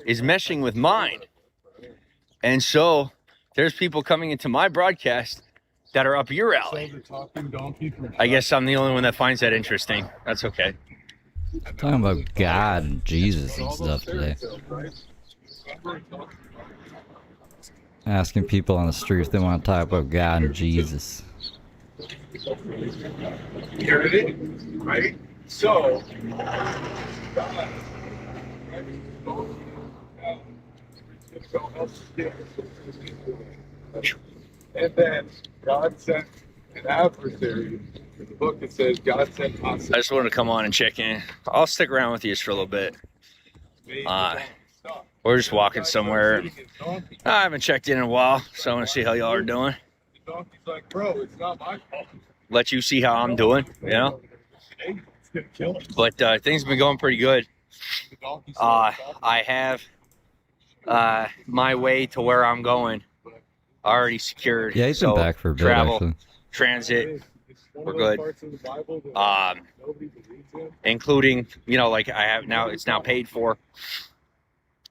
is meshing with mine. And so there's people coming into my broadcast that are up your alley. I guess I'm the only one that finds that interesting. That's okay. Talking about God and Jesus and stuff today. Asking people on the street if they want to talk about God and Jesus. Here it is, right? So, God, and then God sent an adversary. In the book it says God sent us. I just wanted to come on and check in. I'll stick around with you for a little bit. We're just walking somewhere. I haven't checked in a while, so I want to see how y'all are doing. The donkey's like, bro, it's not my fault. Let you see how I'm doing, you know? But things have been going pretty good. I have my way to where I'm going already secured. Yeah, he's been back for a bit, travel, actually. Transit, we're good. Including, you know, like I have now, it's now paid for.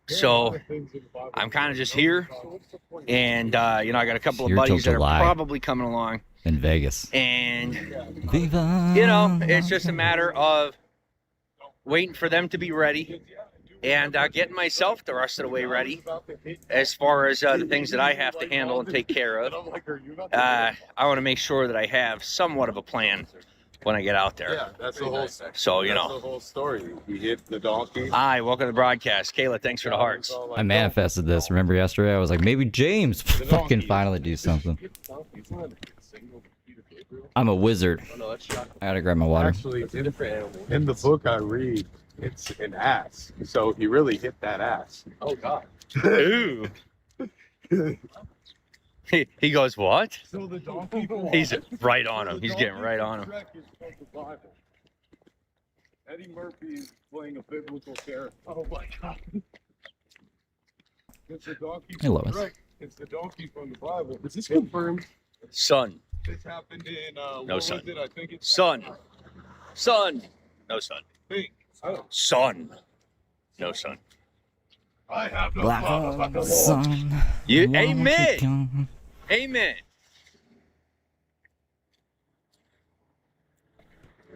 So I'm kind of just here, and you know, I got a couple of buddies that are probably coming along in Vegas, and you know, it's just a matter of waiting for them to be ready and getting myself the rest of the way ready as far as the things that I have to handle and take care of. I want to make sure that I have somewhat of a plan when I get out there. Yeah, that's the whole section. So, you know. That's the whole story. He hit the donkey. Hi, welcome to the broadcast. Kayla, thanks for the hearts. I manifested this. Remember yesterday? I was like, maybe James fucking finally do something. I'm a wizard. I gotta grab my water. Actually, in the book I read, it's an ass. So he really hit that ass. Oh, God. Ooh. He goes, what? So the donkey He's right on him. He's getting right on him. Eddie Murphy is playing a biblical character. Oh my God. It's the donkey. Hey, Lois. It's the donkey from the Bible. Is this confirmed? Son. This happened in no son. I think it's son. Son. No son. Pink. Son. No son. I have no Black son. You, amen. Amen.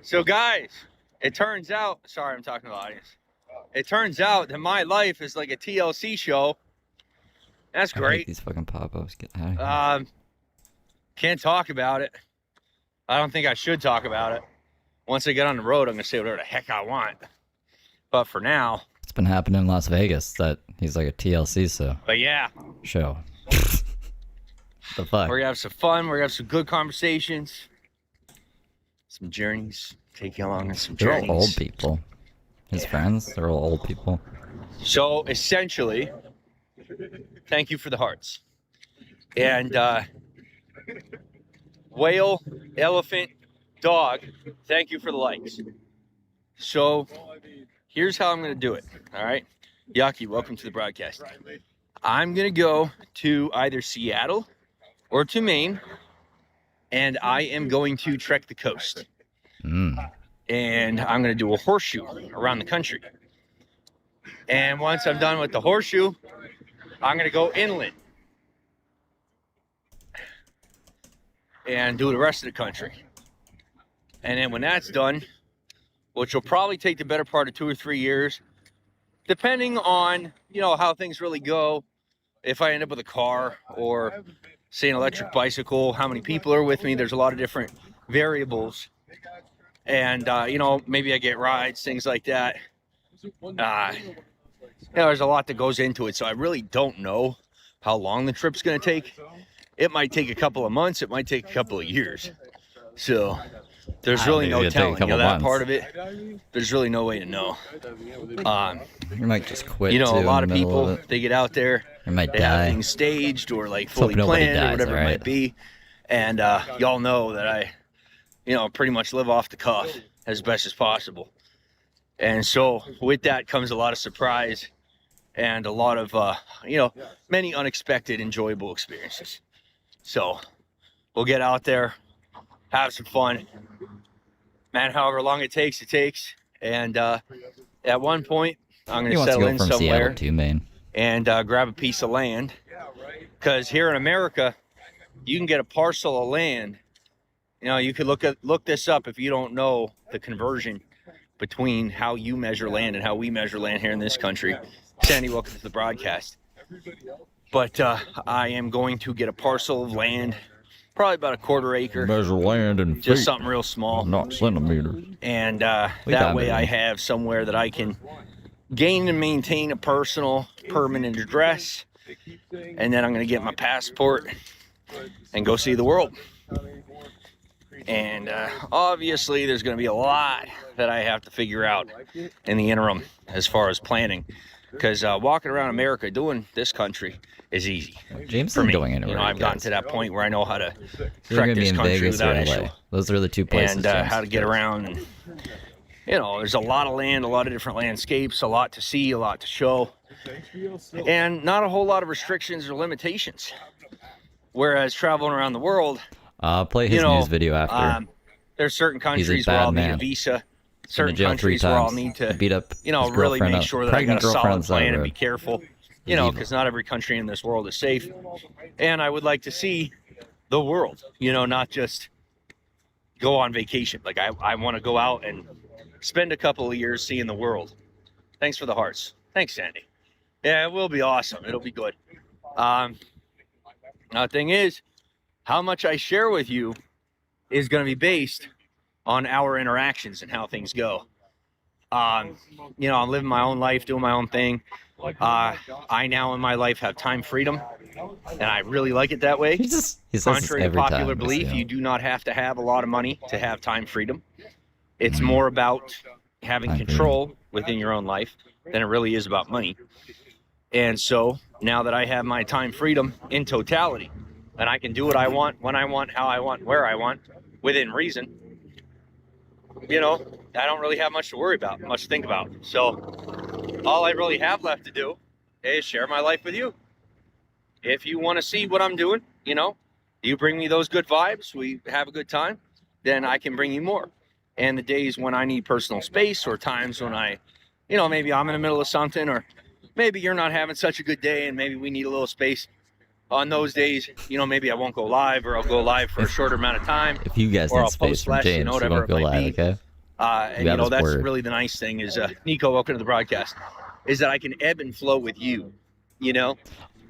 So guys, it turns out, sorry, I'm talking to the audience. It turns out that my life is like a TLC show. That's great. These fucking pop-ups. Get out of here. Can't talk about it. I don't think I should talk about it. Once I get on the road, I'm gonna say whatever the heck I want. But for now, it's been happening in Las Vegas that he's like a TLC But yeah. show. The fuck? We're gonna have some fun. We're gonna have some good conversations, some journeys. Take you along on some journeys. They're all old people. His friends, they're all old people. So essentially, thank you for the hearts. And whale, elephant, dog, thank you for the likes. So here's how I'm gonna do it. All right, Yaki, welcome to the broadcast. I'm gonna go to either Seattle or to Maine, and I am going to trek the coast. And I'm going to do a horseshoe around the country. And once I'm done with the horseshoe, I'm going to go inland and do the rest of the country. And then when that's done, which will probably take the better part of 2 or 3 years, depending on, you know, how things really go, if I end up with a car or say an electric bicycle, how many people are with me, there's a lot of different variables. And, you know, maybe I get rides, things like that. You know, there's a lot that goes into it. So I really don't know how long the trip's going to take. It might take a couple of months. It might take a couple of years. So there's really no telling. You know, that part of it, there's really no way to know. You might just quit. You know, too, a lot in of the middle people, they get out there, they might they die. have things staged or like fully planned or whatever it might be. And y'all know that I, you know, pretty much live off the cuff as best as possible. And so with that comes a lot of surprise and a lot of, you know, many unexpected, enjoyable experiences. So we'll get out there, have some fun. Man, however long it takes, it takes. And at one point, I'm going He to wants to settle go in from somewhere Seattle to Maine. and grab a piece of land. Because here in America, you can get a parcel of land. You know, you could look this up if you don't know the conversion between how you measure land and how we measure land here in this country. Sandy, welcome to the broadcast. But I am going to get a parcel of land, probably about a quarter acre. Measure land and just feet, something real small. not centimeters. And We that got way it. I have somewhere that I can gain and maintain a personal permanent address. And then I'm going to get my passport and go see the world. And obviously there's going to be a lot that I have to figure out in the interim as far as planning. Because walking around America doing this country is easy. James for isn't me. going anywhere. You know, I've gotten to that point where I know how to You're trek gonna be this in country Vegas or without LA. issue. Those are the two places. And James how to get around. And, you know, there's a lot of land, a lot of different landscapes, a lot to see, a lot to show. And not a whole lot of restrictions or limitations. Whereas traveling around the world, play his news video after. there's certain He's a countries where bad I'll need a man. visa. Been to Certain jail 3 countries where I'll times. need to, Beat up you know, his really girlfriend make up. sure that I got Pregnant a girlfriend on solid the side of plan the and be road. careful. You He's know, evil. because not every country in this world is safe. And I would like to see the world, you know, not just go on vacation. Like I want to go out and spend a couple of years seeing the world. Thanks for the hearts. Thanks, Sandy. Yeah, it will be awesome. It'll be good. Now the thing is, how much I share with you is going to be based on our interactions and how things go. You know, I'm living my own life, doing my own thing. I now in my life have time freedom, and I really like it that way. He says this Contrary to every popular time. belief, you do not have to have a lot of money to have time freedom. It's more about having Time control within your own life than it really is about money. And so now that I have my time freedom in totality, and I can do what I want, when I want, how I want, where I want, within reason, you know, I don't really have much to worry about, much to think about. So all I really have left to do is share my life with you. If you want to see what I'm doing, you know, you bring me those good vibes, we have a good time, then I can bring you more. And the days when I need personal space, or times when I, you know, maybe I'm in the middle of something, or maybe you're not having such a good day and maybe we need a little space. On those days, you know, maybe I won't go live, or I'll go live for a shorter amount of time. If you guys or need I'll space post from less, James, you know, you whatever won't it go might live, be. okay? And You you got know, his that's word. really the nice thing is, Nico, welcome to the broadcast, is that I can ebb and flow with you, you know?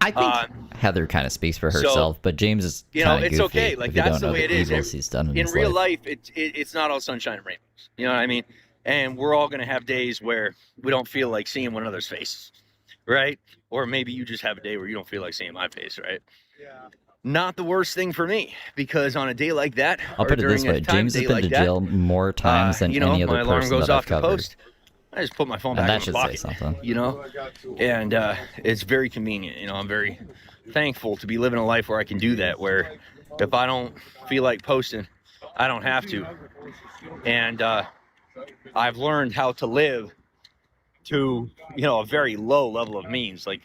I think Heather kind of speaks for so, herself, but James is You know, kind of it's goofy. okay. Like, if you that's don't the know way it the is. evils he's done in In his real life. life, it's not all sunshine and rainbows. You know what I mean? And we're all going to have days where we don't feel like seeing one another's faces, right? Or maybe you just have a day where you don't feel like seeing my face, right? Yeah. Not the worst thing for me, because on a day like that, I'll or put it this during way: a time James has day been like to that, jail more times than you know, any other my alarm person goes that off I've to covered. post. I just put my phone And back that in my should say pocket, something. you know, and it's very convenient. You know, I'm very thankful to be living a life where I can do that, where if I don't feel like posting, I don't have to. And I've learned how to live to, you know, a very low level of means. Like,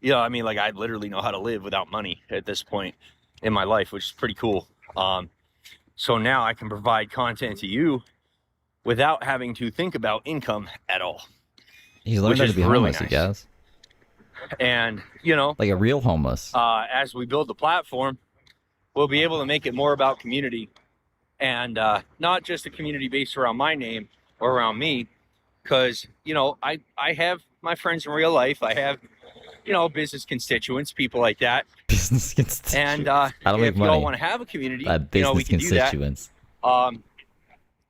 you know, I mean, like I literally know how to live without money at this point in my life, which is pretty cool. So now I can provide content to you without having to think about income at all. He's learned how to be really homeless, you nice. guys. And, you know, Like a real homeless. as we build the platform, we'll be able to make it more about community, and not just a community based around my name or around me. Because, you know, I have my friends in real life. I have, you know, business constituents, people like that. Business constituents. And I don't make if you all money. want to have a community, By you know, we business can do that. constituents.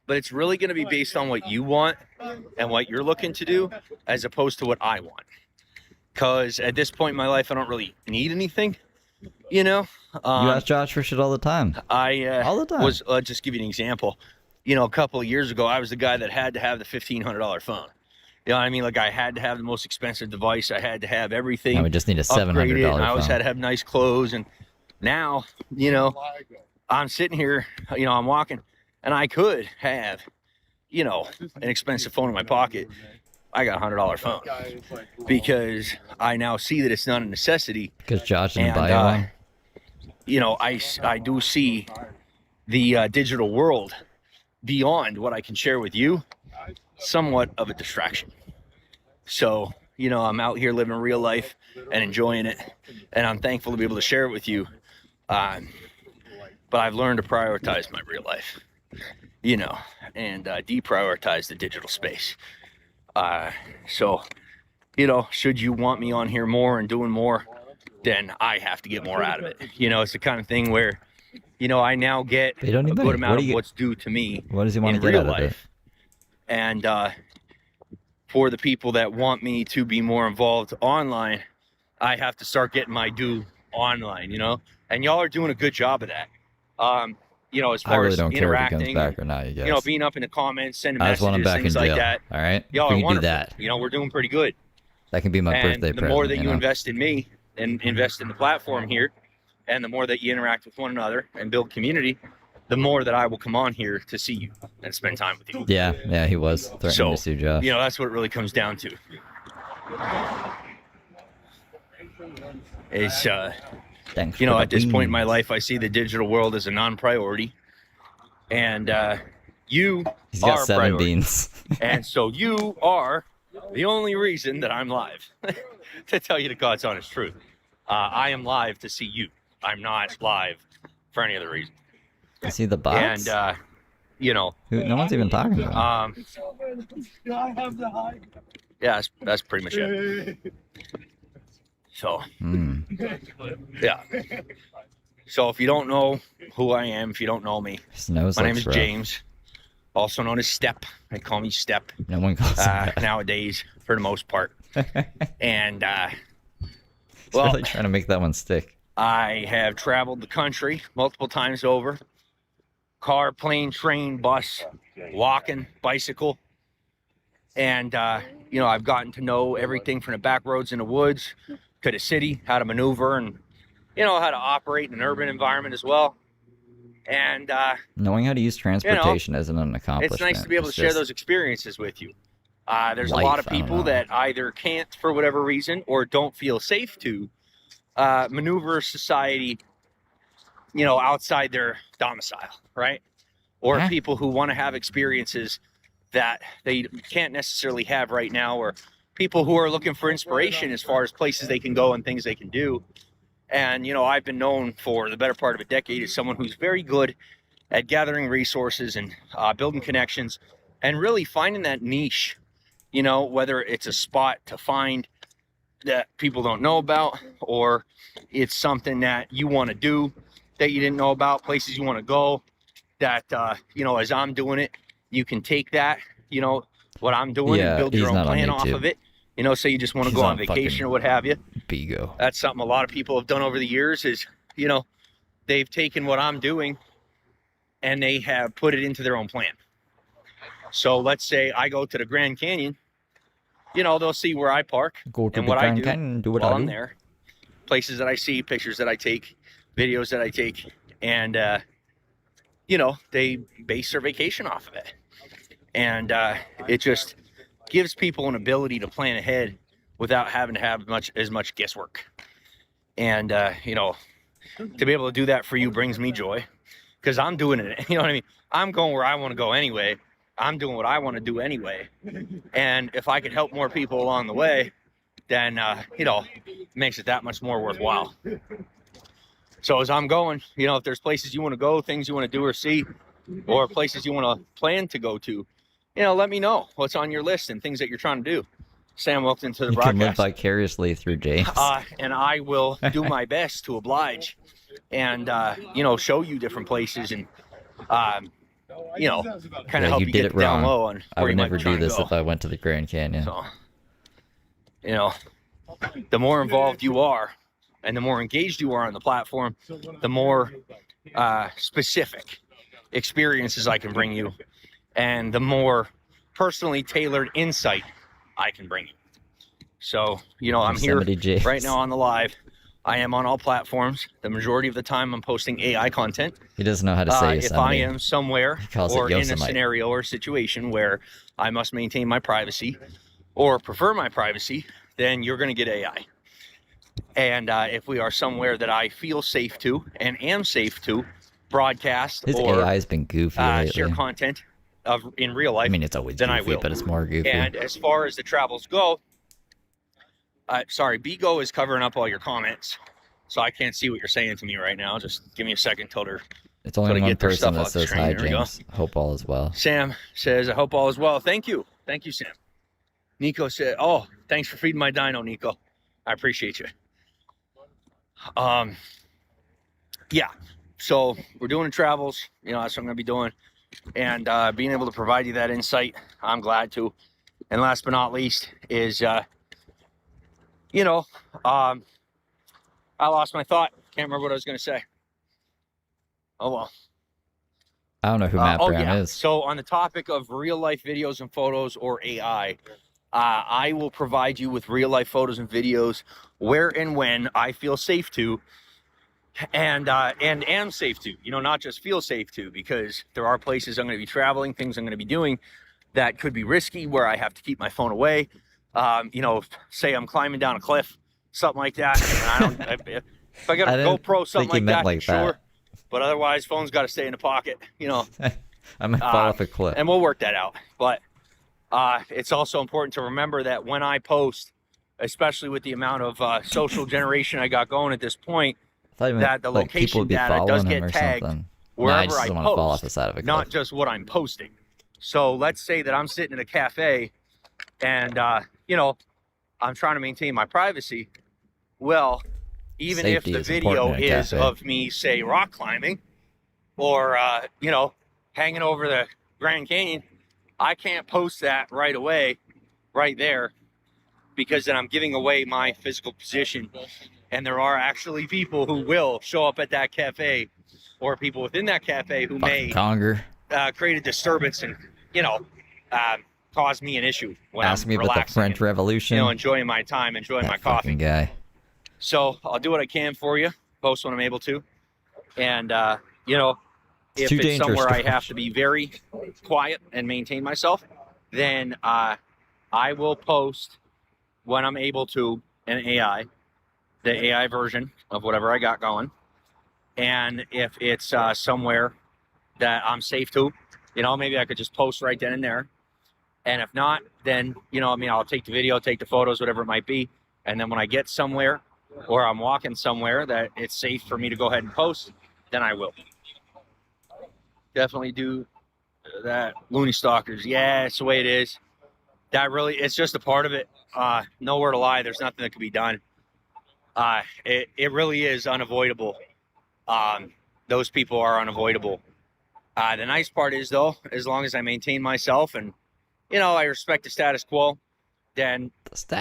But it's really going to be based on what you want and what you're looking to do, as opposed to what I want. Because at this point in my life, I don't really need anything, you know? You ask Josh for shit all the time. I All the time. was, just give you an example. You know, a couple of years ago, I was the guy that had to have the $1,500 phone. You know what I mean? Like, I had to have the most expensive device. I had to have everything. Now we just need a $700 upgraded, and I always phone. had to have nice clothes. And now, you know, I'm sitting here, you know, I'm walking, and I could have, you know, an expensive phone in my pocket. I got a $100 phone because I now see that it's not a necessity. Because Josh didn't And, buy you one. You know, I do see the digital world beyond what I can share with you somewhat of a distraction. So, you know, I'm out here living real life and enjoying it, and I'm thankful to be able to share it with you. But I've learned to prioritize my real life, you know, and deprioritize the digital space. So, you know, should you want me on here more and doing more, then I have to get more out of it. You know, it's the kind of thing where, you know, I now get They don't a need good money. amount of what's due to me What does he want in to get real out of it? life. And for the people that want me to be more involved online, I have to start getting my due online, you know? And y'all are doing a good job of that. You know, as I far really as don't care if he interacting, comes back or not, you guys. you know, being up in the comments, sending I just want him messages, back in things jail. like that. All right? Y'all we are can do wonderful. that. You know, we're doing pretty good. That can be my And birthday the present. more that you know? invest in me and invest in the platform here, and the more that you interact with one another and build community, the more that I will come on here to see you and spend time with you. Yeah, he was threatening So, to sue Josh. you know, that's what it really comes down to. It's, Thanks you know, for the at this point in my beans. life, I see the digital world as a non-priority. And you He's got are a 7 priority. beans. And so you are the only reason that I'm live, to tell you the God's honest truth. I am live to see you. I'm not live for any other reason. You see the box? And, you know, No one's even talking about him. yeah, that's pretty much it. So, yeah. So if you don't know who I am, if you don't know me, His nose my name looks is rough. James, also known as Step. They call me Step No one calls him that. nowadays, for the most part. And, He's well, really trying to make that one stick. I have traveled the country multiple times over. Car, plane, train, bus, walking, bicycle. And, you know, I've gotten to know everything from the back roads in the woods to the city, how to maneuver and, you know, how to operate in an urban environment as well. And Knowing how to use transportation isn't an accomplishment. it's nice to be able to It's share just those experiences with you. There's a life, lot of I don't people know. that either can't, for whatever reason, or don't feel safe to maneuver society, you know, outside their domicile, right? Or Yeah. people who want to have experiences that they can't necessarily have right now, or people who are looking for inspiration as far as places they can go and things they can do. And, you know, I've been known for the better part of a decade as someone who's very good at gathering resources and building connections and really finding that niche, you know, whether it's a spot to find that people don't know about, or it's something that you want to do that you didn't know about, places you want to go that, you know, as I'm doing it, you can take that, you know, what I'm doing Yeah, and build he's your own not on plan off YouTube. of it. You know, say you just want to He's go on on vacation fucking or what have you. Bigo. That's something a lot of people have done over the years is, you know, they've taken what I'm doing and they have put it into their own plan. So let's say I go to the Grand Canyon, you know, they'll see where I park Go to and the what I Grand do Canyon, do what while I I'm do. there, places that I see, pictures that I take, videos that I take, and, you know, they base their vacation off of it. And it just gives people an ability to plan ahead without having to have as much guesswork. And, you know, to be able to do that for you brings me joy because I'm doing it. You know what I mean? I'm going where I want to go anyway. I'm doing what I want to do anyway. And if I could help more people along the way, then, you know, it makes it that much more worthwhile. So as I'm going, you know, if there's places you want to go, things you want to do or see, or places you want to plan to go to, you know, let me know what's on your list and things that you're trying to do. Sam, welcome to the You can live broadcast. vicariously through James. And I will do my best to oblige and, you know, show you different places and, you know, kind of help you you did get it down wrong. low on I where would you might never be trying do this to go. if I went to the Grand Canyon. So, you know, the more involved you are and the more engaged you are on the platform, the more specific experiences I can bring you and the more personally tailored insight I can bring you. So, you know, I'm here Yosemite James. right now on the live. I am on all platforms. The majority of the time I'm posting AI content. He doesn't know how to say If I Yosemite. am somewhere He calls it or in a Yosemite. scenario or situation where I must maintain my privacy or prefer my privacy, then you're going to get AI. And if we are somewhere that I feel safe to and am safe to broadcast His or AI has been goofy lately. share content in real life, I mean, it's always then I goofy, will. but it's more goofy. And as far as the travels go, Sorry, Bigo is covering up all your comments, so I can't see what you're saying to me right now. Just give me a second till they're. It's only Gotta one get their person stuff that off the says screen. hi, There we go. James. Hope all is well. Sam says, I hope all is well. Thank you, Sam. Nico said, oh, thanks for feeding my dino, Nico. I appreciate you. Yeah. So we're doing the travels. You know, that's what I'm gonna be doing, and being able to provide you that insight, I'm glad to. And last but not least is, you know, I lost my thought. Can't remember what I was gonna say. Oh well. I don't know who Matt Brown yeah. is. So on the topic of real life videos and photos or AI, I will provide you with real life photos and videos where and when I feel safe to, and am safe to. You know, not just feel safe to, because there are places I'm going to be traveling, things I'm going to be doing that could be risky, where I have to keep my phone away. You know, say I'm climbing down a cliff, something like that. And I don't. If I got a GoPro, something like that, like sure. that. But otherwise, phone's got to stay in the pocket, you know. I might fall off a cliff. And we'll work that out. But it's also important to remember that when I post, especially with the amount of social generation I got going at this point, that the like people location would be data does following him get or tagged something. wherever I just I don't want to fall off post, the side of a cliff. not just what I'm posting. So let's say that I'm sitting in a cafe and, you know, I'm trying to maintain my privacy. Well, even Safety if the is video important in a is cafe. of me, say, rock climbing or, you know, hanging over the Grand Canyon, I can't post that right away, right there, because then I'm giving away my physical position. And there are actually people who will show up at that cafe, or people within that cafe who may create a disturbance and, you know, cause me an issue when Ask I'm me about the relaxing French and, Revolution. you know, enjoying my time, enjoying my coffee. Fucking guy. So I'll do what I can for you, post when I'm able to. And, you know, if it's somewhere I have to be very quiet and maintain myself, then I will post when I'm able to an AI, the AI version of whatever I got going. And if it's somewhere that I'm safe to, you know, maybe I could just post right then and there. And if not, then, you know, I mean, I'll take the video, take the photos, whatever it might be. And then when I get somewhere or I'm walking somewhere that it's safe for me to go ahead and post, then I will. Definitely do that. Looney Stalkers. Yeah, it's the way it is. That really, it's just a part of it. Nowhere to lie. There's nothing that can be done. It really is unavoidable. Those people are unavoidable. The nice part is, though, as long as I maintain myself and, you know, I respect the status quo, then,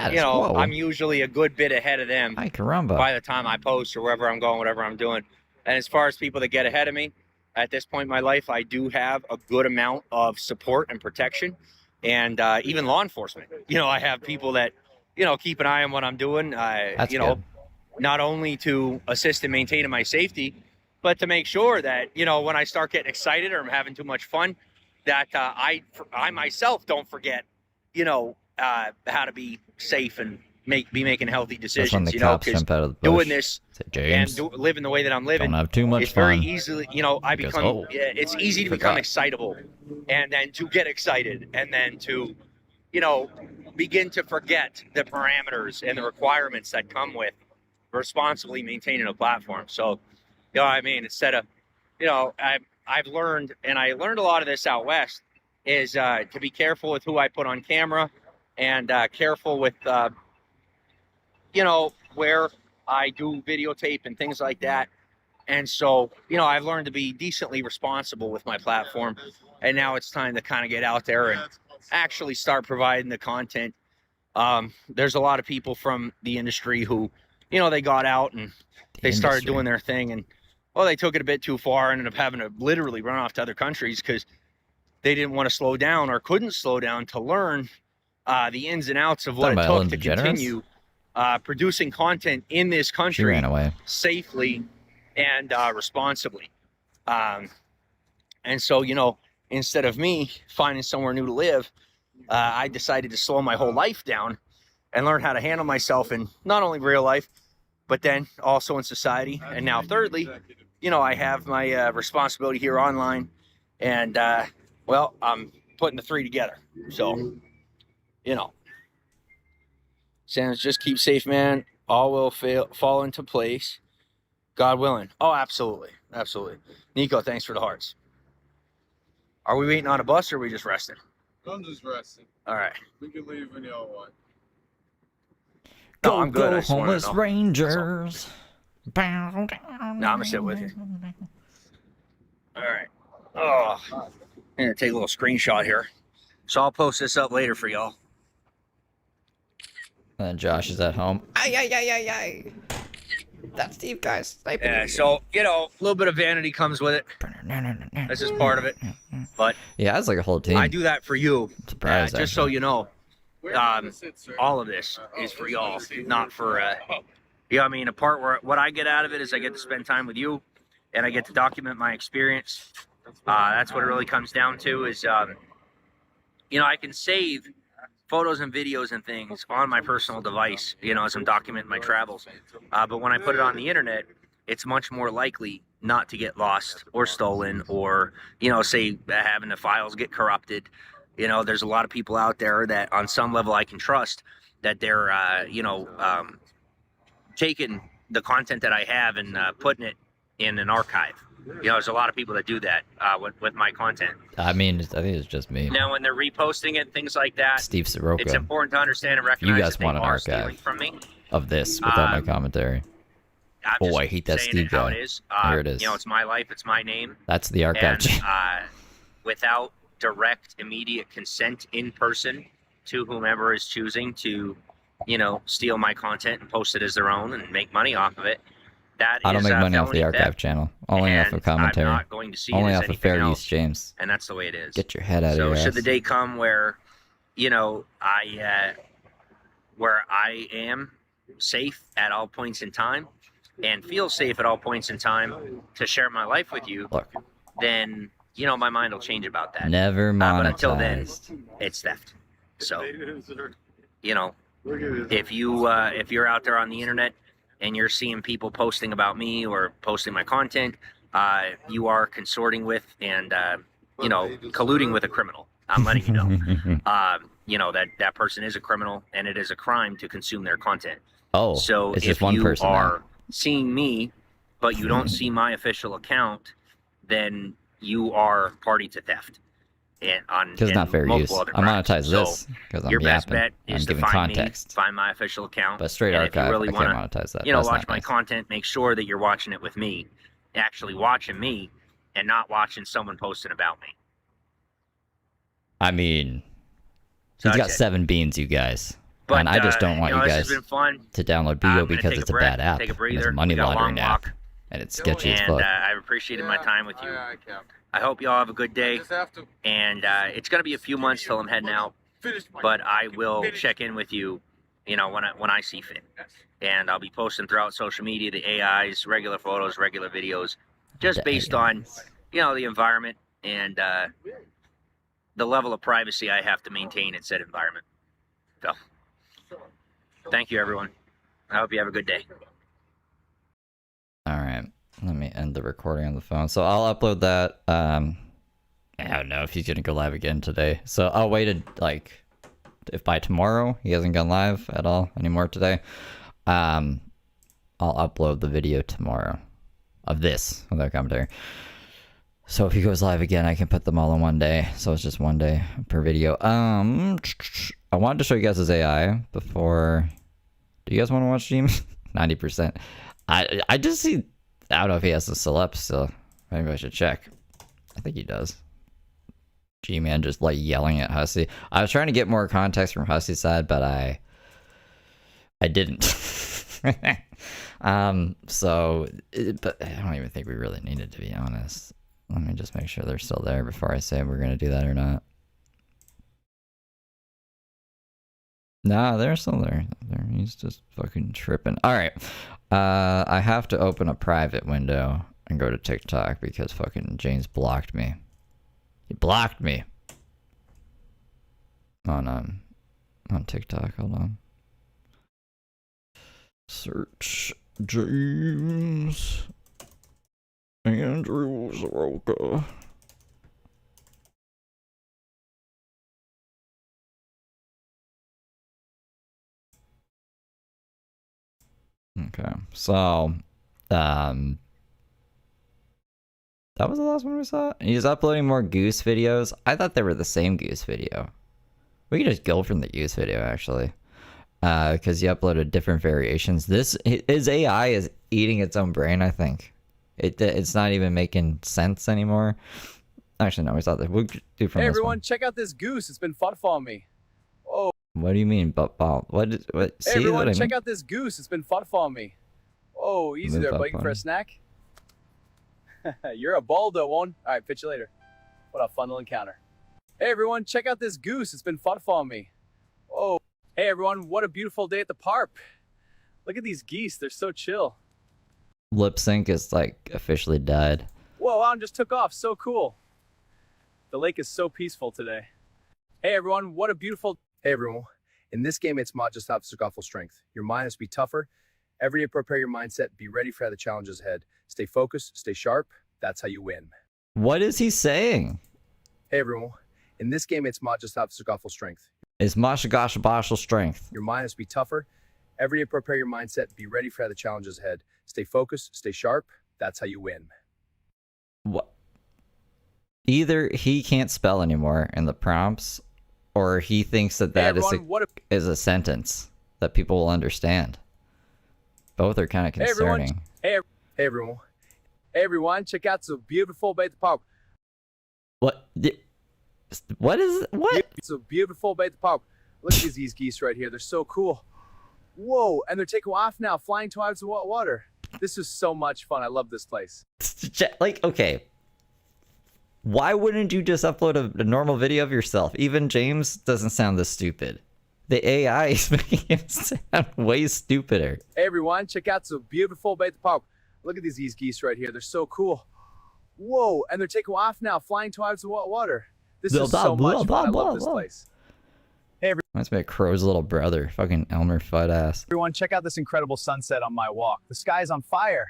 you know, I'm usually a good bit ahead of them by the time I post or wherever I'm going, whatever I'm doing. And as far as people that get ahead of me, at this point in my life, I do have a good amount of support and protection, and even law enforcement. You know, I have people that, you know, keep an eye on what I'm doing, you know, not only to assist in maintaining my safety, but to make sure that, you know, when I start getting excited or I'm having too much fun, that I myself don't forget, you know, how to be safe and be making healthy decisions. You know, because doing this and living the way that I'm living, don't have too much it's very fun. easily, you know, I become. It's easy to become excitable, and then to get excited, and then to, you know, begin to forget the parameters and the requirements that come with responsibly maintaining a platform. So, you know what I mean? Instead of, you know, I've learned, and I learned a lot of this out west, is to be careful with who I put on camera, and careful with, you know, where I do videotape and things like that. And so, you know, I've learned to be decently responsible with my platform. And now it's time to kind of get out there and actually start providing the content. There's a lot of people from the industry who, you know, they got out and they started doing their thing, and, well, they took it a bit too far and ended up having to literally run off to other countries because they didn't want to slow down or couldn't slow down to learn the ins and outs of what it took to continue producing content in this country safely and responsibly. And so, you know, instead of me finding somewhere new to live, I decided to slow my whole life down and learn how to handle myself in not only real life, but then also in society. And now, thirdly, you know, I have my responsibility here online, and well, I'm putting the three together. So, you know, Sans, just keep safe, man. All will fall into place. God willing. Oh, absolutely. Absolutely. Nico, thanks for the hearts. Are we waiting on a bus or are we just resting? I'm just resting. All right. We can leave when y'all want. No, Go, I'm good. go, I just wanted to homeless know. rangers. No, I'm gonna sit with you. All right. Oh, I'm gonna take a little screenshot here. So I'll post this up later for y'all. And then Josh is at home. Ay, ay, ay, ay, ay. That's Steve, guys. Yeah, so, you know, a little bit of vanity comes with it. This is part of it. But yeah, it's like a whole team. I do that for you. I'm surprised, just so actually. you know, all of this is for y'all, not for, you know what I mean? A part where what I get out of it is I get to spend time with you and I get to document my experience. That's what it really comes down to is, you know, I can save photos and videos and things on my personal device, you know, as I'm documenting my travels. But when I put it on the internet, it's much more likely not to get lost or stolen or, you know, say having the files get corrupted. You know, there's a lot of people out there that on some level I can trust that they're, you know, taking the content that I have and putting it in an archive. You know, there's a lot of people that do that with my content. I mean, I think it's just me. Now, when they're reposting it, things like that, Steve Saroka. it's important to understand and recognize You guys that want they an are archive stealing from me. of this without my commentary. I'm I hate that saying Steve it how guy. it is. Here it is. You know, it's my life, it's my name. That's the archive. And without direct, immediate consent in person to whomever is choosing to, you know, steal my content and post it as their own and make money off of it, that I don't is make money off the felony archive theft, channel. Only off and of commentary. I'm not going to see Only it as off of anything fair else, use, James. and that's the way it is. Get your head out of your So should ass. the day come where, you know, where I am safe at all points in time and feel safe at all points in time to share my life with you, Look, then, you know, my mind will change about that. never But until then, monetized. it's theft. So, you know, if you're out there on the internet and you're seeing people posting about me or posting my content, you are consorting with and, you know, colluding with a criminal. I'm letting you know. You know, that person is a criminal and it is a crime to consume their content. Oh, So it's if just one you person are now. seeing me, but you don't see my official account, then you are party to theft. Because it's not fair use. I monetize this because I'm your best yapping. bet I'm is to giving find context. me, find my official account. But straight and if you archive, really I can't wanna, monetize that. you know, That's watch not my nice. content, make sure that you're watching it with me, actually watching me, and not watching someone posting about me. I mean, So he's got that's it. 7 beans, you guys. But, And I just don't want you know, you this guys has been fun. to download I'm Bigo gonna because take it's a a breath, bad app. take a And breather. it's a money We got a laundering long app. walk. And it's sketchy as And fuck. I've appreciated my time with you. I hope y'all have a good day. And it's gonna be a few months till I'm heading out, but I will check in with you, you know, when I see fit. And I'll be posting throughout social media the AIs, regular photos, regular videos, just The based AIs. on, you know, the environment and the level of privacy I have to maintain in said environment. So, thank you, everyone. I hope you have a good day. Alright, let me end the recording on the phone. So I'll upload that. I don't know if he's gonna go live again today. So I'll wait like if by tomorrow he hasn't gone live at all anymore today. I'll upload the video tomorrow of this without commentary. So if he goes live again, I can put them all in one day. So it's just one day per video. I wanted to show you guys his AI before. Do you guys want to watch Gene? 90%. I just see. I don't know if he has the celeb still. Maybe I should check. I think he does. G-Man just like yelling at Hussey. I was trying to get more context from Hussey's side, but I didn't. But I don't even think we really needed, to be honest. Let me just make sure they're still there before I say we're gonna do that or not. Nah, they're still there. He's just fucking tripping. Alright. I have to open a private window and go to TikTok because fucking James blocked me. He blocked me. On TikTok. Hold on. Search James Andrew Saroka. Okay, so that was the last one we saw. He's uploading more Goose videos. I thought they were the same Goose video. We could just go from the Goose video actually, because he uploaded different variations. His AI is eating its own brain. I think it's not even making sense anymore. Actually, no, we saw that. We'll do from Hey this everyone, one. check out this goose. It's been fun following me. Oh. What do you mean, what? Hey See everyone, what I check mean? out this goose. It's been fun following me. Oh, easy Move there, up buddy. For on. a snack? You're a baldo, one. All right, pitch you later. What a fun little encounter. Hey everyone, check out this goose. It's been fun following me. Oh. Hey everyone, what a beautiful day at the park. Look at these geese. They're so chill. Lip sync is like officially died. Whoa, Alan just took off. So cool. The lake is so peaceful today. Hey everyone, what a beautiful... Hey everyone, in this game it's not just obstacle strength. Your mind has to be tougher. Every day prepare your mindset, be ready for the challenges ahead. Stay focused, stay sharp, that's how you win. What is he saying? Hey everyone, in this game it's not just obstacle strength. Is Mashigash Bashal strength? Your mind has to be tougher. Every day prepare your mindset, be ready for the challenges ahead. Stay focused, stay sharp, that's how you win. What? Either he can't spell anymore in the prompts, or he thinks that Hey is everyone, is a sentence that people will understand. Both are kind of Hey everyone, concerning. hey everyone. Hey everyone, check out the beautiful bay at the park. What? What is what? It's a beautiful bay at the park. Look at these geese right here. They're so cool. Whoa, and they're taking off now, flying towards the water. This is so much fun. I love this place. Like, okay. Why wouldn't you just upload a normal video of yourself? Even James doesn't sound this stupid. The AI is making him sound way stupider. Hey everyone, check out the beautiful bay at the park. Look at these geese right here. They're so cool. Whoa, and they're taking off now, flying towards the water. This is so much fun. I love this place. Hey Reminds me of Crow's little brother, fucking Elmer Fudd ass. everyone, check out this incredible sunset on my walk. The sky is on fire.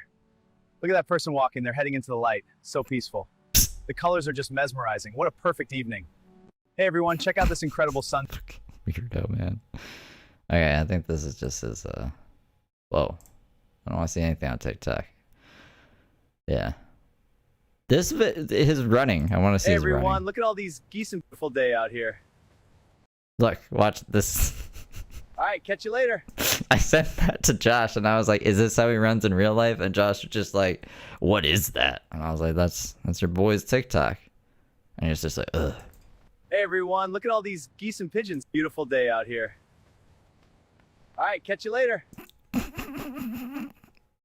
Look at that person walking. They're heading into the light. So peaceful. The colors are just mesmerizing. What a perfect evening. Hey everyone, check out this incredible sun. Weirdo, man. Okay, I think this is just his, whoa. I don't want to see anything on TikTok. Yeah. His running. I want to see Hey his everyone, running. look at all these geese and beautiful day out here. Look, watch this. All right, catch you later. I sent that to Josh, and I was like, "Is this how he runs in real life?" And Josh was just like, "What is that?" And I was like, "That's your boy's TikTok." And he's just like, "Ugh." Hey everyone, look at all these geese and pigeons. Beautiful day out here. All right, catch you later.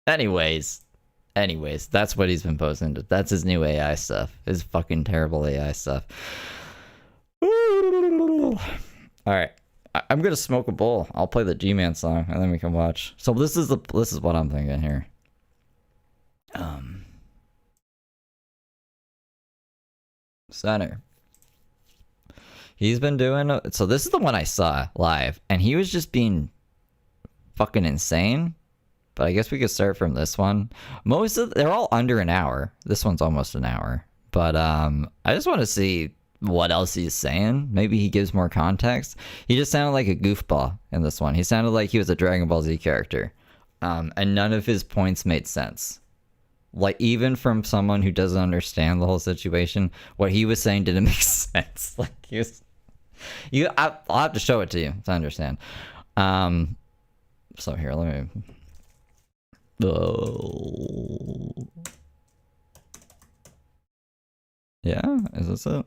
Anyways, that's what he's been posting. That's his new AI stuff. His fucking terrible AI stuff. All right. I'm gonna smoke a bowl. I'll play the G-Man song and then we can watch. So this is what I'm thinking here. Center. He's been doing so this is the one I saw live, and he was just being fucking insane. But I guess we could start from this one. They're all under an hour. This one's almost an hour. But I just want to see what else he's saying. Maybe he gives more context. He just sounded like a goofball in this one. He sounded like he was a Dragon Ball Z character. And none of his points made sense. Like, even from someone who doesn't understand the whole situation, what he was saying didn't make sense. Like, I'll have to show it to you to understand. So here, let me... Yeah, is this it?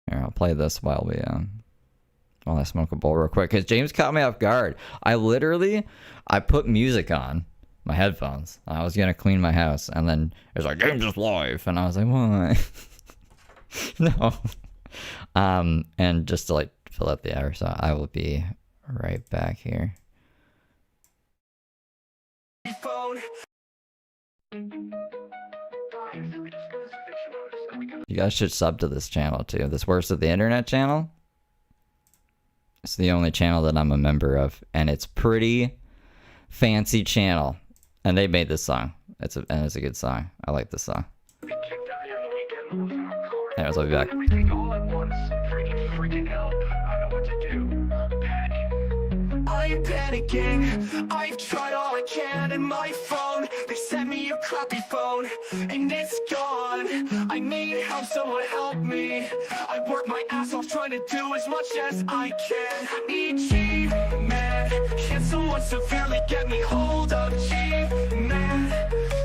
Here, I'll play this while I smoke a bowl real quick, because James caught me off guard. I put music on my headphones. I was gonna clean my house, and then it was like, James is live, and I was like, why? No. And just to like fill out the hour, so I will be right back here. You guys should sub to this channel too. This Worst of the Internet channel. It's the only channel that I'm a member of, and it's pretty fancy channel. And they made this song. It's a good song. I like this song. Anyways, I'll be back. All keep panicking. I've tried all I can and my phone, they sent me a crappy phone and it's gone. I need help, someone help me. I work my ass off trying to do as much as I can. I need G-Man, can someone severely get me hold of G-Man?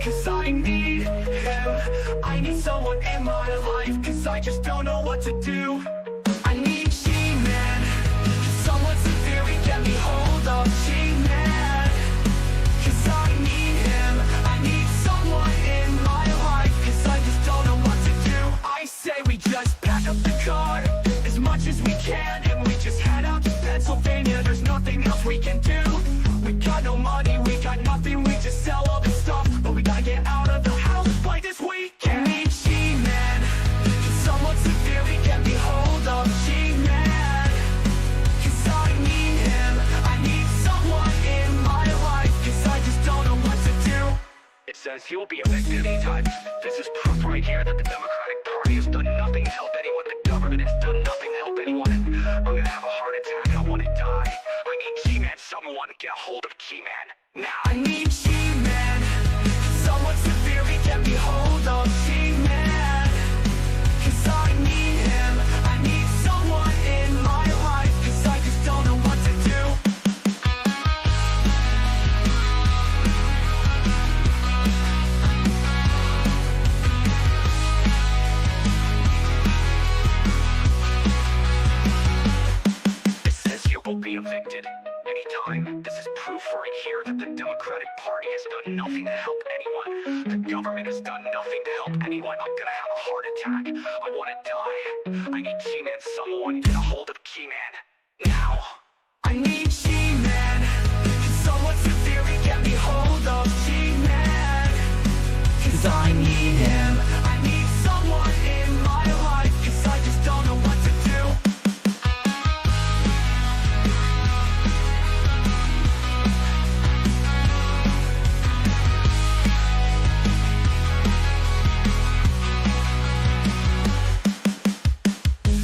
Cause I need him, I need someone in my life, cause I just don't know what to do. I need G-Man, can someone severely get me hold of G-Man? Cause I need him, I need someone in my life, cause I just don't know what to do. I say we just pack up the car, as much as we can, and we just head out to Pennsylvania. There's nothing else we can do. We got no money, we got nothing, we just sell all this stuff, but we gotta get out of the house by this weekend. I need G-Man, can someone severely get me hold of G-Man? Cause I need him, I need someone in my life, cause I just don't know what to do. It says he will be evicted anytime. This is proof right here that the Democratic Party has done nothing to help anyone. The government has done nothing to help anyone. I'm gonna have a heart attack, I wanna die. I need G-Man, someone get a hold of G-Man now. I need G-Man, someone severely get me hold of G-Man. Cause I need him, I need someone in my life, cause I just don't know what to do. It says you will be evicted anytime. This is proof right here that the Democratic Party has done nothing to help anyone. The government has done nothing to help anyone. I'm gonna have a heart attack. I wanna die. I need G-Man, someone get a hold of G-Man now. I need G-Man, can someone severely get me hold of G-Man? Cause I need him, I need someone in my life, cause I just don't know what to do.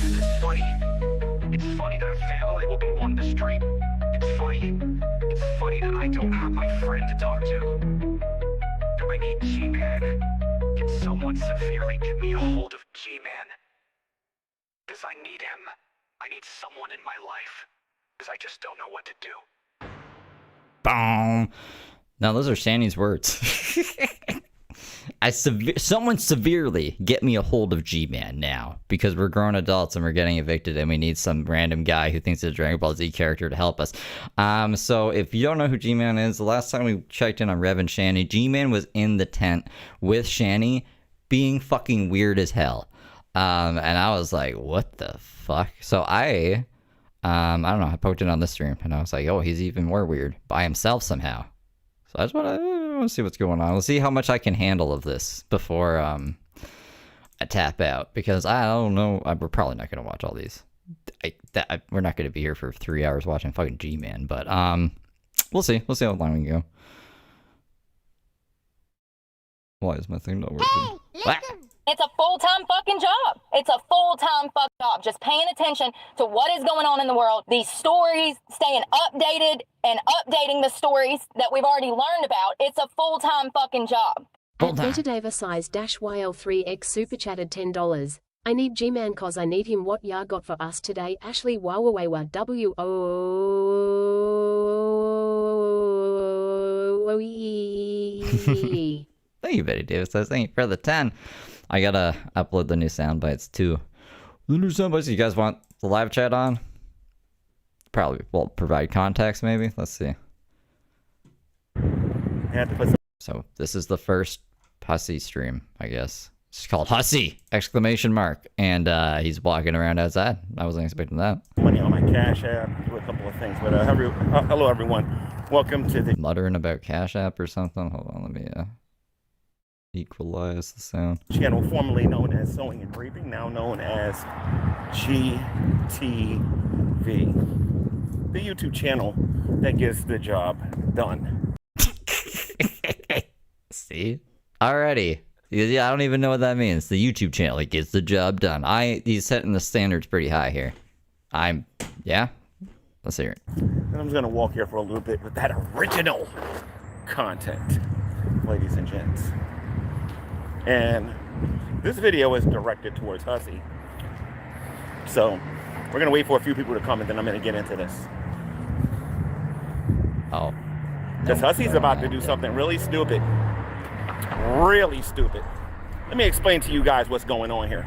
It's funny. It's funny that a family will be one the street. It's funny. It's funny that I don't have my friend to talk to. Do I need G-Man? Can someone severely get me a hold of G-Man? Cause I need him. I need someone in my life. Cause I just don't know what to do. Boom. Now those are Shanny's words. Someone severely get me a hold of G-Man now, because we're grown adults and we're getting evicted and we need some random guy who thinks he's a Dragon Ball Z character to help us. So if you don't know who G-Man is, the last time we checked in on Rev and Shanny, G-Man was in the tent with Shanny being fucking weird as hell. And I was like, what the fuck? So I don't know, I poked it on this stream and I was like, oh, he's even more weird by himself somehow. So I just want to see what's going on. Let's see how much I can handle of this before I tap out, because I don't know. We're probably not going to watch all these. We're not going to be here for 3 hours watching fucking G-Man, but we'll see. We'll see how long we can go. Why is my thing not working? Hey, listen. It's a full-time fucking job. It's a full-time fucking job. Just paying attention to what is going on in the world. These stories, staying updated and updating the stories that we've already learned about. It's a full-time fucking job. Hold on. Betadava size -YL3X super chatted $10. I need G-Man cause I need him. What ya got for us today? Ashley Wawawa W-O. Thank you, Betty Davis. Thank you for the 10. I gotta upload the new sound bites too. The new sound bites. You guys want the live chat on? Probably will provide context, maybe. Let's see. So this is the first Hussy stream, I guess. It's called Hussy! Exclamation mark. And he's walking around outside. I wasn't expecting that. Money on my Cash App, do a couple of things. But hello, everyone. Welcome to the Muttering about Cash App or something. Hold on, let me equalize the sound. channel formerly known as Sewing and Reaping, now known as GTV. The YouTube channel that gets the job done. See? Already. Yeah, I don't even know what that means. The YouTube channel, it gets the job done. He's setting the standards pretty high here. Yeah. Let's hear it. And I'm just gonna walk here for a little bit with that original content, ladies and gents. And this video is directed towards Hussy. So we're gonna wait for a few people to come and then I'm gonna get into this. Oh. Because Hussy's about to do something really stupid. Really stupid. Let me explain to you guys what's going on here.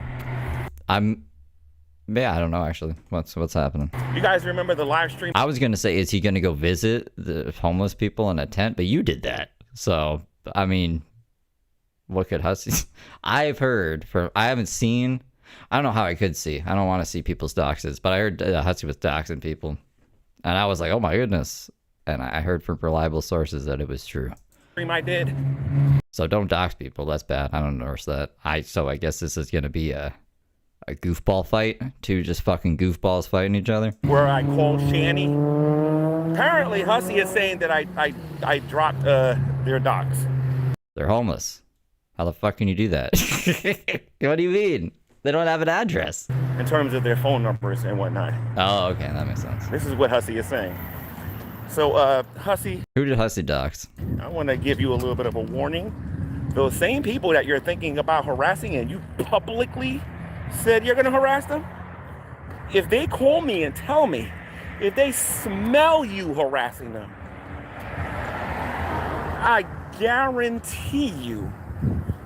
Yeah, I don't know actually. What's happening? You guys remember the live stream? I was gonna say, is he gonna go visit the homeless people in a tent? But you did that. So, I mean, what could Hussy... I've heard from... I haven't seen... I don't know how I could see. I don't want to see people's doxes. But I heard Hussy was doxing people. And I was like, oh my goodness. And I heard from reliable sources that it was true. I did. So don't dox people. That's bad. I don't endorse that. So I guess this is gonna be a goofball fight. Two just fucking goofballs fighting each other. Where I called Shanny. Apparently Hussy is saying that I dropped their docs. They're homeless. How the fuck can you do that? What do you mean? They don't have an address. In terms of their phone numbers and whatnot. Oh, okay, that makes sense. This is what Hussy is saying. So, Hussy. Who did Hussy dox? I want to give you a little bit of a warning. Those same people that you're thinking about harassing and you publicly said you're going to harass them, if they call me and tell me, if they smell you harassing them, I guarantee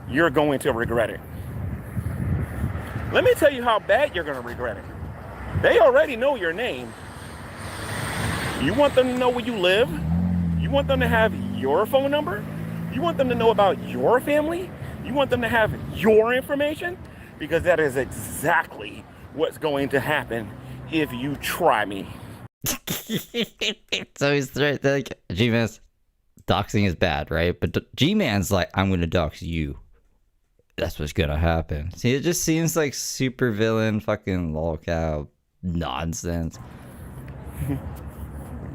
you're going to regret it. Let me tell you how bad you're going to regret it. They already know your name. You want them to know where you live? You want them to have your phone number? You want them to know about your family? You want them to have your information? Because that is exactly what's going to happen if you try me. So he's like, G-Man's doxing is bad, right? But G-Man's like, I'm gonna dox you. That's what's gonna happen. See, it just seems like super villain fucking lolcow nonsense.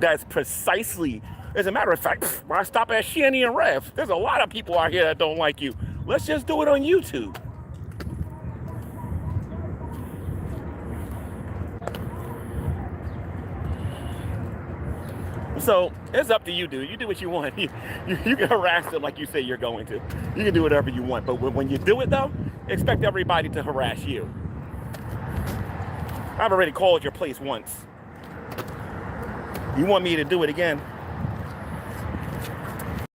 That's precisely, as a matter of fact, when I stop at Shanny and Rev, there's a lot of people out here that don't like you. Let's just do it on YouTube. So it's up to you, dude. You do what you want. You can harass them like you say you're going to. You can do whatever you want. But when you do it, though, expect everybody to harass you. I've already called your place once. You want me to do it again?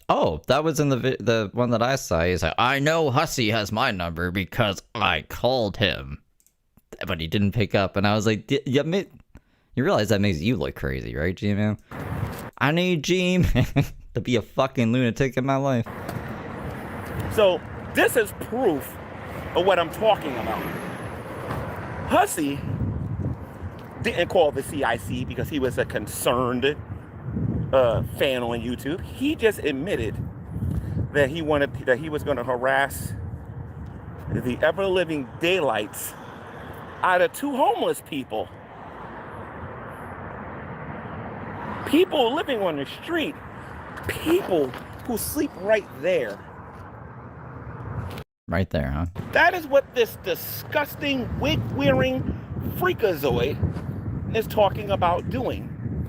Oh, that was in the one that I saw. He's like, I know Hussy has my number because I called him, but he didn't pick up. And I was like, you realize that makes you look crazy, right, G-Man? I need G-Man to be a fucking lunatic in my life. So this is proof of what I'm talking about. Hussy didn't call the CIC because he was a concerned fan on YouTube. He just admitted that he was going to harass the ever-living daylights out of two homeless people. People living on the street. People who sleep right there. Right there, huh? That is what this disgusting wig-wearing freakazoid is talking about doing.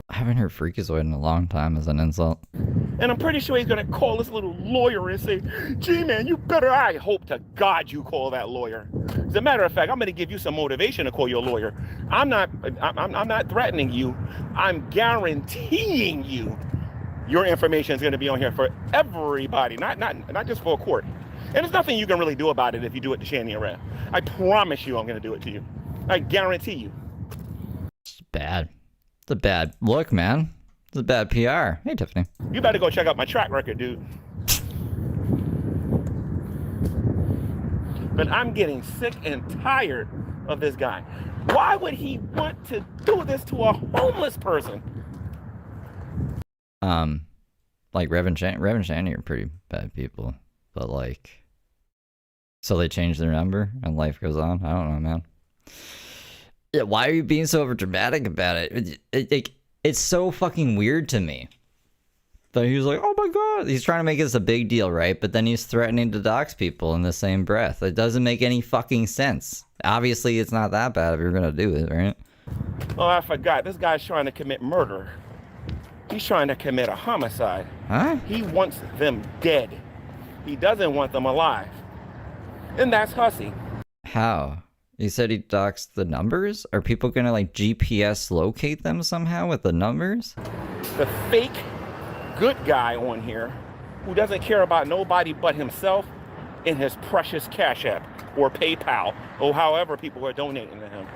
I haven't heard freakazoid in a long time as an insult. And I'm pretty sure he's gonna call this little lawyer and say, G-Man, you better, I hope to God you call that lawyer. As a matter of fact, I'm gonna give you some motivation to call your lawyer. I'm not threatening you. I'm guaranteeing you your information is gonna be on here for everybody, not just for a court. And there's nothing you can really do about it if you do it to Shanny and Rev. I promise you I'm gonna do it to you. I guarantee you. It's bad. It's a bad look, man. It's a bad PR. Hey, Tiffany. You better go check out my track record, dude. But I'm getting sick and tired of this guy. Why would he want to do this to a homeless person? Like Rev and Shanny are pretty bad people, but like, so they change their number and life goes on. I don't know, man. Yeah, why are you being so overdramatic about it? It's so fucking weird to me. That he was like, oh my god, he's trying to make this a big deal, right? But then he's threatening to dox people in the same breath. It doesn't make any fucking sense. Obviously, it's not that bad if you're gonna do it, right? Oh, I forgot. This guy's trying to commit murder. He's trying to commit a homicide. Huh? He wants them dead. He doesn't want them alive. And that's Hussey. How? You said he doxed the numbers? Are people gonna like GPS locate them somehow with the numbers? The fake good guy on here who doesn't care about nobody but himself and his precious Cash App or PayPal or however people are donating to him.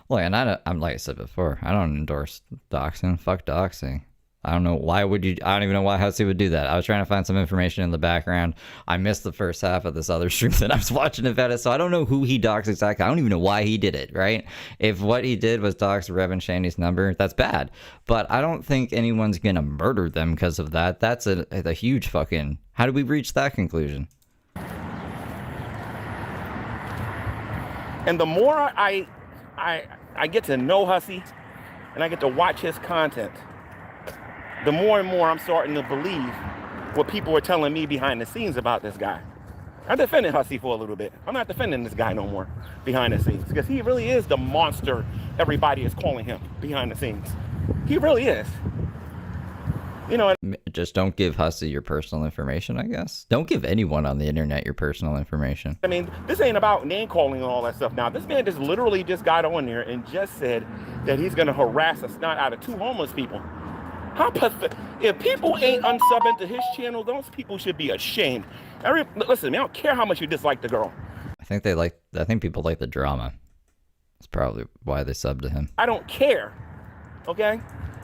Look, and I'm like I said before, I don't endorse doxing. Fuck doxing. I don't know why would you. I don't even know why Hussey would do that. I was trying to find some information in the background. I missed the first half of this other stream that I was watching about it, so I don't know who he doxed exactly. I don't even know why he did it. Right? If what he did was dox Reverend Shandy's number, that's bad. But I don't think anyone's gonna murder them because of that. That's a huge fucking. How did we reach that conclusion? And the more I get to know Hussey and I get to watch his content, the more and more I'm starting to believe what people are telling me behind the scenes about this guy. I defended Hussey for a little bit. I'm not defending this guy no more behind the scenes because he really is the monster everybody is calling him behind the scenes. He really is. You know, Just don't give Hussey your personal information, I guess. Don't give anyone on the internet your personal information. I mean, this ain't about name calling and all that stuff. Now, this man just literally just got on there and just said that he's going to harass a snot out of 2 homeless people. How pathetic. If people ain't unsubbing to his channel, those people should be ashamed. Listen, I don't care how much you dislike the girl. I think people like the drama. That's probably why they sub to him. I don't care. Okay?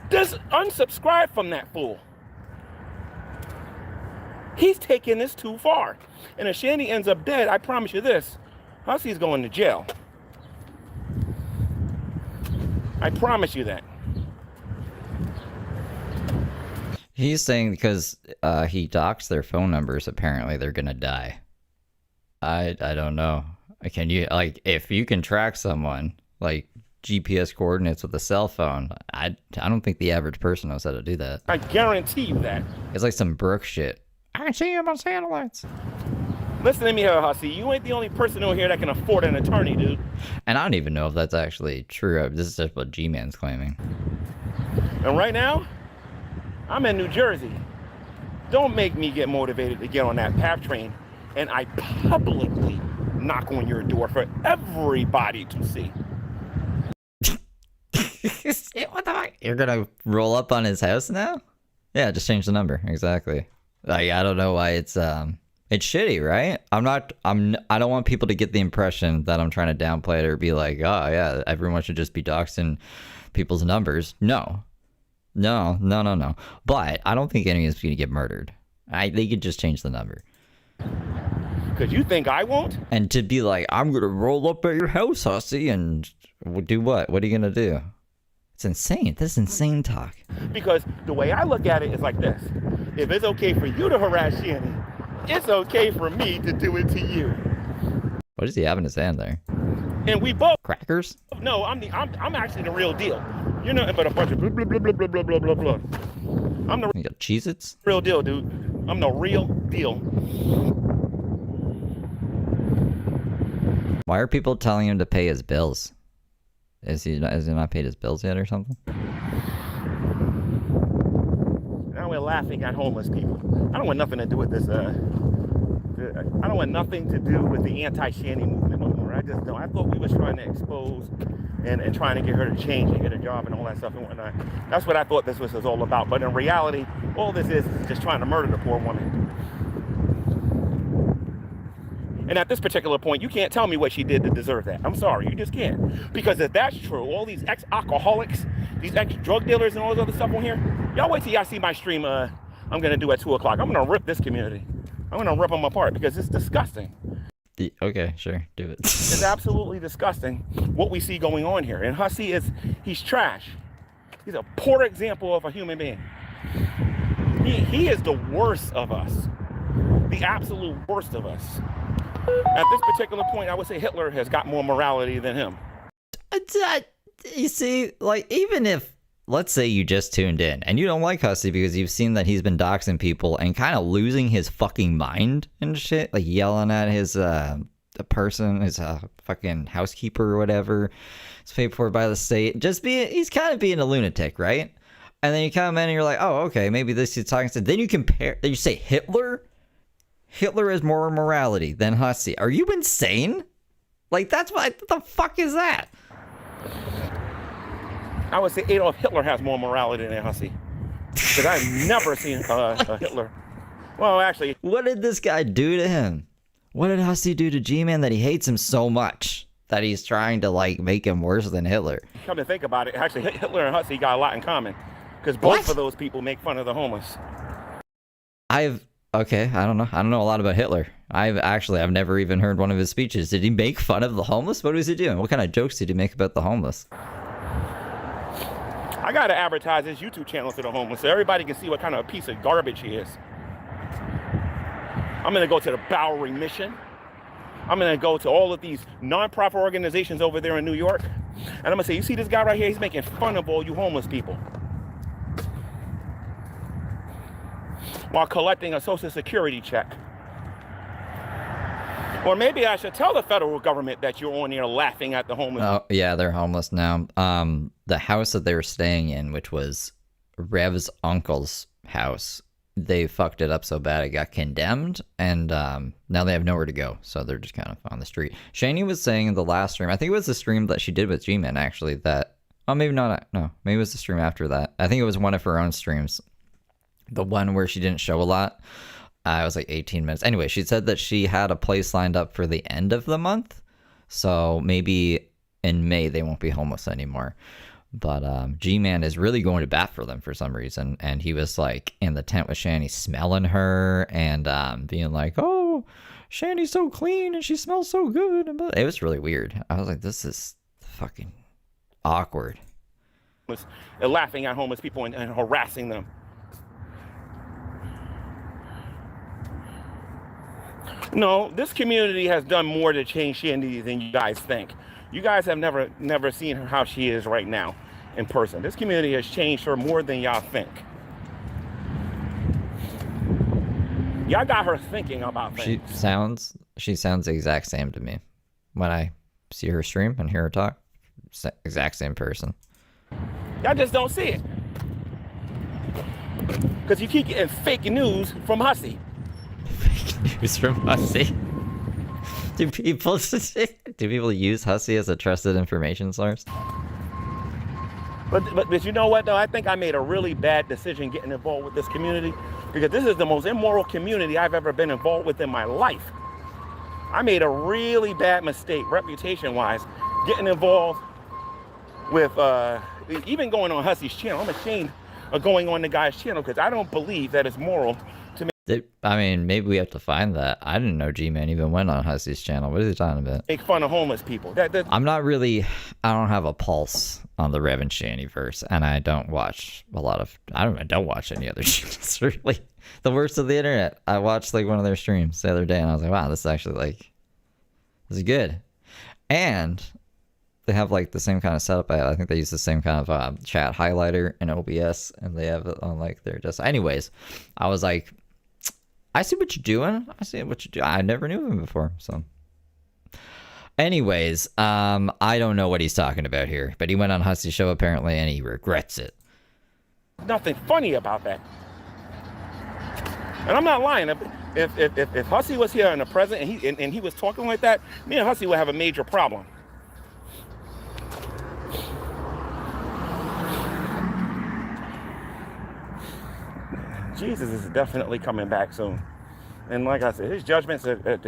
Just unsubscribe from that fool. He's taking this too far. And if Shandy ends up dead, I promise you this, Hussey's going to jail. I promise you that. He's saying because he doxed their phone numbers, apparently they're gonna die. I don't know. Can you, like, if you can track someone, like GPS coordinates with a cell phone, I don't think the average person knows how to do that. I guarantee you that. It's like some Brooke shit. I can see him on satellites. Listen to me here, Hussey. You ain't the only person on here that can afford an attorney, dude. And I don't even know if that's actually true. This is just what G-Man's claiming. And right now, I'm in New Jersey. Don't make me get motivated to get on that PAP train and I publicly knock on your door for everybody to see. What the fuck? You're gonna roll up on his house now? Yeah, just change the number. Exactly. Like, I don't know why it's shitty, right? I don't want people to get the impression that I'm trying to downplay it or be like, oh yeah, everyone should just be doxing people's numbers. No. But I don't think anyone's gonna get murdered. They could just change the number. Cause you think I won't? And to be like, I'm gonna roll up at your house, Hussey, and do what? What are you gonna do? It's insane. This is insane talk. Because the way I look at it is like this. If it's okay for you to harass Shanny, it's okay for me to do it to you. What does he have in his hand there? And we both Crackers? No, I'm actually the real deal. You're nothing but a bunch of blah blah blah blah blah blah blah blah blah. I'm the You got Cheez-Its? real deal, dude. I'm the real deal. Why are people telling him to pay his bills? Has he not paid his bills yet or something? Now we're laughing at homeless people. I don't want nothing to do with this. I don't want nothing to do with the anti-Shanny movement no more. I just don't. I thought we was trying to expose and trying to get her to change and get a job and all that stuff and whatnot. That's what I thought this was all about. But in reality, all this is just trying to murder the poor woman. And at this particular point, you can't tell me what she did to deserve that. I'm sorry, you just can't. Because if that's true, all these ex-alcoholics, these ex-drug dealers and all this other stuff on here, y'all wait till y'all see my stream I'm going to do at 2 o'clock. I'm going to rip this community. I'm going to rip them apart because it's disgusting. Okay, sure, do it. It's absolutely disgusting what we see going on here. And Hussey he's trash. He's a poor example of a human being. He is the worst of us. The absolute worst of us. At this particular point, I would say Hitler has got more morality than him. You see, like, even if, let's say you just tuned in and you don't like Hussey because you've seen that he's been doxing people and kind of losing his fucking mind and shit, like yelling at his a person is a fucking housekeeper or whatever. It's paid for by the state. He's kind of being a lunatic, right? And then you come in and you're like, oh, okay, maybe this is talking to. Then you compare. Then you say Hitler. Hitler has more morality than Hussey. Are you insane? Like, that's what the fuck is that? I would say Adolf Hitler has more morality than Hussey. Because I've never seen a Hitler. Well, actually. What did this guy do to him? What did Hussey do to G-Man that he hates him so much that he's trying to, like, make him worse than Hitler? Come to think about it, actually, Hitler and Hussey got a lot in common. Because both of those people make fun of the homeless. Okay, I don't know. I don't know a lot about Hitler. I've never even heard one of his speeches. Did he make fun of the homeless? What was he doing? What kind of jokes did he make about the homeless? I got to advertise his YouTube channel to the homeless so everybody can see what kind of a piece of garbage he is. I'm going to go to the Bowery Mission. I'm going to go to all of these non-profit organizations over there in New York. And I'm going to say, you see this guy right here? He's making fun of all you homeless people, while collecting a Social Security check. Or maybe I should tell the federal government that you're on there laughing at the homeless. Oh, yeah, they're homeless now. The house that they were staying in, which was Rev's uncle's house, they fucked it up so bad it got condemned, and now they have nowhere to go, so they're just kind of on the street. Shani was saying in the last stream, I think it was the stream that she did with G-Man, actually, that... Oh, maybe not. No, maybe it was the stream after that. I think it was one of her own streams. The one where she didn't show a lot. It was like 18 minutes. Anyway, she said that she had a place lined up for the end of the month. So maybe in May they won't be homeless anymore. But G-Man is really going to bat for them for some reason. And he was like in the tent with Shani smelling her and being like, oh, Shani's so clean and she smells so good. It was really weird. I was like, this is fucking awkward. Laughing at homeless people and harassing them. No, this community has done more to change Shandy than you guys think. You guys have never seen her how she is right now in person. This community has changed her more than y'all think. Y'all got her thinking about things. She sounds the exact same to me. When I see her stream and hear her talk, exact same person. Y'all just don't see it. Because you keep getting fake news from Hussey. Fake news from Hussey? Do people use Hussey as a trusted information source? But you know what, though? I think I made a really bad decision getting involved with this community, because this is the most immoral community I've ever been involved with in my life. I made a really bad mistake, reputation-wise, getting involved with, even going on Hussey's channel. I'm ashamed of going on the guy's channel because I don't believe that it's moral to I mean, maybe we have to find that. I didn't know G-Man even went on Hussey's channel. What is he talking about? make fun of homeless people. I don't have a pulse on the Rev and Shani verse, and I don't watch a lot of, I don't watch any other channels, really. The worst of the internet. I watched like one of their streams the other day, and I was like, wow, this is actually like, this is good. And they have like the same kind of setup. I think they use the same kind of chat highlighter in OBS, and they have it on like their desktop. Anyways, I was like, I see what you're doing. I see what you do. I never knew him before, so. Anyways, I don't know what he's talking about here, but he went on Hussey's show apparently, and he regrets it. Nothing funny about that. And I'm not lying. If Hussey was here in the present and he was talking like that, me and Hussey would have a major problem. Jesus is definitely coming back soon. And like I said, his judgments are...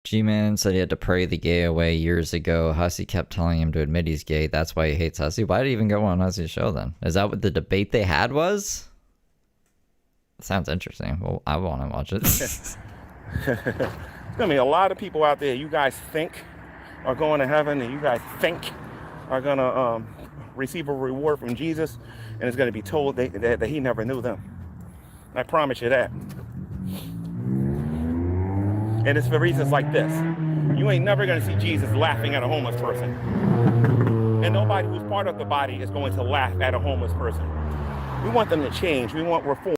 G-Man said he had to pray the gay away years ago. Hussey kept telling him to admit he's gay. That's why he hates Hussey. Why did he even go on Hussey's show then? Is that what the debate they had was? Sounds interesting. Well, I want to watch it. There's going to be a lot of people out there you guys think are going to heaven, and you guys think are going to receive a reward from Jesus, and it's going to be told that he never knew them. I promise you that. And it's for reasons like this. You ain't never going to see Jesus laughing at a homeless person. And nobody who's part of the body is going to laugh at a homeless person. We want them to change. We want reform.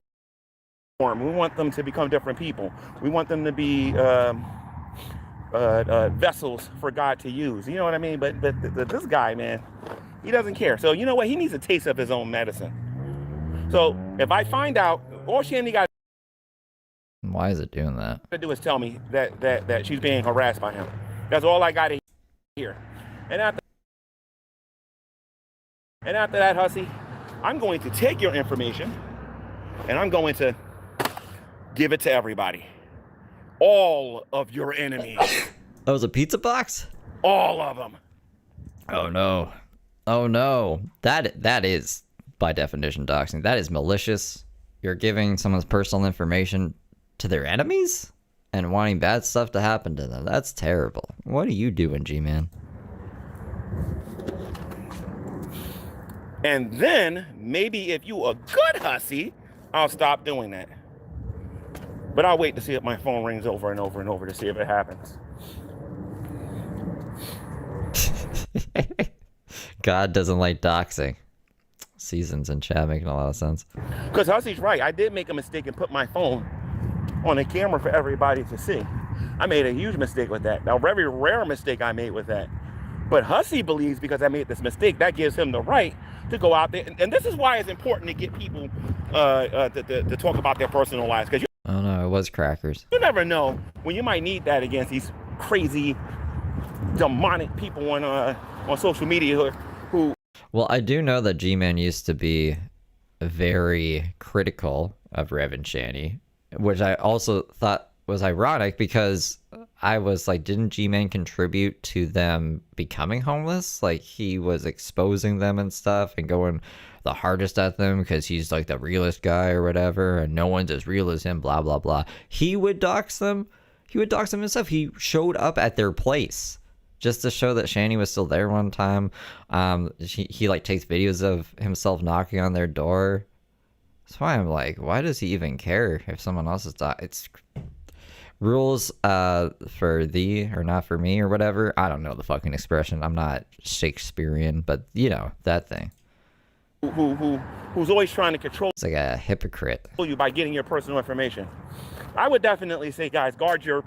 We want them to become different people. We want them to be vessels for God to use. You know what I mean? But this guy, man, he doesn't care. So you know what? He needs a taste of his own medicine. So if I find out, all Shandy got Why is it doing that? to do is tell me that she's being harassed by him. That's all I got to hear. And after that, hussy, I'm going to take your information and I'm going to give it to everybody. All of your enemies. Oh, it was a pizza box? All of them. Oh no. Oh no. That is, by definition, doxing. That is malicious. You're giving someone's personal information to their enemies and wanting bad stuff to happen to them. That's terrible. What are you doing, G-Man? And then, maybe if you a good hussy, I'll stop doing that. But I'll wait to see if my phone rings over and over and over to see if it happens. God doesn't like doxing. Seasons in chat making a lot of sense. Because hussy's right. I did make a mistake and put my phone on a camera for everybody to see. I made a huge mistake with that. Now, very rare mistake I made with that. But hussy believes because I made this mistake, that gives him the right to go out there. And this is why it's important to get people to talk about their personal lives. Because Oh no, it was crackers. you never know when you might need that against these crazy, demonic people on social media who. Well, I do know that G-Man used to be very critical of Rev and Shanny, which I also thought was ironic because I was like, didn't G-Man contribute to them becoming homeless? Like, he was exposing them and stuff and going the hardest at them because he's like the realest guy or whatever, and no one's as real as him, blah, blah, blah. He would dox them. He would dox them himself. He showed up at their place just to show that Shanny was still there one time. He like takes videos of himself knocking on their door. That's why I'm like, why does he even care if someone else is it's rules for thee or not for me or whatever. I don't know the fucking expression. I'm not Shakespearean, but you know that thing. Who's always trying to control It's like a hypocrite. you by getting your personal information. I would definitely say, guys, guard your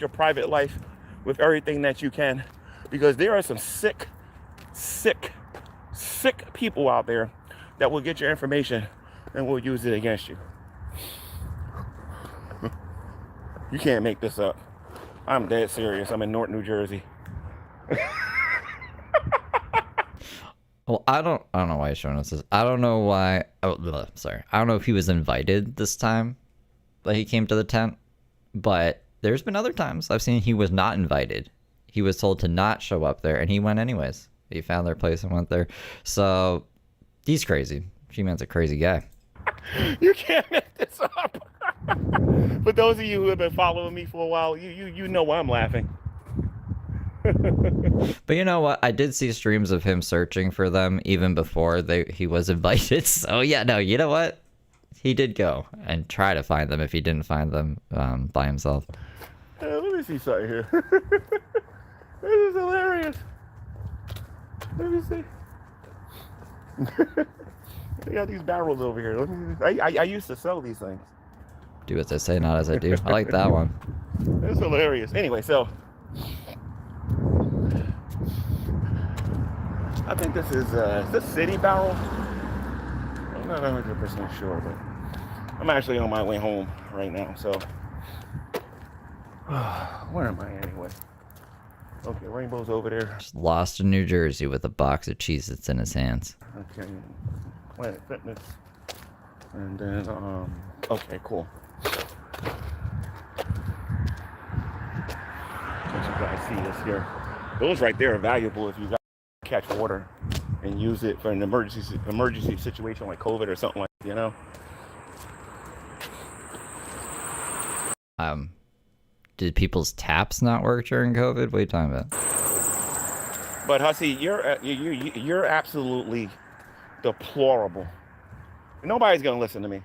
private life with everything that you can, because there are some sick people out there that will get your information and will use it against you. You can't make this up. I'm dead serious. I'm in North New Jersey. Well, I don't know why he's showing us this. I don't know why. Oh, sorry. I don't know if he was invited this time that he came to the tent, but there's been other times I've seen he was not invited. He was told to not show up there, and he went anyways. He found their place and went there. So he's crazy. G-Man's a crazy guy. You can't make this up. For those of you who have been following me for a while, you know why I'm laughing. But you know what? I did see streams of him searching for them even before he was invited. So yeah, no, you know what? He did go and try to find them if he didn't find them by himself. Let me see something here. This is hilarious. Let me see. They got these barrels over here. I used to sell these things. Do as I say, not as I do. I like that one. It's hilarious. Anyway, so I think this is this City Barrel? I'm not 100% sure, but I'm actually on my way home right now, so where am I anyway? Okay, Rainbow's over there. Just lost in New Jersey with a box of Cheez-Its in his hands. Okay, Planet Fitness. And then, okay, cool. What you guys see is here. Those right there are valuable if you got to catch water and use it for an emergency situation like COVID or something like that, you know? Did people's taps not work during COVID? What are you talking about? But Hussy, you're absolutely deplorable. Nobody's gonna listen to me.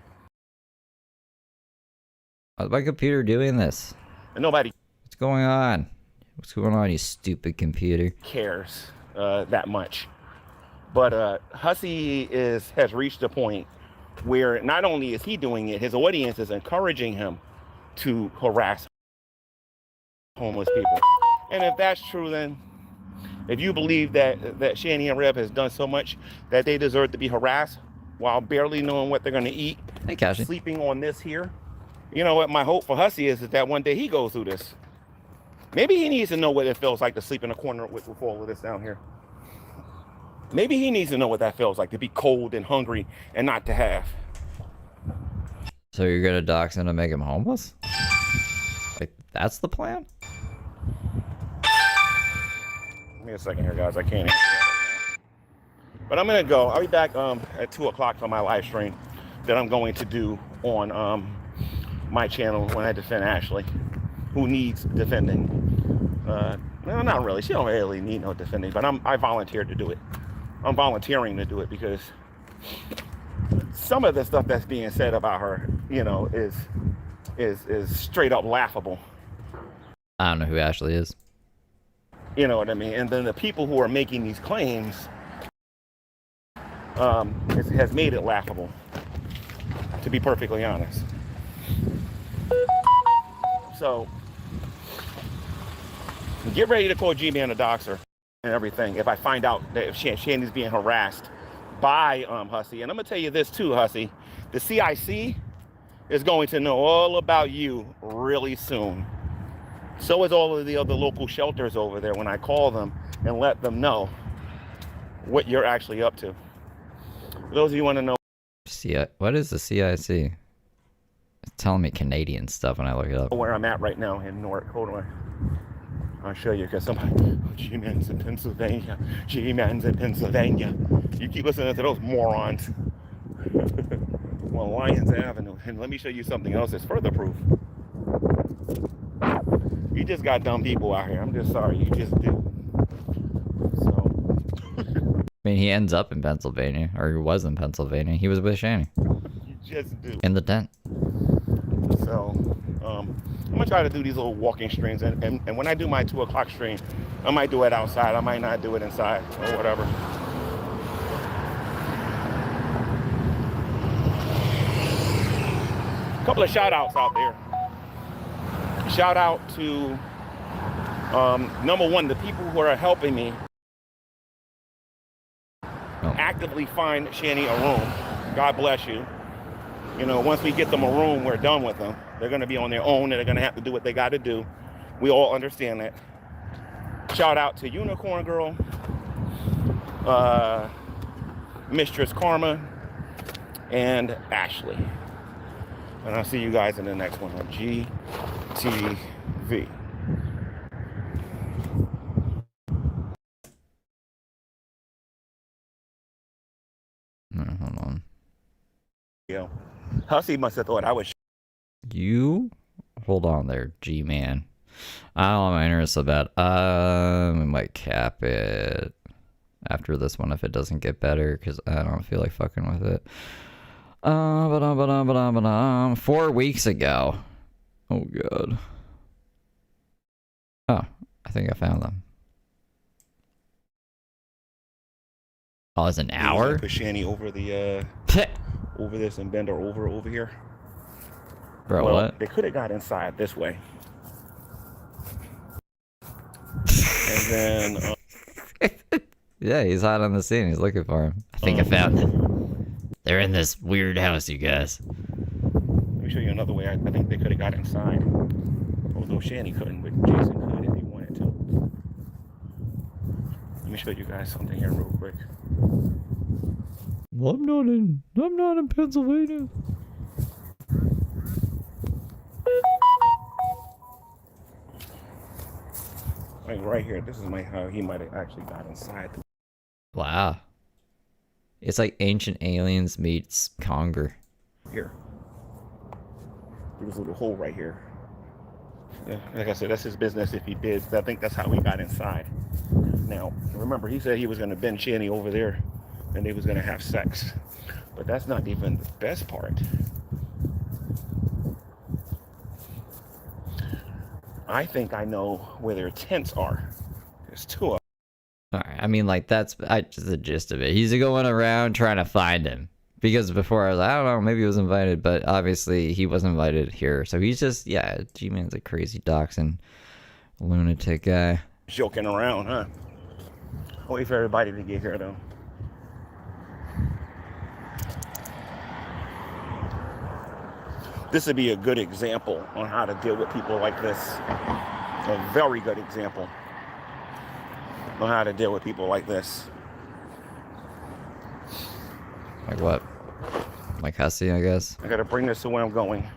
How's my computer doing this? And nobody What's going on? What's going on, you stupid computer? cares that much. But Hussy has reached a point where not only is he doing it, his audience is encouraging him to harass homeless people. And if that's true, then if you believe that Shanny and Rev has done so much that they deserve to be harassed while barely knowing what they're going to eat, Hey, Kashi. sleeping on this here, you know what my hope for Hussey is that one day he goes through this. Maybe he needs to know what it feels like to sleep in a corner with all of this down here. Maybe he needs to know what that feels like, to be cold and hungry and not to have. So you're gonna dox him to make him homeless? Like, that's the plan? Give me a second here, guys. I can't answer that. But I'm gonna go. I'll be back at 2 o'clock for my live stream that I'm going to do on my channel when I defend Ashley, who needs defending. No, not really. She don't really need no defending, but I volunteered to do it. I'm volunteering to do it because some of the stuff that's being said about her, you know, is straight up laughable. I don't know who Ashley is. You know what I mean? And then the people who are making these claims has made it laughable, to be perfectly honest. So get ready to call G-Man a doxer and everything if I find out that if Shandy's being harassed by Hussey. And I'm gonna tell you this too, Hussey. The CIC is going to know all about you really soon. So is all of the other local shelters over there when I call them and let them know what you're actually up to. For those of you who want to know. What is the CIC? It's telling me Canadian stuff when I look it up. Where I'm at right now in North. Hold on. I'll show you because somebody, oh, G-Man's in Pennsylvania. G-Man's in Pennsylvania. You keep listening to those morons. Well, Lyons Avenue. And let me show you something else that's further proof. You just got dumb people out here. I'm just sorry. You just do. So. I mean, he ends up in Pennsylvania, or he was in Pennsylvania. He was with Shanny. You just do. In the tent. So, I'm gonna try to do these little walking streams, and when I do my 2 o'clock stream, I might do it outside. I might not do it inside or whatever. A couple of shout outs out there. Shout out to number one, the people who are helping me actively find Shanny a room. God bless you. You know, once we get them a room, we're done with them. They're going to be on their own and they're going to have to do what they got to do. We all understand that. Shout out to Unicorn Girl, Mistress Karma, and Ashley. And I'll see you guys in the next one on GTV. Hold on. Hussey must have thought I was. You? Hold on there, G-Man. I don't want my internet so bad. We might cap it after this one if it doesn't get better, because I don't feel like fucking with it. 4 weeks ago. Oh, God. Oh, I think I found them. Oh, it's an hour? Put Shanny over the, over this and bend her over here. Bro, well, what? They could have got inside this way. And then... yeah, he's hot on the scene. He's looking for him. I think I found them. They're in this weird house, you guys. Let me show you another way. I think they could have got inside. Although Shanny couldn't, but Jason could if he wanted to. Let me show you guys something here real quick. Well, I'm not in Pennsylvania. Like right here, this is how he might have actually got inside. Wow. It's like Ancient Aliens meets Conger. Here. There's a little hole right here. Like I said, that's his business if he did. I think that's how he got inside. Now, remember, he said he was going to bend Shanny over there and they was going to have sex. But that's not even the best part. I think I know where their tents are. There's two of them. Alright, I mean, like, that's just the gist of it. He's going around trying to find him. Because before I was like, I don't know, maybe he was invited, but obviously he wasn't invited here. So he's just, yeah, G-Man's a crazy dachshund. Lunatic guy. Joking around, huh? I'll wait for everybody to get here, though. This would be a good example on how to deal with people like this. A very good example on how to deal with people like this. Like what? Like Hussey, I guess. I gotta bring this to where I'm going,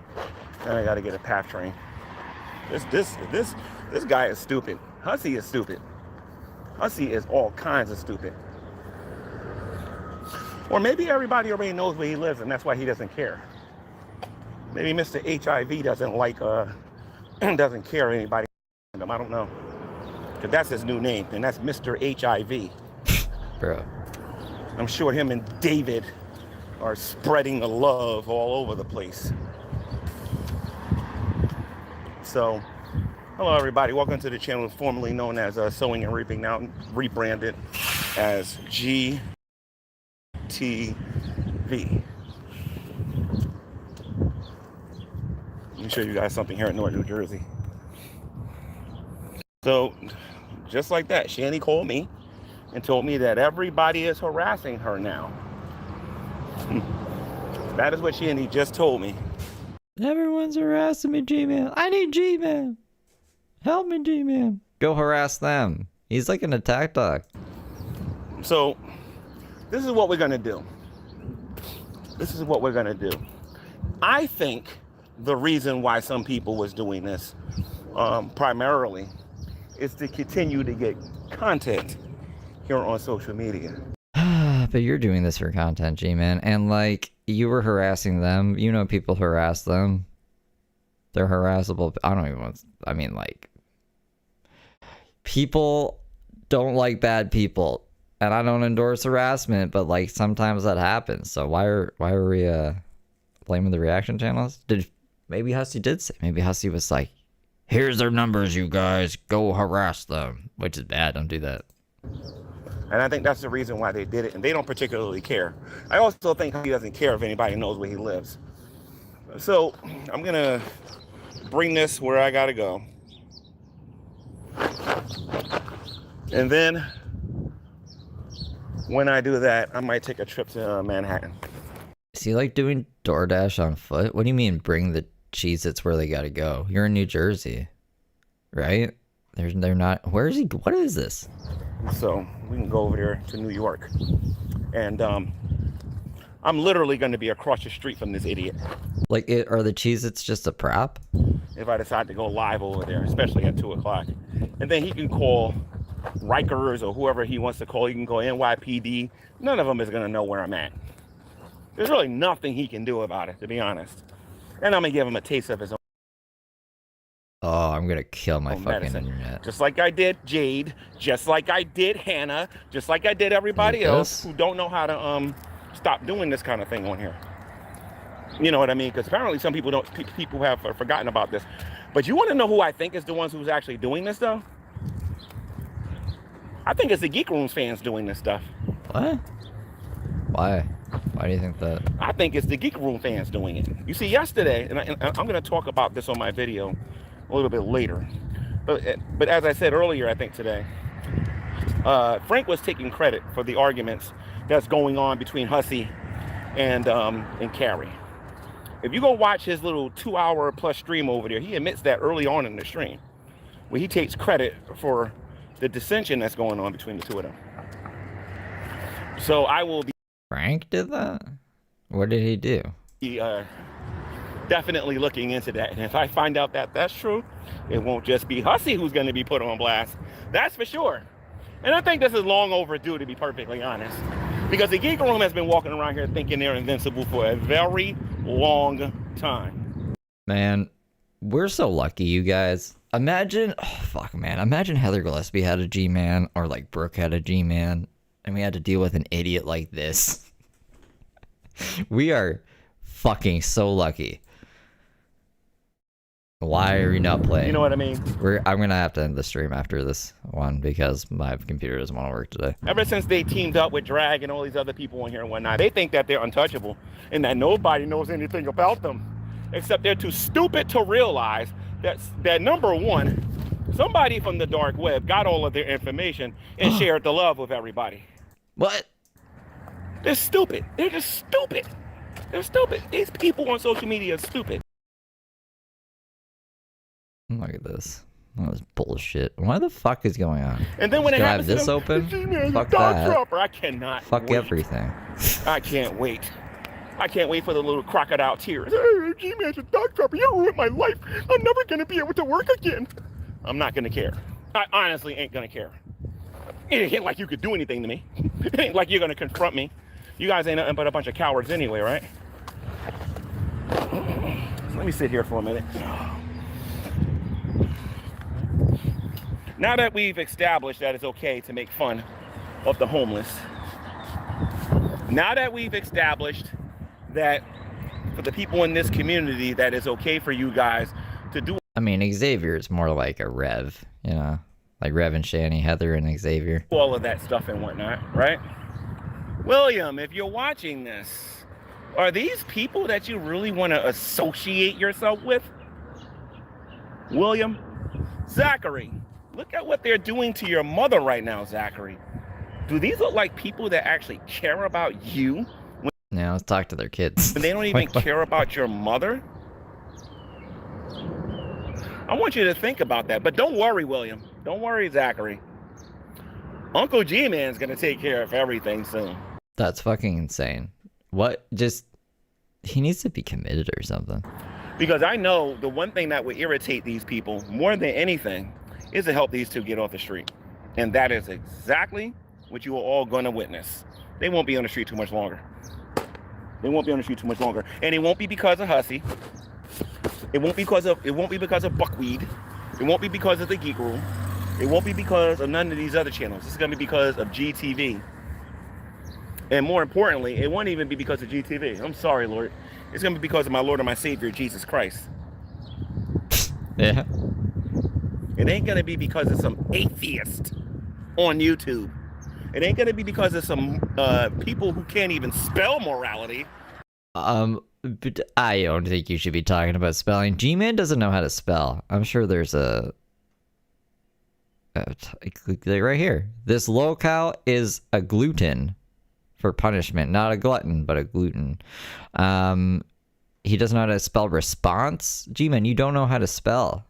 and I gotta get a PATH train. This guy is stupid. Hussey is stupid. Hussey is all kinds of stupid. Or maybe everybody already knows where he lives, and that's why he doesn't care. Maybe Mr. HIV doesn't like, doesn't care anybody. I don't know. Because that's his new name, and that's Mr. HIV. Bro. I'm sure him and David are spreading the love all over the place. So, hello everybody. Welcome to the channel formerly known as Sowing and Reaping, now rebranded as GTV. Let me show you guys something here in North New Jersey. So, just like that, Shani called me and told me that everybody is harassing her now. That is what Shani just told me. Everyone's harassing me, G-Man. I need G-Man. Help me, G-Man. Go harass them. He's like an attack dog. So, this is what we're gonna do. This is what we're gonna do. I think the reason why some people was doing this, primarily, is to continue to get content here on social media. But you're doing this for content, G-Man. And like, you were harassing them. You know people harass them. They're harassable. I don't even want to, I mean, like, people don't like bad people. And I don't endorse harassment, but like, sometimes that happens. So why are we blaming the reaction channels? Maybe Hussey did say, maybe Hussey was like, here's their numbers, you guys, go harass them, which is bad. Don't do that. And I think that's the reason why they did it, and they don't particularly care. I also think he doesn't care if anybody knows where he lives. So I'm gonna bring this where I gotta go. And then when I do that, I might take a trip to Manhattan. Is he like doing DoorDash on foot? What do you mean bring the Cheez-Its where they gotta go? You're in New Jersey, right? They're not. Where is he? What is this? So we can go over there to New York. And I'm literally going to be across the street from this idiot. Like, are the Cheez-Its just a prop? If I decide to go live over there, especially at 2 o'clock. And then he can call Rikers or whoever he wants to call. He can go NYPD. None of them is going to know where I'm at. There's really nothing he can do about it, to be honest. And I'm going to give him a taste of his own. Oh, I'm gonna kill my fucking medicine. internet. Just like I did Jade, just like I did Hannah, just like I did everybody else who don't know how to stop doing this kind of thing on here. You know what I mean? Because apparently some people don't. People have forgotten about this. But you want to know who I think is the ones who's actually doing this though? I think it's the Geek Rooms fans doing this stuff. What? Why? Why do you think that? I think it's the Geek Room fans doing it. You see, yesterday, and I'm going to talk about this on my video a little bit later. But as I said earlier, I think today, Frank was taking credit for the arguments that's going on between Hussey and Carrie. If you go watch his little 2-hour plus stream over there, he admits that early on in the stream, where he takes credit for the dissension that's going on between the two of them. So I will be. Frank did that? What did he do? Definitely looking into that, and if I find out that that's true, it won't just be Hussey who's going to be put on blast. That's for sure. And I think this is long overdue, to be perfectly honest, because the Geek Room has been walking around here thinking they're invincible for a very long time. Man, we're so lucky, you guys. Imagine, oh fuck, man. Imagine Heather Gillespie had a G-Man, or like Brooke had a G-Man, and we had to deal with an idiot like this. We are fucking so lucky. Why are you not playing? You know what I mean? I'm gonna have to end the stream after this one because my computer doesn't want to work today. Ever since they teamed up with Drag and all these other people on here and whatnot, they think that they're untouchable and that nobody knows anything about them, except they're too stupid to realize that number one, Somebody from the dark web got all of their information and shared the love with everybody. What? They're stupid. They're just stupid. They're stupid. These people on social media are stupid. Look at this. That was bullshit. What the fuck is going on? And then when it Can I happens have this to them, open? G-Man's Fuck a dog that. trapper. I cannot Fuck wait. everything. I can't wait. I can't wait for the little crocodile tears. Hey, G-Man's a dog trapper. You ruined my life. I'm never going to be able to work again. I'm not going to care. I honestly ain't going to care. It ain't like you could do anything to me. It ain't like you're going to confront me. You guys ain't nothing but a bunch of cowards anyway, right? Let me sit here for a minute. Now that we've established that it's okay to make fun of the homeless, now that we've established that for the people in this community that it's okay for you guys to do. I mean, Xavier is more like a Rev, you know? Like Rev and Shani, Heather and Xavier. All of that stuff and whatnot, right? William, if you're watching this, are these people that you really want to associate yourself with? William? Zachary, look at what they're doing to your mother right now, Zachary. Do these look like people that actually care about you? Yeah, let's talk to their kids. When they don't even care about your mother? I want you to think about that. But don't worry, William. Don't worry, Zachary. Uncle G-Man's gonna take care of everything soon. That's fucking insane. What? Just... He needs to be committed or something. Because I know the one thing that would irritate these people more than anything is to help these two get off the street. And that is exactly what you are all gonna witness. They won't be on the street too much longer. They won't be on the street too much longer. And it won't be because of Hussy. It won't be because of Buckwheat. It won't be because of the Geek Room. It won't be because of none of these other channels. It's gonna be because of GTV. And more importantly, it won't even be because of GTV. I'm sorry, Lord. It's gonna be because of my Lord and my Savior, Jesus Christ. Yeah. It ain't gonna be because of some atheist on YouTube. It ain't gonna be because of some people who can't even spell morality. But I don't think you should be talking about spelling. G-Man doesn't know how to spell. I'm sure there's a right here. This locale is a gluten for punishment, not a glutton, but a gluten. He doesn't know how to spell response. G-Man, you don't know how to spell.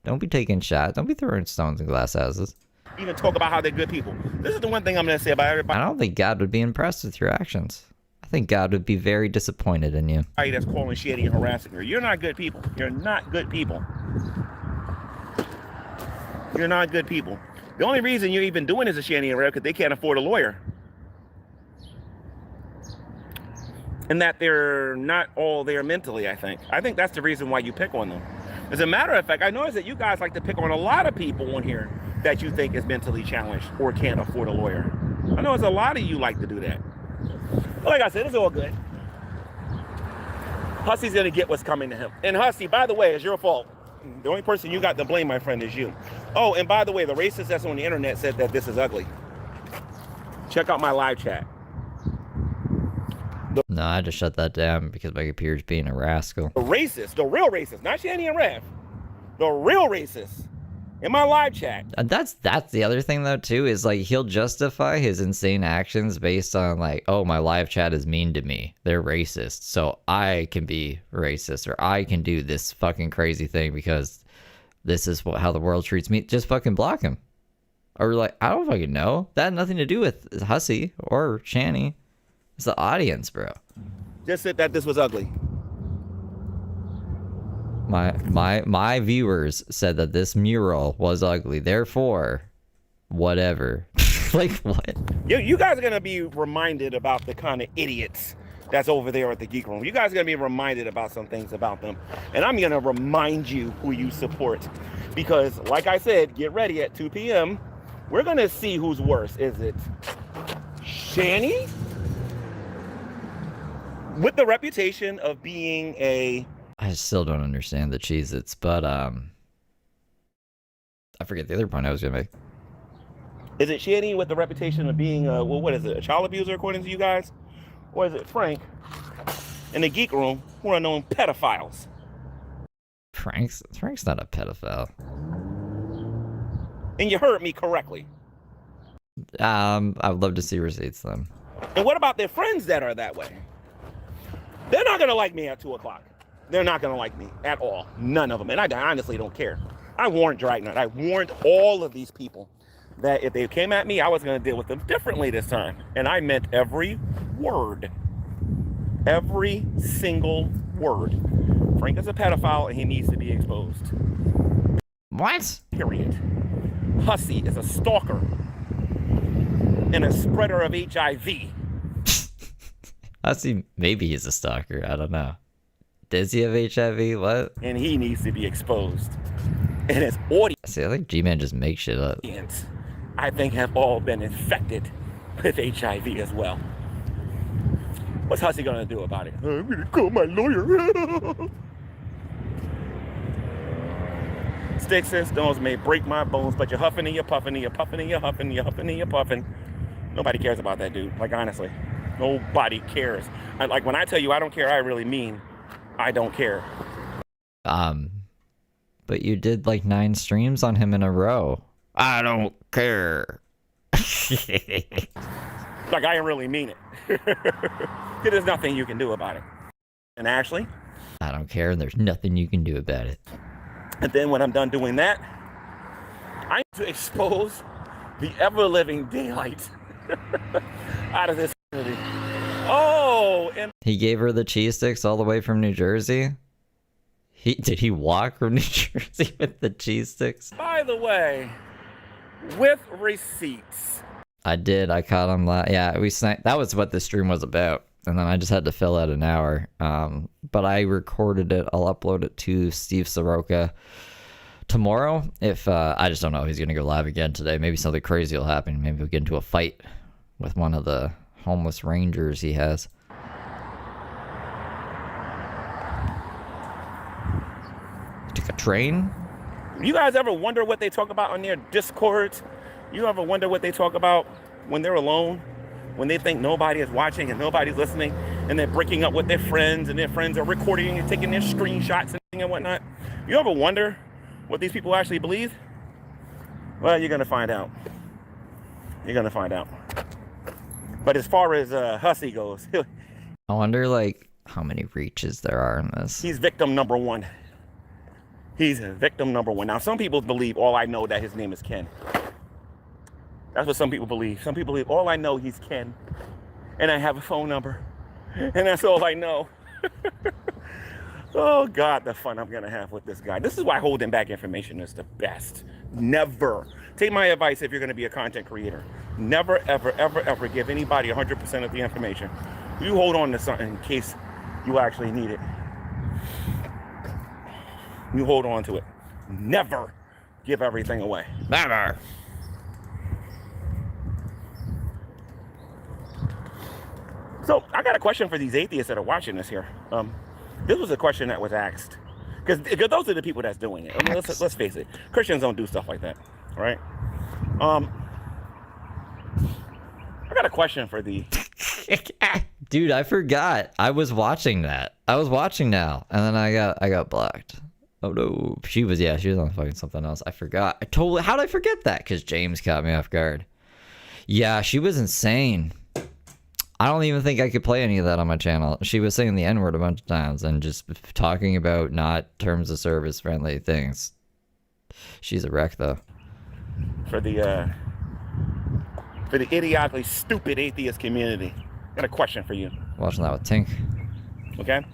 Don't be taking shots. Don't be throwing stones in glass houses. Even talk about how they're good people. This is the one thing I'm gonna say about everybody. I don't think God would be impressed with your actions. I think God would be very disappointed in you. That's calling shitty and harassing her. You're not good people. You're not good people. You're not good people. The only reason you're even doing this is shitty and rare because they can't afford a lawyer. And that they're not all there mentally, I think. I think that's the reason why you pick on them. As a matter of fact, I noticed that you guys like to pick on a lot of people on here that you think is mentally challenged or can't afford a lawyer. I know there's a lot of you like to do that. But like I said, it's all good. Hussy's gonna get what's coming to him. And Hussy, by the way, it's your fault. The only person you got to blame, my friend, is you. Oh, and by the way, the racist that's on the internet said that this is ugly. Check out my live chat. No, I just shut that down because my computer's being a rascal. The racist, the real racist, not Shani and Rev. The real racist in my live chat. That's the other thing though too, is like he'll justify his insane actions based on like, oh, my live chat is mean to me. They're racist, so I can be racist or I can do this fucking crazy thing because this is how the world treats me. Just fucking block him. Or like, I don't fucking know. That had nothing to do with Hussy or Shani. It's the audience, bro. Just said that this was ugly. My viewers said that this mural was ugly. Therefore, whatever. Like what? You guys are gonna be reminded about the kind of idiots that's over there at the Geek Room. You guys are gonna be reminded about some things about them, and I'm gonna remind you who you support, because like I said, get ready at 2 p.m. We're gonna see who's worse. Is it Shani, with the reputation of being a... I still don't understand the Cheez-Its, but I forget the other point I was gonna make. Is it Shani with the reputation of being a, well, what is it, a child abuser according to you guys? Or is it Frank in the Geek Room, who are known pedophiles? Frank's not a pedophile. And you heard me correctly. I would love to see receipts then. And what about their friends that are that way? They're not gonna like me at 2 o'clock. They're not gonna like me at all. None of them. And I honestly don't care. I warned Dragnet. I warned all of these people that if they came at me, I was gonna deal with them differently this time. And I meant every word. Every single word. Frank is a pedophile and he needs to be exposed. What? Period. Hussy is a stalker and a spreader of HIV. I see. Maybe he's a stalker. I don't know. Does he have HIV? What? And he needs to be exposed. And his audience, See, I think G-Man just makes shit up. I think, have all been infected with HIV as well. What's Hussy gonna do about it? I'm gonna call my lawyer. Sticks and stones may break my bones, but you're huffing and you're puffing and you're puffing and you're huffing and you're huffing and you're puffing. Nobody cares about that dude. Like, honestly, nobody cares. Like, when I tell you I don't care, I really mean I don't care. But you did like 9 streams on him in a row. I don't care. Like, I really mean it. There's nothing you can do about it. And Ashley? I don't care, and there's nothing you can do about it. And then when I'm done doing that, I need to expose the ever-living daylight out of this community. Oh, and He gave her the cheese sticks all the way from New Jersey? Did he walk from New Jersey with the cheese sticks? by the way, with receipts. I did. I caught him. Yeah, we sniped. That was what the stream was about. And then I just had to fill out an hour. But I recorded it. I'll upload it to Steve Saroka tomorrow. If I just don't know if he's gonna go live again today. Maybe something crazy will happen. Maybe we'll get into a fight with one of the homeless rangers he has. Took a train? You guys ever wonder what they talk about on their Discords? You ever wonder what they talk about when they're alone? When they think nobody is watching and nobody's listening, and they're breaking up with their friends, and their friends are recording and taking their screenshots and whatnot? You ever wonder what these people actually believe? Well, you're gonna find out. You're gonna find out. But as far as Hussy goes, I wonder, like, how many reaches there are in this. he's victim number 1. He's victim number 1. Now, some people believe all I know that his name is Ken. That's what some people believe. Some people believe all I know he's Ken, and I have a phone number, and that's all I know. Oh God, the fun I'm gonna have with this guy. This is why holding back information is the best. Never take my advice if you're gonna be a content creator. Never, ever, ever, ever give anybody 100% of the information. You hold on to something in case you actually need it. You hold on to it. Never give everything away. Never. So I got a question for these atheists that are watching this here. This was a question that was asked, because those are the people that's doing it. I mean, let's face it, Christians don't do stuff like that, right? I got a question for the. Dude, I forgot. I was watching that. I was watching now, and then I got blocked. Oh no, she was on fucking something else. I forgot. How did I forget that? Because James caught me off guard. Yeah, she was insane. I don't even think I could play any of that on my channel. She was saying the N-word a bunch of times and just talking about not terms of service friendly things. She's a wreck though. For the idiotically stupid atheist community, I got a question for you. Watching that with Tink. Okay?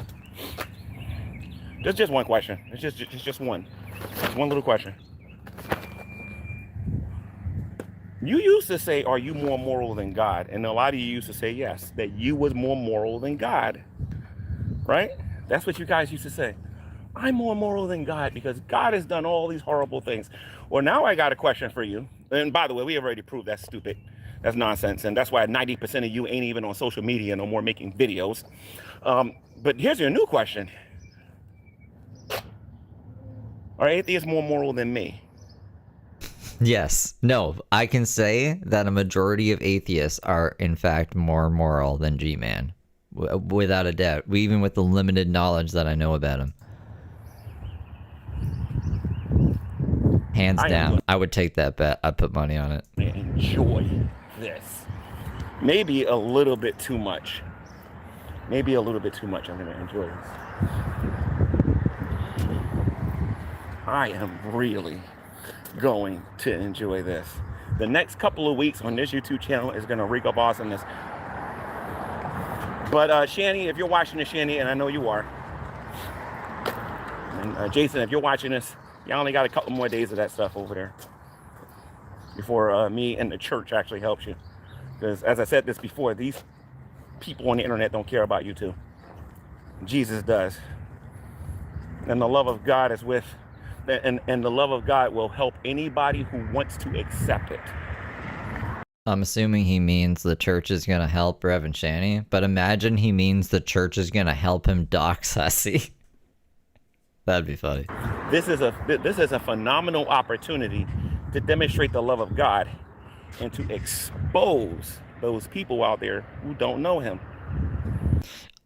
Just one question. It's just one. Just one little question. You used to say, are you more moral than God? And a lot of you used to say, yes, that you was more moral than God. Right? That's what you guys used to say. I'm more moral than God because God has done all these horrible things. Well, now I got a question for you. And by the way, we have already proved that's stupid. That's nonsense. And that's why 90% of you ain't even on social media no more making videos. But here's your new question. Are atheists more moral than me? Yes. No, I can say that a majority of atheists are, in fact, more moral than G-Man. Without a doubt. Even with the limited knowledge that I know about him. Hands down. I would take that bet. I'd put money on it. Enjoy this. Maybe a little bit too much. Maybe a little bit too much. I'm going to enjoy this. I am really going to enjoy this. The next couple of weeks on this YouTube channel is going to reek of awesomeness. But Shani, if you're watching this, Shani, and I know you are, and Jason, if you're watching this, you only got a couple more days of that stuff over there before me and the church actually helps you. Because as I said this before, these people on the internet don't care about you too. Jesus does. And the love of God is with, and the love of God will help anybody who wants to accept it. I'm assuming he means the church is gonna help Rev and Shani, but imagine he means the church is gonna help him dox Hussy. That'd be funny. This is a phenomenal opportunity to demonstrate the love of God and to expose those people out there who don't know him.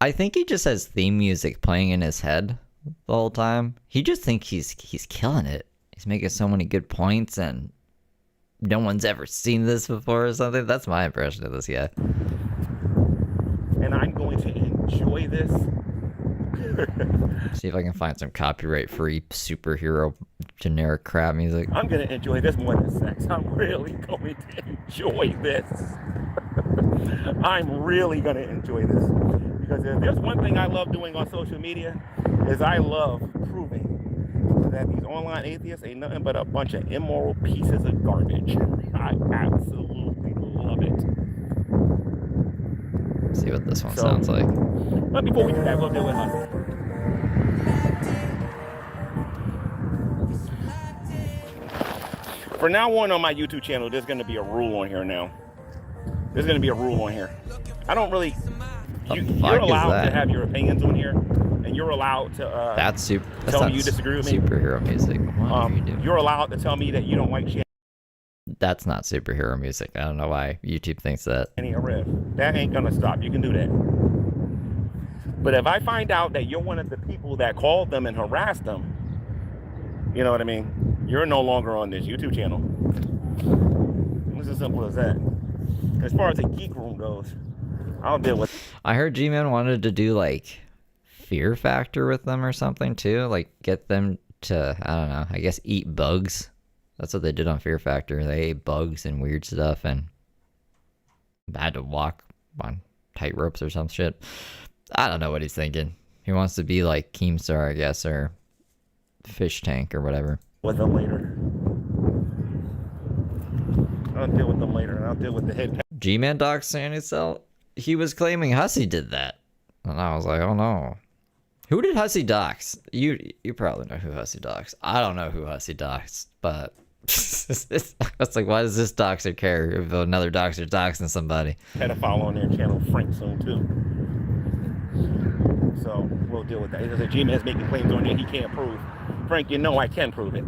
I think he just has theme music playing in his head the whole time. He just thinks he's killing it. He's making so many good points and no one's ever seen this before or something. That's my impression of this guy. And I'm going to enjoy this. See if I can find some copyright-free superhero generic crap music. I'm going to enjoy this more than sex. I'm really going to enjoy this. I'm really going to enjoy this. Because if there's one thing I love doing on social media, is I love proving that these online atheists ain't nothing but a bunch of immoral pieces of garbage. I absolutely love it. Let's see what this one sounds like. But before we do that, we'll deal with Hussy. For now on my YouTube channel, there's going to be a rule on here now. There's going to be a rule on here. I don't really... You're allowed to have your opinions on here, and you're allowed to tell me you disagree with me. Superhero music. What are you doing? You're allowed to tell me that you don't like Shani. That's not superhero music. I don't know why YouTube thinks that. That ain't gonna stop. You can do that. But if I find out that you're one of the people that called them and harassed them, you know what I mean? You're no longer on this YouTube channel. It's as simple as that. As far as the geek room goes, I'll deal with it. I heard G-Man wanted to do like Fear Factor with them or something too. Like get them to, I don't know, I guess eat bugs. That's what they did on Fear Factor. They ate bugs and weird stuff and had to walk on tight ropes or some shit. I don't know what he's thinking. He wants to be like Keemstar, I guess, or Fish Tank or whatever. With them later. I'll deal with them later, and I'll deal with the head. G-Man docs Sandy Cell. He was claiming Hussy did that, and I was like, oh no. Who did Hussy dox? You probably know who Hussy dox. I don't know who Hussy dox, but it's like, why does this doxer care if another doxer's doxing somebody? Pedophile on their channel, Frank, soon too. So we'll deal with that. Because if G-Man's making claims on there he can't prove. Frank, you know I can prove it.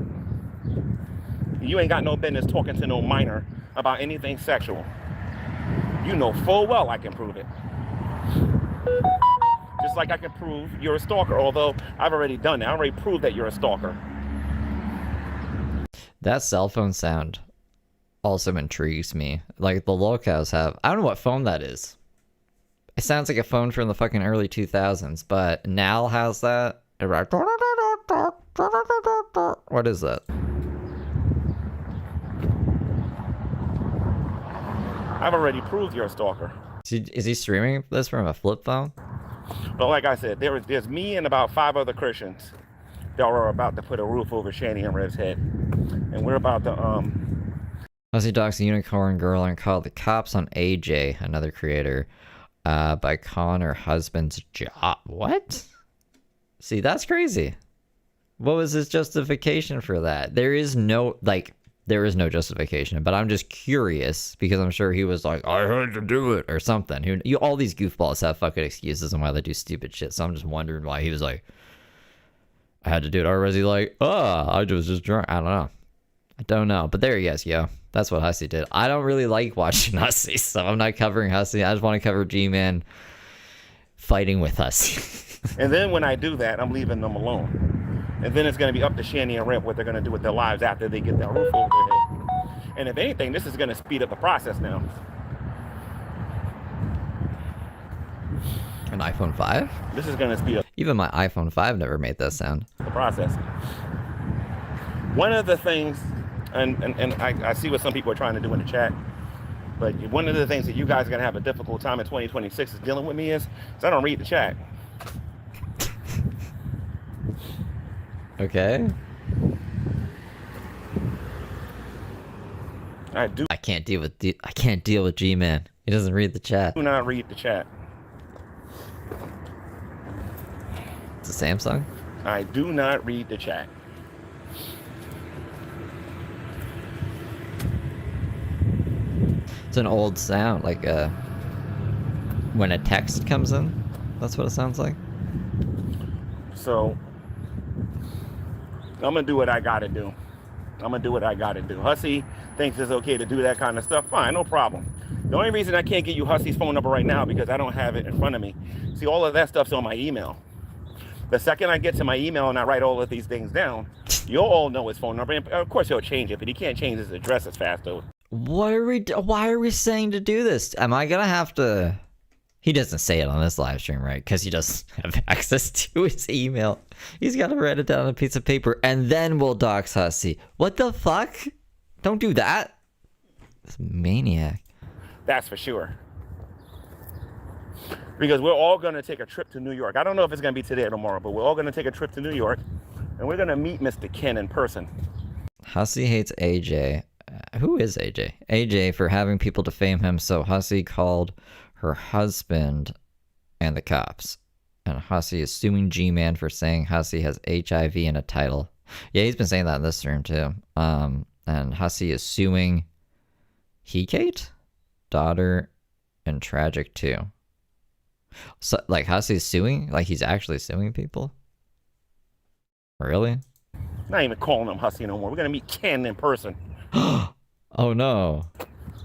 You ain't got no business talking to no minor about anything sexual. You know full well I can prove it. Just like I can prove you're a stalker, although I've already done that. I already proved that you're a stalker. That cell phone sound also intrigues me. Like the locals have, I don't know what phone that is. It sounds like a phone from the fucking early 2000s, but Nal has that. What is that? I've already proved you're a stalker. Is he streaming this from a flip phone? But like I said, there's me and about 5 other Christians that are about to put a roof over Shani and Rev's head. And we're about to, Hussy docs a unicorn girl and called the cops on AJ, another creator, by calling her husband's job. What? See, that's crazy. What was his justification for that? There is no justification, but I'm just curious because I'm sure he was like, I had to do it or something. All these goofballs have fucking excuses on why they do stupid shit. So I'm just wondering why he was like, I had to do it. Or was he like, I was just drunk? I don't know. But there he is, yo. That's what Hussy did. I don't really like watching Hussy, so I'm not covering Hussy. I just want to cover G-Man fighting with Hussy. and then when I do that, I'm leaving them alone. And then it's going to be up to Shanny and Rip what they're going to do with their lives after they get that roof over their head. And if anything, this is going to speed up the process now. An iPhone 5? This is going to speed up Even my iPhone 5 never made that sound. the process. One of the things, and I see what some people are trying to do in the chat, but one of the things that you guys are going to have a difficult time in 2026 is dealing with me is I don't read the chat. Okay. I do I can't deal with G-Man. He doesn't read the chat. not read the chat. It's a Samsung? I do not read the chat. It's an old sound, like when a text comes in. That's what it sounds like. So I'm gonna do what I gotta do. Hussy thinks it's okay to do that kind of stuff. Fine, no problem. The only reason I can't get you Hussy's phone number right now because I don't have it in front of me. See, all of that stuff's on my email. The second I get to my email and I write all of these things down, you'll all know his phone number. And of course he'll change it, but he can't change his address as fast though. Why are we saying to do this? Am I gonna have to... He doesn't say it on this live stream, right? Because he doesn't have access to his email. He's got to write it down on a piece of paper, and then we'll dox Hussy. What the fuck? Don't do that. This maniac. That's for sure. Because we're all going to take a trip to New York. I don't know if it's going to be today or tomorrow, but we're all going to take a trip to New York, and we're going to meet Mr. Ken in person. Hussy hates AJ. Who is AJ? AJ for having people defame him, so Hussy called her husband and the cops. And Hussy is suing G-Man for saying Hussy has HIV in a title. Yeah, he's been saying that in this stream too. And Hussy is suing Kate, daughter, and Tragic too. So, like, Hussy's suing? Like, he's actually suing people? Really? Not even calling him Hussy no more. We're going to meet Ken in person. Oh no.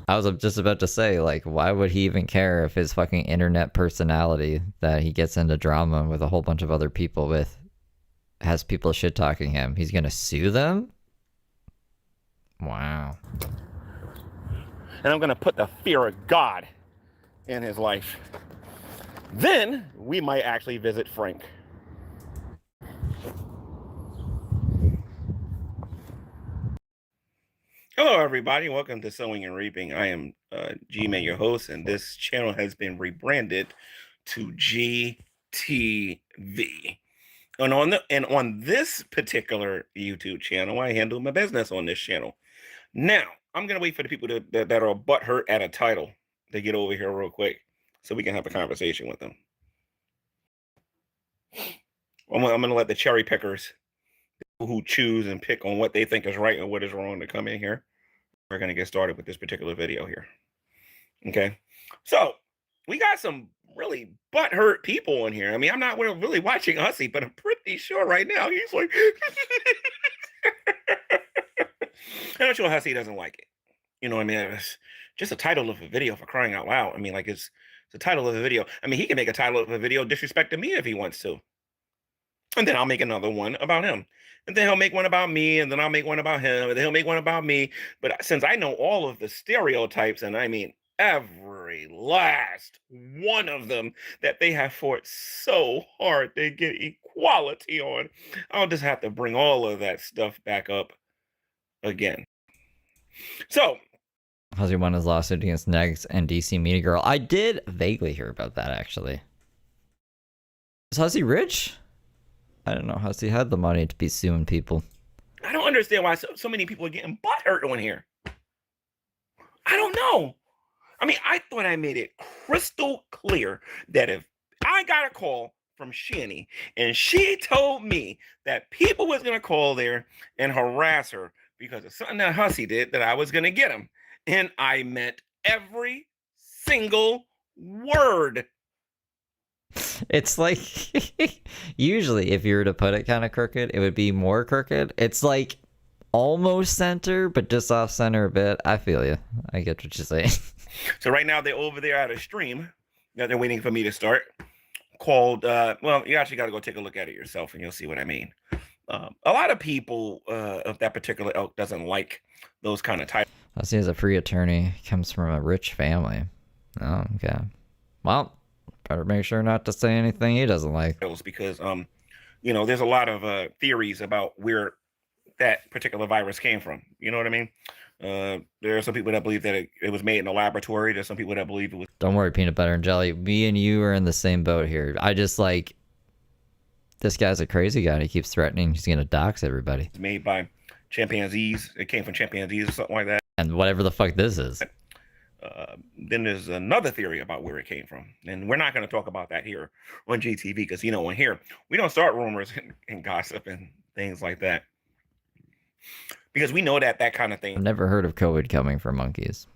I was just about to say, like, why would he even care if his fucking internet personality that he gets into drama with a whole bunch of other people with has people shit talking him? He's gonna sue them? Wow. And I'm going to put the fear of God in his life. Then we might actually visit Frank. Hello, everybody. Welcome to Sowing and Reaping. I am G-Man, your host, and this channel has been rebranded to GTV. And on this particular YouTube channel, I handle my business on this channel. Now, I'm gonna wait for the people that are butthurt at a title to get over here real quick, so we can have a conversation with them. I'm gonna let the cherry pickers who choose and pick on what they think is right and what is wrong to come in here. We're going to get started with this particular video here. Okay. So we got some really butthurt people in here. I mean, I'm not really watching Hussy, but I'm pretty sure right now he's like, I'm sure Hussy doesn't like it. You know what I mean? It's just a title of a video, for crying out loud. I mean, like, it's the title of a video. I mean, he can make a title of a video disrespecting me if he wants to. And then I'll make another one about him. And then he'll make one about me, and then I'll make one about him, and then he'll make one about me. But since I know all of the stereotypes, and I mean every last one of them that they have fought so hard to get equality on, I'll just have to bring all of that stuff back up again. So, Hussy won his lawsuit against Negs and DC Media Girl. I did vaguely hear about that, actually. Is Hussy rich? I don't know. Hussy had the money to be suing people. I don't understand why so many people are getting butthurt on here. I don't know. I mean, I thought I made it crystal clear that if I got a call from Shanny and she told me that people was going to call there and harass her because of something that Hussy did, that I was going to get them. And I meant every single word. It's like, usually if you were to put it kind of crooked, it would be more crooked. It's like almost center, but just off center a bit. I feel you. I get what you're saying. So right now they're over there at a stream that they're waiting for me to start called, well, you actually got to go take a look at it yourself and you'll see what I mean. A lot of people of that particular ilk doesn't like those kind of titles. I see, as a free attorney, he comes from a rich family. Oh, okay. Well, better make sure not to say anything he doesn't like. Because there's a lot of theories about where that particular virus came from. You know what I mean? There are some people that believe that it was made in a laboratory. There's some people that believe it was. Don't worry, peanut butter and jelly. Me and you are in the same boat here. I just like, this guy's a crazy guy. He keeps threatening he's gonna dox everybody. It's made by chimpanzees. It came from chimpanzees or something like that. And whatever the fuck this is. Then there's another theory about where it came from, and we're not going to talk about that here on GTV because on here we don't start rumors and gossip and things like that because we know that kind of thing. I've never heard of COVID coming from monkeys.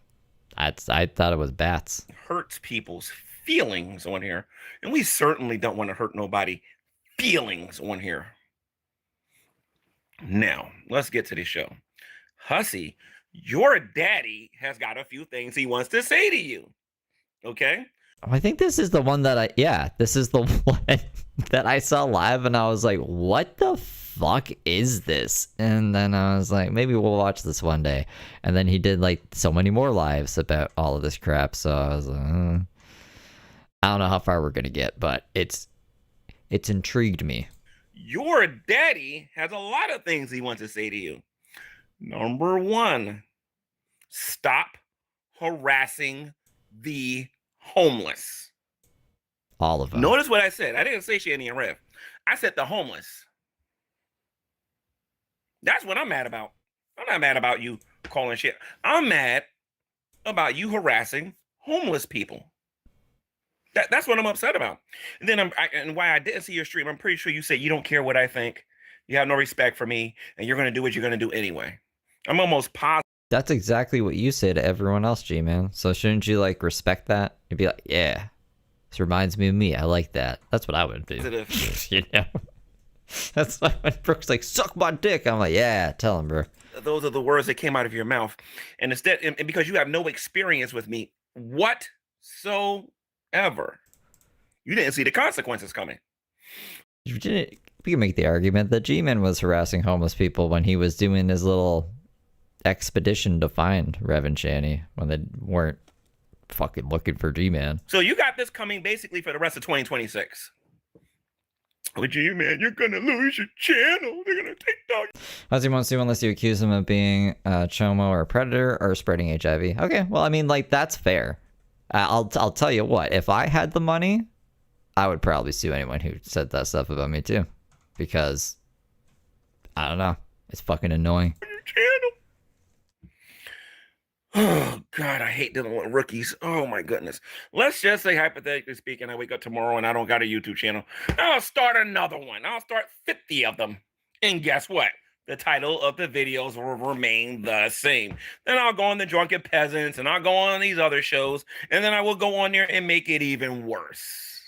I thought it was bats. Hurts people's feelings on here, and we certainly don't want to hurt nobody feelings on here. Now let's get to the show. Hussy, your daddy has got a few things he wants to say to you. Okay? I think this is the one that this is the one that I saw live, and I was like, what the fuck is this? And then I was like, maybe we'll watch this one day. And then he did like so many more lives about all of this crap, so I was like, I don't know how far we're gonna get, but it's intrigued me. Your daddy has a lot of things he wants to say to you. Number one, stop harassing the homeless. All of them. Notice what I said. I didn't say Shanny and Rev. I said the homeless. That's what I'm mad about. I'm not mad about you calling shit. I'm mad about you harassing homeless people. That's what I'm upset about. And then and why I didn't see your stream, I'm pretty sure you said you don't care what I think. You have no respect for me, and you're going to do what you're going to do anyway. I'm almost positive. That's exactly what you say to everyone else, G-Man. So shouldn't you, like, respect that? You'd be like, yeah, this reminds me of me. I like that. That's what I would do. You know? That's like when Brooke's like, suck my dick. I'm like, yeah, tell him, bro. Those are the words that came out of your mouth. And instead, and because you have no experience with me whatsoever, you didn't see the consequences coming. You didn't. We can make the argument that G-Man was harassing homeless people when he was doing his little expedition to find Rev and Shanny when they weren't fucking looking for G-Man. So you got this coming basically for the rest of 2026. With G-Man, you're gonna lose your channel. They're gonna take down. How's won't sue unless you accuse him of being a chomo or a predator or spreading HIV. Okay, well, I mean, like, that's fair. I'll tell you what. If I had the money, I would probably sue anyone who said that stuff about me too, because I don't know. It's fucking annoying. Your channel. Oh God, I hate dealing with rookies. Oh my goodness. Let's just say, hypothetically speaking, I wake up tomorrow and I don't got a YouTube channel. I'll start another one. I'll start 50 of them. And guess what? The title of the videos will remain the same. Then I'll go on the Drunken Peasants and I'll go on these other shows. And then I will go on there and make it even worse.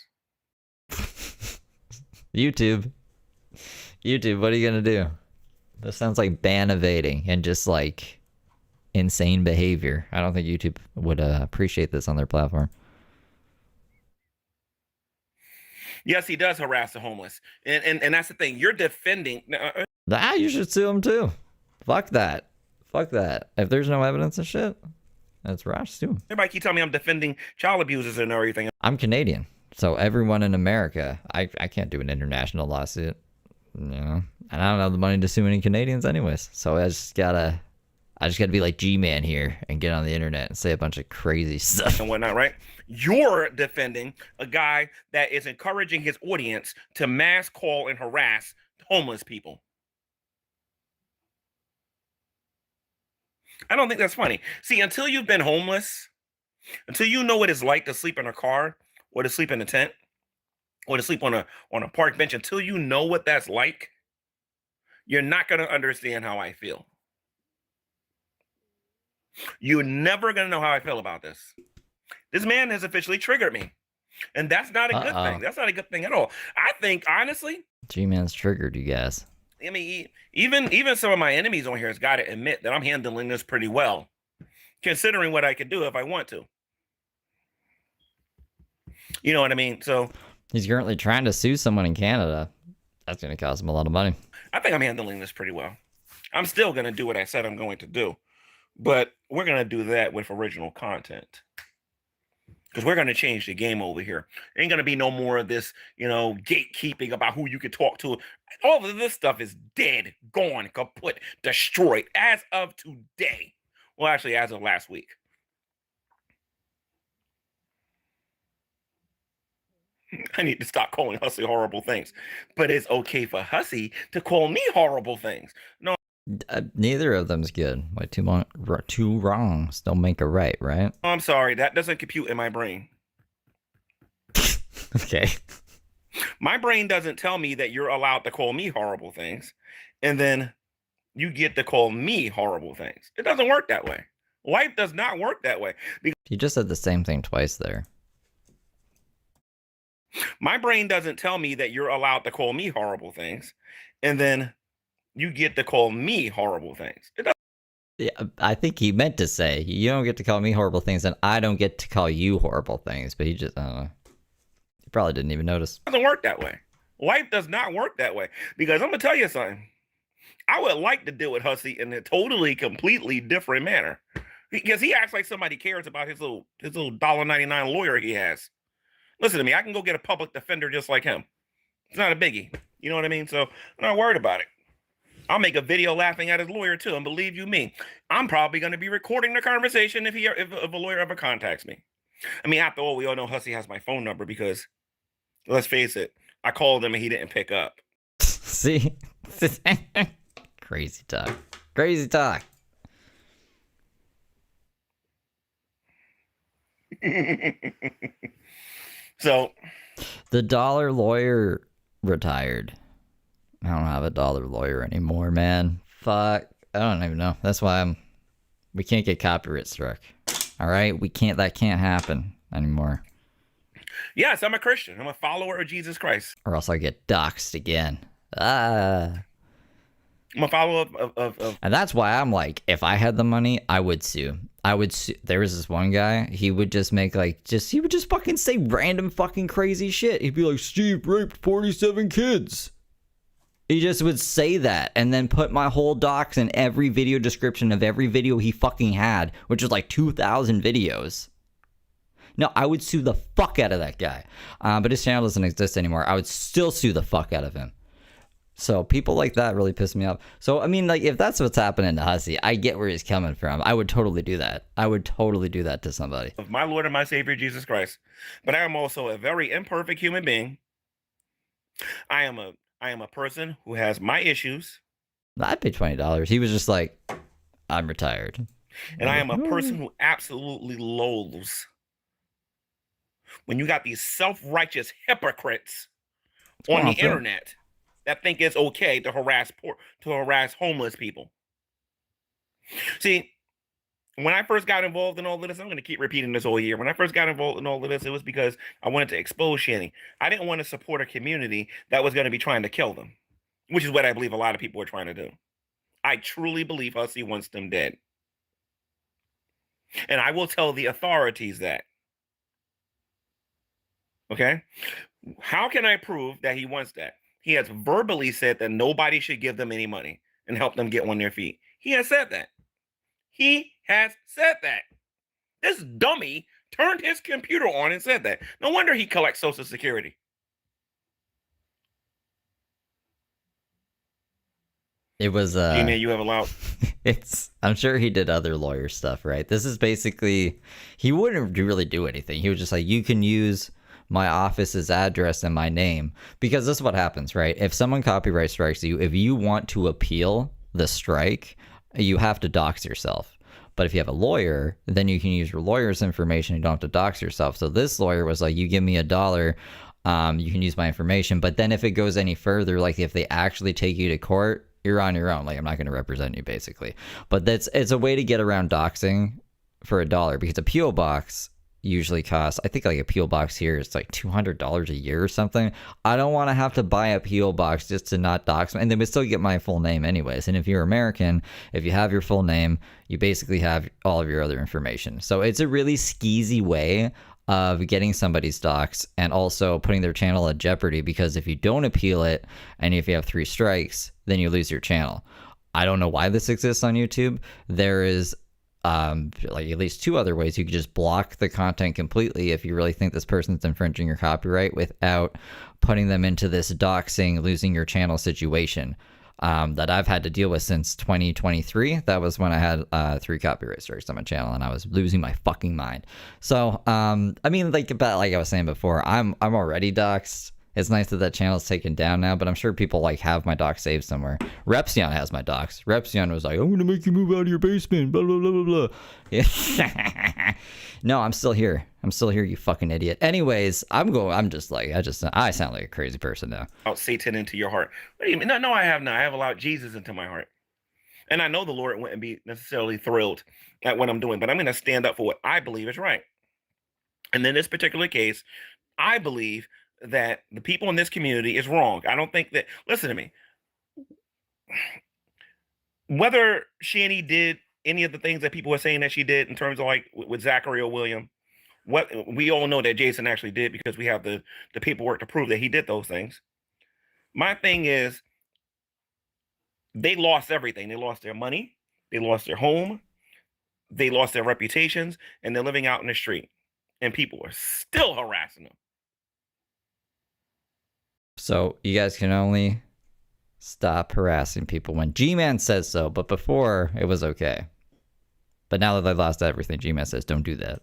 YouTube, what are you gonna do? This sounds like ban evading and just like insane behavior. I don't think YouTube would appreciate this on their platform. Yes, he does harass the homeless, and that's the thing. You're defending. You should sue him too. Fuck that. If there's no evidence of shit, that's rash. Sue him. Everybody keep telling me I'm defending child abusers and everything. I'm Canadian, so everyone in America, I can't do an international lawsuit, you know. And I don't have the money to sue any Canadians anyways. So I just gotta be like G-Man here and get on the internet and say a bunch of crazy stuff and whatnot, right? You're defending a guy that is encouraging his audience to mass call and harass homeless people. I don't think that's funny. See, until you've been homeless, until you know what it's like to sleep in a car or to sleep in a tent or to sleep on a park bench, until you know what that's like, you're not going to understand how I feel. You're never going to know how I feel about this. This man has officially triggered me. And that's not a good thing. That's not a good thing at all. I think, honestly, G-Man's triggered you guys. I mean, even some of my enemies on here has got to admit that I'm handling this pretty well, considering what I could do if I want to. You know what I mean? So he's currently trying to sue someone in Canada That's gonna cost him a lot of money. I think I'm handling this pretty well. I'm still gonna do what I said I'm going to do, but we're gonna do that with original content. Because we're going to change the game over here. Ain't going to be no more of this, gatekeeping about who you can talk to. All of this stuff is dead, gone, kaput, destroyed as of today. Well, actually, as of last week. I need to stop calling Hussey horrible things. But it's okay for Hussey to call me horrible things. No. Neither of them's good. Like two wrongs don't make a right, right? I'm sorry, that doesn't compute in my brain. Okay. My brain doesn't tell me that you're allowed to call me horrible things, and then you get to call me horrible things. It doesn't work that way. Life does not work that way. You just said the same thing twice there. My brain doesn't tell me that you're allowed to call me horrible things, and then you get to call me horrible things. Yeah, I think he meant to say, you don't get to call me horrible things, and I don't get to call you horrible things. But he just, I don't know. He probably didn't even notice. It doesn't work that way. Life does not work that way. Because I'm going to tell you something. I would like to deal with Hussey in a totally, completely different manner. Because he acts like somebody cares about his little $1.99 lawyer he has. Listen to me. I can go get a public defender just like him. It's not a biggie. You know what I mean? So I'm not worried about it. I'll make a video laughing at his lawyer too, and believe you me, I'm probably going to be recording the conversation if a lawyer ever contacts me. I mean, after all, we all know Hussey has my phone number because, let's face it, I called him and he didn't pick up. See? Crazy talk. Crazy talk. So, the dollar lawyer retired. I don't have a dollar lawyer anymore, man. Fuck. I don't even know. That's why we can't get copyright struck. All right? That can't happen anymore. Yes, I'm a Christian. I'm a follower of Jesus Christ. Or else I get doxxed again. I'm a follower of... And that's why I'm like, if I had the money, I would sue. There was this one guy, he would just make he would just fucking say random fucking crazy shit. He'd be like, Steve raped 47 kids. He just would say that and then put my whole docs in every video description of every video he fucking had, which was like 2,000 videos. No, I would sue the fuck out of that guy. But his channel doesn't exist anymore. I would still sue the fuck out of him. So people like that really piss me off. So, I mean, like, if that's what's happening to Hussey, I get where he's coming from. I would totally do that. I would totally do that to somebody. Of my Lord and my Savior, Jesus Christ. But I am also a very imperfect human being. I am a person who has my issues. I'd pay $20. He was just like, I'm retired. And I am a person who absolutely loathes when you got these self-righteous hypocrites on the internet that think it's okay to harass homeless people. See, when I first got involved in all of this, I'm going to keep repeating this all year. When I first got involved in all of this, it was because I wanted to expose shanning. I didn't want to support a community that was going to be trying to kill them, which is what I believe a lot of people are trying to do. I truly believe Hussey wants them dead. And I will tell the authorities that. Okay? How can I prove that he wants that? He has verbally said that nobody should give them any money and help them get on their feet. He has said that. He has said that. This dummy turned his computer on and said that. No wonder he collects Social Security. It was G-Man, you have allowed. I'm sure he did other lawyer stuff, right? This is basically, he wouldn't really do anything. He was just like, you can use my office's address and my name, because this is what happens, right? If someone copyright strikes you, if you want to appeal the strike, you have to dox yourself. But if you have a lawyer, then you can use your lawyer's information. You don't have to dox yourself. So this lawyer was like, you give me $1, you can use my information. But then if it goes any further, like if they actually take you to court, you're on your own. Like, I'm not going to represent you, basically. But it's a way to get around doxing for $1, because a P.O. box usually costs, I think like a P.O. box here is like $200 a year or something. I don't want to have to buy a P.O. box just to not dox me, and then we still get my full name anyways. And if you're American, if you have your full name, you basically have all of your other information. So it's a really skeezy way of getting somebody's docs and also putting their channel at jeopardy, because if you don't appeal it and if you have 3 strikes, then you lose your channel. I don't know why this exists on YouTube. There is like at least 2 other ways you could just block the content completely if you really think this person's infringing your copyright without putting them into this doxing, losing your channel situation that I've had to deal with since 2023. That was when I had 3 copyright strikes on my channel and I was losing my fucking mind. So I mean, like I was saying before, I'm already doxed. It's nice that that channel's taken down now, but I'm sure people like have my docs saved somewhere. Repsion has my docs. Repsion was like, I'm gonna make you move out of your basement, blah blah blah blah blah. Yeah. No, I'm still here. I'm still here, you fucking idiot. Anyways, I sound like a crazy person now. Out Satan into your heart. What do you mean? No, I have not. I have allowed Jesus into my heart. And I know the Lord wouldn't be necessarily thrilled at what I'm doing, but I'm going to stand up for what I believe is right. And in this particular case, I believe that the people in this community is wrong. I don't think that, listen to me, whether Shani did any of the things that people were saying that she did in terms of like with Zachary or William, what we all know that Jason actually did because we have the paperwork to prove that he did those things. My thing is, they lost everything. They lost their money, they lost their home, they lost their reputations, and they're living out in the street. And people are still harassing them. So you guys can only stop harassing people when G-Man says so, but before it was okay. But now that they lost everything, G-Man says don't do that.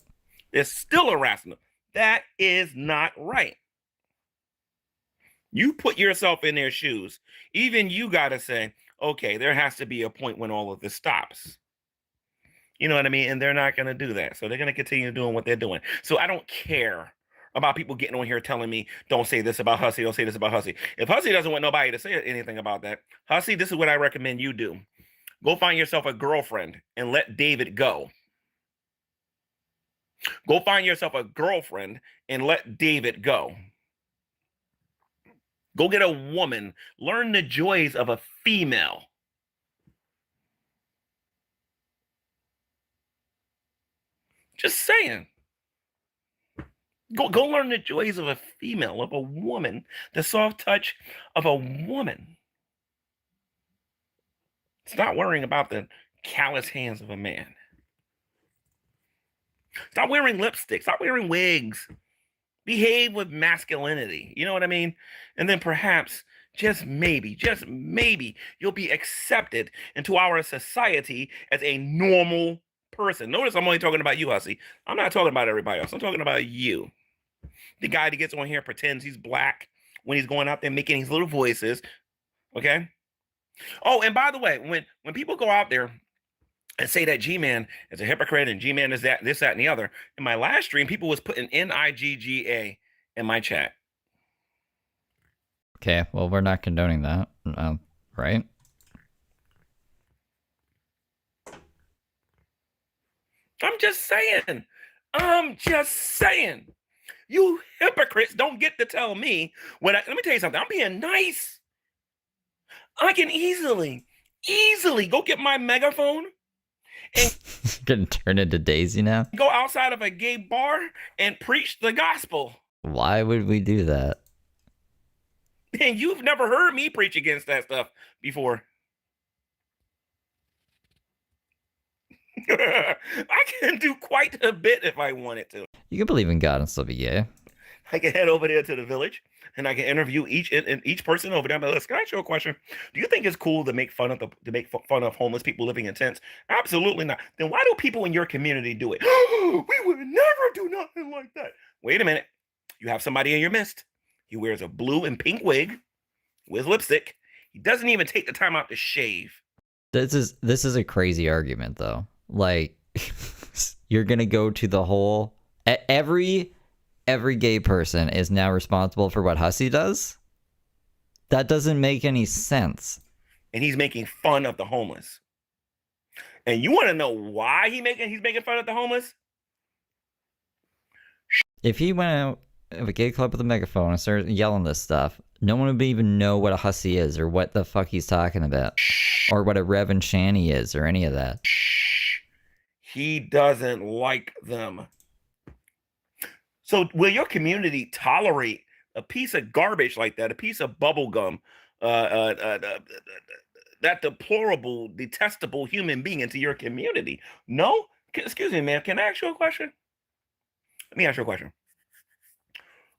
They're still harassing them. That is not right. You put yourself in their shoes. Even you got to say, okay, there has to be a point when all of this stops. You know what I mean? And they're not going to do that. So they're going to continue doing what they're doing. So I don't care about people getting on here telling me, don't say this about Hussey, don't say this about Hussey. If Hussey doesn't want nobody to say anything about that, Hussey, this is what I recommend you do. Go find yourself a girlfriend and let David go. Go find yourself a girlfriend and let David go. Go get a woman. Learn the joys of a female. Just saying. Go learn the joys of a female, of a woman, the soft touch of a woman. Stop worrying about the callous hands of a man. Stop wearing lipstick. Stop wearing wigs. Behave with masculinity. You know what I mean? And then perhaps, just maybe, you'll be accepted into our society as a normal person. Notice I'm only talking about you, Hussey. I'm not talking about everybody else. I'm talking about you. The guy that gets on here pretends he's black when he's going out there making his little voices. Okay? Oh, and by the way, when people go out there and say that G-Man is a hypocrite and G-Man is that, this, that, and the other, in my last stream, people was putting N-I-G-G-A in my chat. Okay, well, we're not condoning that, right? I'm just saying. You hypocrites don't get to tell me what let me tell you something. I'm being nice. I can easily go get my megaphone and Gonna turn into Daisy now? go outside of a gay bar and preach the gospel. Why would we do that? And you've never heard me preach against that stuff before. I can do quite a bit if I wanted to. You can believe in God and still be gay. I can head over there to the village and I can interview each person over there. But listen, can I ask you a question? Do you think it's cool to make fun of homeless people living in tents? Absolutely not. Then why do people in your community do it? We would never do nothing like that. Wait a minute. You have somebody in your midst. He wears a blue and pink wig with lipstick. He doesn't even take the time out to shave. This is a crazy argument though. Like you're gonna go to the whole every gay person is now responsible for what Hussey does? That doesn't make any sense. And he's making fun of the homeless. And you want to know why he's making fun of the homeless? If he went out of a gay club with a megaphone and started yelling this stuff, no one would even know what a Hussey is or what the fuck he's talking about. Or what a Rev and Shani is or any of that. He doesn't like them. So will your community tolerate a piece of garbage like that, a piece of bubble gum, that deplorable, detestable human being into your community? No? Excuse me, man. Can I ask you a question? Let me ask you a question.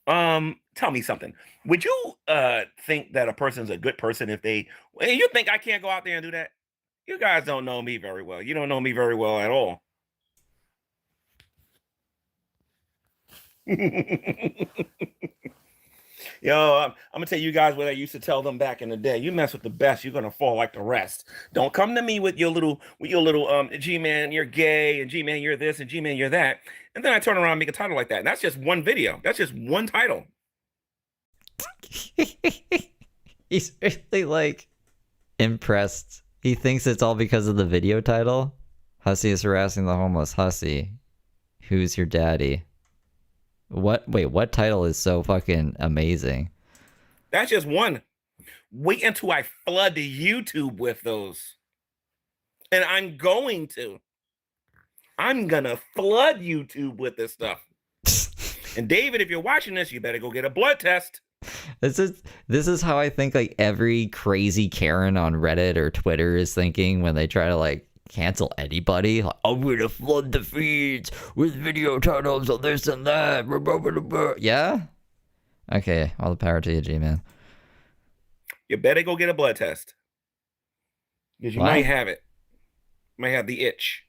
Tell me something. Would you think that a person's a good person if they you think I can't go out there and do that? You guys don't know me very well. You don't know me very well at all. Yo, I'm gonna tell you guys what I used to tell them back in the day. You mess with the best, you're gonna fall like the rest. Don't come to me with your little G-man, you're gay, and G-man, you're this, and G-man, you're that. And then I turn around and make a title like that. And that's just one video. That's just one title. He's really like impressed. He thinks it's all because of the video title. Hussy is harassing the homeless. Hussy, who's your daddy? What? Wait, what title is so fucking amazing? That's just one. Wait until I flood the YouTube with those. And I'm going to. I'm gonna flood YouTube with this stuff. And David, if you're watching this, you better go get a blood test. This is how I think like every crazy Karen on Reddit or Twitter is thinking when they try to like cancel anybody. Like, I'm gonna flood the feeds with video titles of this and that. Yeah? Okay, all the power to you, G-man. You better go get a blood test. Because you might have it. You might have the itch.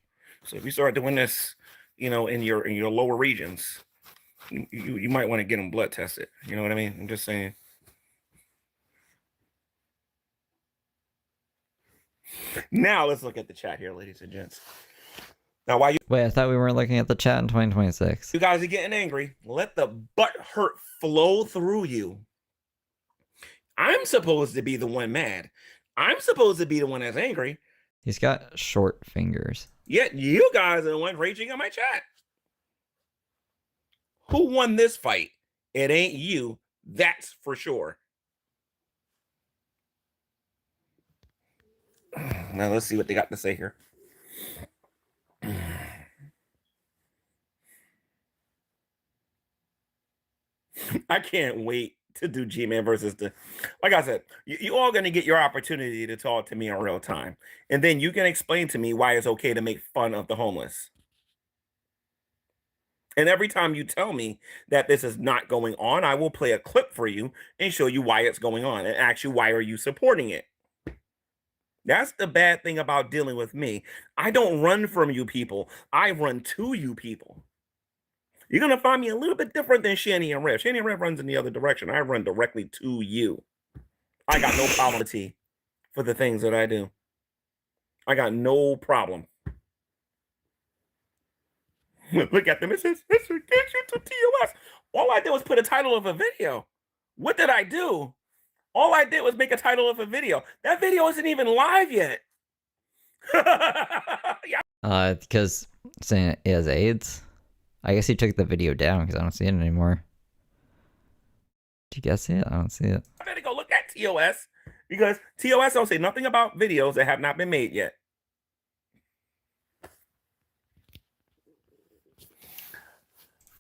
So if you start doing this, in your lower regions, you might want to get them blood tested. You know what I mean? I'm just saying. Now let's look at the chat here, ladies and gents. Now, why you Wait, I thought we weren't looking at the chat in 2026. guys are getting angry, let the butt hurt flow through you. I'm supposed to be the one mad. I'm supposed to be the one that's angry. He's got short fingers. Yet you guys are the one raging on my chat. Who won this fight? It ain't you. That's for sure. Now let's see what they got to say here. I can't wait to do G-Man versus the... Like I said, you all going to get your opportunity to talk to me in real time. And then you can explain to me why it's okay to make fun of the homeless. And every time you tell me that this is not going on, I will play a clip for you and show you why it's going on and ask you, why are you supporting it? That's the bad thing about dealing with me. I don't run from you people. I run to you people. You're going to find me a little bit different than Shani and Rev. Shani and Rev runs in the other direction. I run directly to you. I got no problem for the things that I do. I got no problem. Look at them. It says, get you to TOS. All I did was put a title of a video. What did I do? All I did was make a title of a video. That video isn't even live yet. Yeah. Because saying it has AIDS. I guess he took the video down because I don't see it anymore. Do you guys see it? I don't see it. I better go look at TOS because TOS don't say nothing about videos that have not been made yet.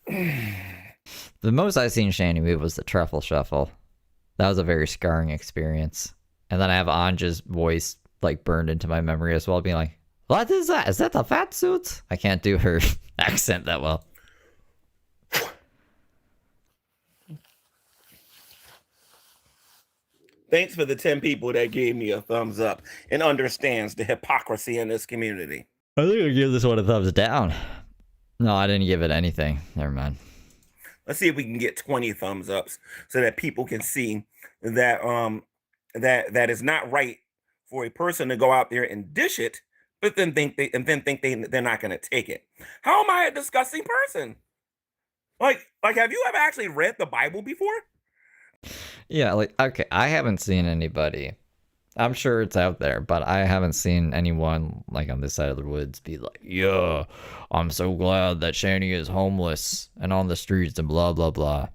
The most I seen Shani move was the truffle shuffle. That was a very scarring experience. And then I have Anja's voice like burned into my memory as well, being like, "What is that? Is that the fat suit?" I can't do her accent that well. Thanks for the 10 people that gave me a thumbs up and understands the hypocrisy in this community. I think I give this one a thumbs down. No, I didn't give it anything. Never mind. Let's see if we can get 20 thumbs ups so that people can see that that is not right for a person to go out there and dish it, but then think they're not going to take it. How am I a disgusting person? Like have you ever actually read the Bible before? Yeah, like, okay, I haven't seen anybody. I'm sure it's out there, but I haven't seen anyone, like, on this side of the woods be like, "Yeah, I'm so glad that Shani is homeless and on the streets and blah, blah, blah."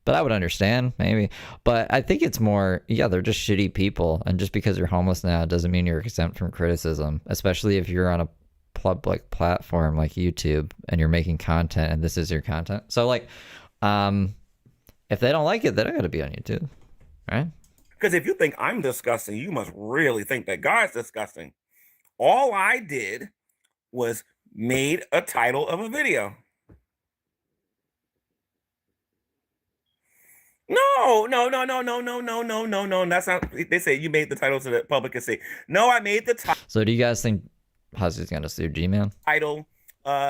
But I would understand, maybe. But I think it's more, yeah, they're just shitty people. And just because you're homeless now doesn't mean you're exempt from criticism, especially if you're on a public platform like YouTube and you're making content and this is your content. So, like, If they don't like it, they don't gotta be on YouTube, right? Because if you think I'm disgusting, you must really think that God's disgusting. All I did was made a title of a video. No. That's not. They say you made the title so that public can see. No, I made the So do you guys think Hussey's gonna sue G-Man? title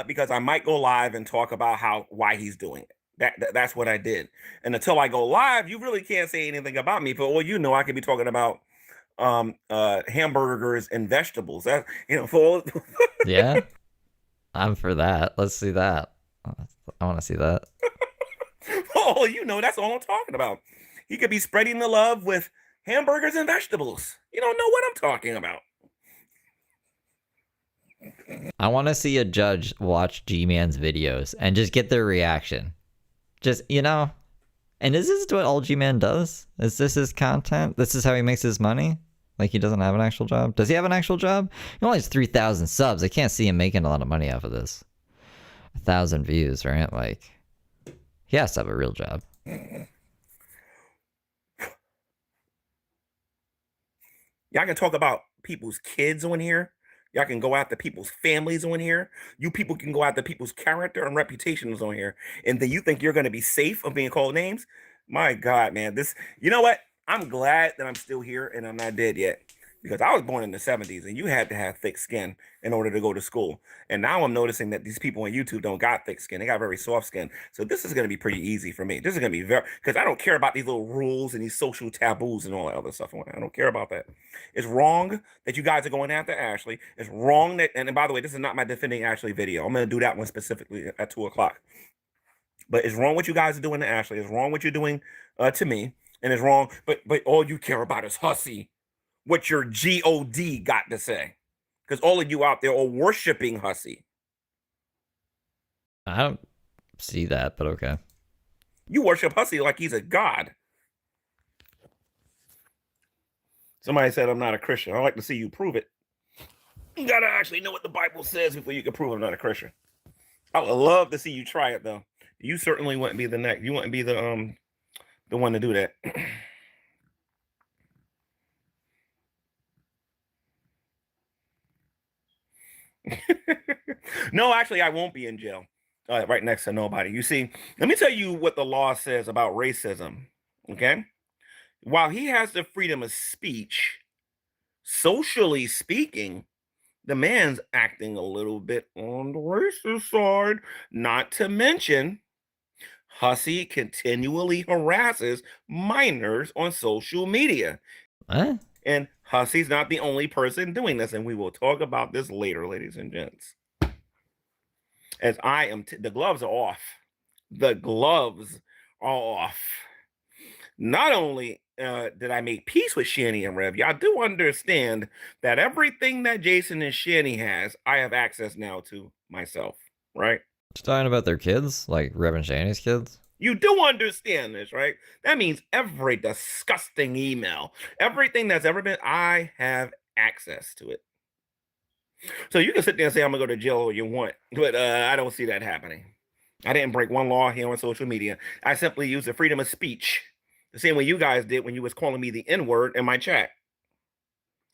because I might go live and talk about why he's doing it. That's what I did. And until I go live, you really can't say anything about me. But well, I could be talking about hamburgers and vegetables. That for Yeah, I'm for that. Let's see that. I want to see that. oh, that's all I'm talking about. He could be spreading the love with hamburgers and vegetables. You don't know what I'm talking about. I want to see a judge watch G-Man's videos and just get their reaction. Just, and is this what all G-Man does? Is this his content? This is how he makes his money? Like he doesn't have an actual job? Does he have an actual job? He only has 3,000 subs. I can't see him making a lot of money off of this. 1,000 views, right? Like, he has to have a real job. Y'all can talk about people's kids on here. Y'all can go after people's families on here. You people can go after people's character and reputations on here. And then you think you're going to be safe of being called names? My God, man. You know what? I'm glad that I'm still here and I'm not dead yet. Because I was born in the 70s and you had to have thick skin in order to go to school. And now I'm noticing that these people on YouTube don't got thick skin. They got very soft skin. So this is going to be pretty easy for me. This is going to be because I don't care about these little rules and these social taboos and all that other stuff. I don't care about that. It's wrong that you guys are going after Ashley. It's wrong that, and by the way, this is not my defending Ashley video. I'm going to do that one specifically at 2 o'clock. But it's wrong what you guys are doing to Ashley. It's wrong what you're doing to me. And it's wrong. But all you care about is Hussey. What your God got to say. Because all of you out there are worshiping Hussey. I don't see that, but okay. You worship Hussey like he's a god. Somebody said I'm not a Christian. I'd like to see you prove it. You gotta actually know what the Bible says before you can prove I'm not a Christian. I would love to see you try it though. You certainly wouldn't be the next. You wouldn't be the one to do that. No, actually, I won't be in jail right next to nobody. You see, let me tell you what the law says about racism. Okay. While he has the freedom of speech, socially speaking, the man's acting a little bit on the racist side. Not to mention, Hussey continually harasses minors on social media. What? And Hussey's not the only person doing this, and we will talk about this later, ladies and gents. As I am, the gloves are off. The gloves are off. Not only did I make peace with Shanny and Rev, y'all do understand that everything that Jason and Shanny has, I have access now to myself, right? You're talking about their kids? Like Rev and Shanny's kids? You do understand this, right? That means every disgusting email, everything that's ever been, I have access to it. So you can sit there and say, I'm going to go to jail all you want, but I don't see that happening. I didn't break one law here on social media. I simply used the freedom of speech, the same way you guys did when you was calling me the N-word in my chat.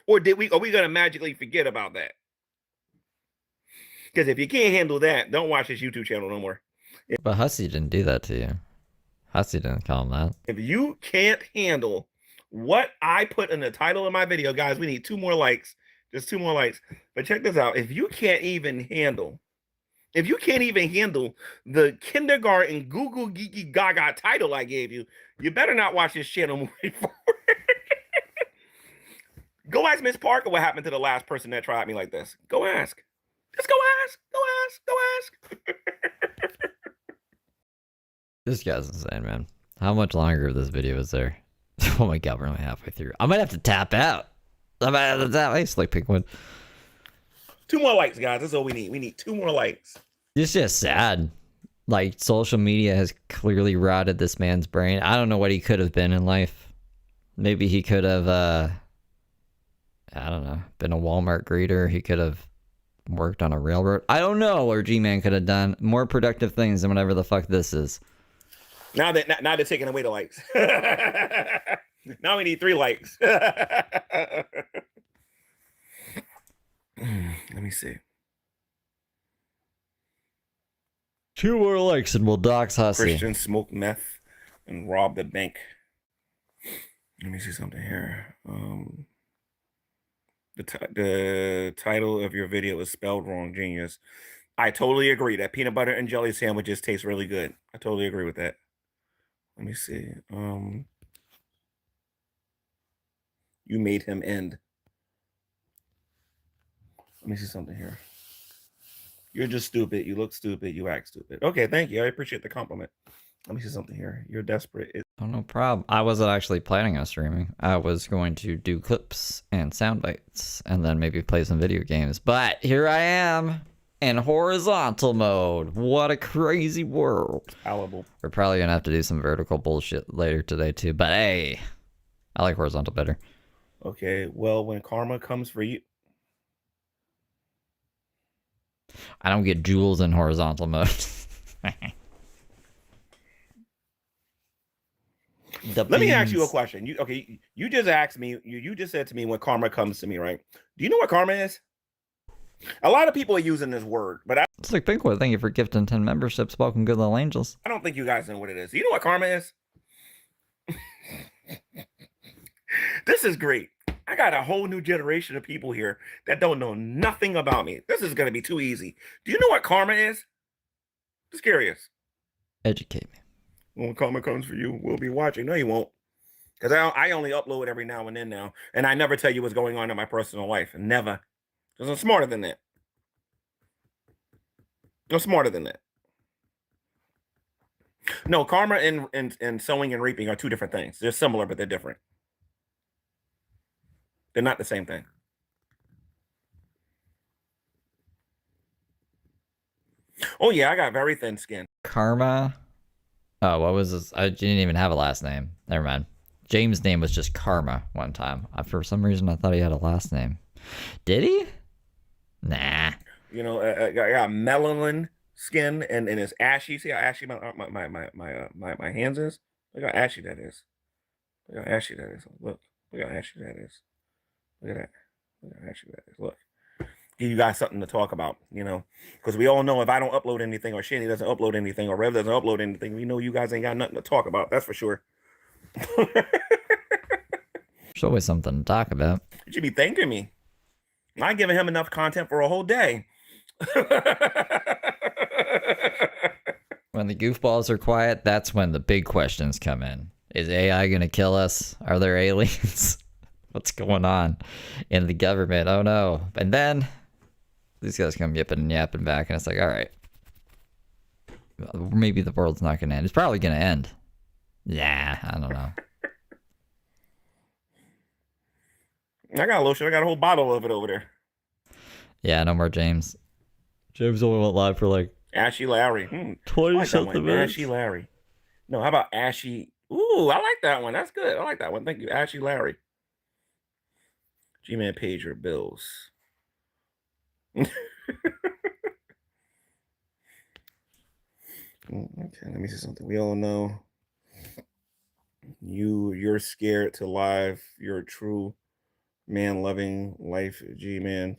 Or are we going to magically forget about that? Because if you can't handle that, don't watch this YouTube channel no more. But Hussey didn't do that to you. Hussey didn't call him that. If you can't handle what I put in the title of my video, guys, we need 2 more likes. Just 2 more likes. But check this out. If you can't even handle the kindergarten Google Geeky Gaga title I gave you, you better not watch this channel moving forward. Go ask Miss Parker what happened to the last person that tried me like this. Go ask. Just go ask. Go ask. Go ask. This guy's insane, man. How much longer of this video is there? Oh my god, we're only halfway through. I might have to tap out. I might have to tap out. It's like Pinkwood. 2 more likes, guys. That's all we need. We need 2 more likes. It's just sad. Like, social media has clearly rotted this man's brain. I don't know what he could have been in life. Maybe he could have, I don't know, been a Walmart greeter. He could have worked on a railroad. I don't know what G-Man could have done. More productive things than whatever the fuck this is. Now they're taking away the likes. Now we need 3 likes. Let me see. 2 more likes and we'll dox Hussey. Christian smoked meth and robbed a bank. Let me see something here. The title of your video is spelled wrong, genius. I totally agree that peanut butter and jelly sandwiches taste really good. I totally agree with that. Let me see. You made him end. Let me see something here. You're just stupid. You look stupid. You act stupid. Okay, thank you. I appreciate the compliment. Let me see something here. You're desperate. Oh, no problem. I wasn't actually planning on streaming. I was going to do clips and sound bites and then maybe play some video games. But here I am in horizontal mode. What a crazy world. Palatable. We're probably going to have to do some vertical bullshit later today too. But hey, I like horizontal better. Okay, well, when karma comes for you. I don't get jewels in horizontal mode. Let me ask you a question. You just asked me, you just said to me when karma comes to me, right? Do you know what karma is? A lot of people are using this word, but It's like Pinkwood. Thank you for gifting 10 memberships. Welcome, good little angels. I don't think you guys know what it is. Do you know what karma is? This is great. I got a whole new generation of people here that don't know nothing about me. This is going to be too easy. Do you know what karma is? Just curious. Educate me. When karma comes for you, we'll be watching. No, you won't. Because I only upload every now and then now. And I never tell you what's going on in my personal life. Never. Because I'm smarter than that. I'm smarter than that. No, karma and sowing and reaping are 2 different things. They're similar, but they're different. They're not the same thing. Oh, yeah, I got very thin skin. Karma. Oh, what was this? I didn't even have a last name. Never mind. James' name was just Karma one time. For some reason, I thought he had a last name. Did he? Nah. You know, I got melanin skin and it's ashy. See how ashy my hands is? Look how ashy that is. Look how ashy that is. Look how ashy that is. Look at that. Look how ashy that is. Look. Give you guys something to talk about, you know, because we all know if I don't upload anything or Shani doesn't upload anything or Rev doesn't upload anything, we know you guys ain't got nothing to talk about. That's for sure. There's always something to talk about. You should be thanking me. I'm giving him enough content for a whole day. When the goofballs are quiet, that's when the big questions come in. Is AI going to kill us? Are there aliens? What's going on in the government? Oh no. And then these guys come yipping and yapping back, and it's like, all right, maybe the world's not going to end. It's probably going to end. Yeah, I don't know. I got lotion. I got a whole bottle of it over there. Yeah, no more James. James only went live for like Ashy Larry. 20-something minutes. Ashy Larry. No, how about Ashy? Ooh, I like that one. That's good. I like that one. Thank you, Ashy Larry. G-Man pays your bills. Okay, let me see something. We all know you're scared to live. You're a true man-loving life G-Man.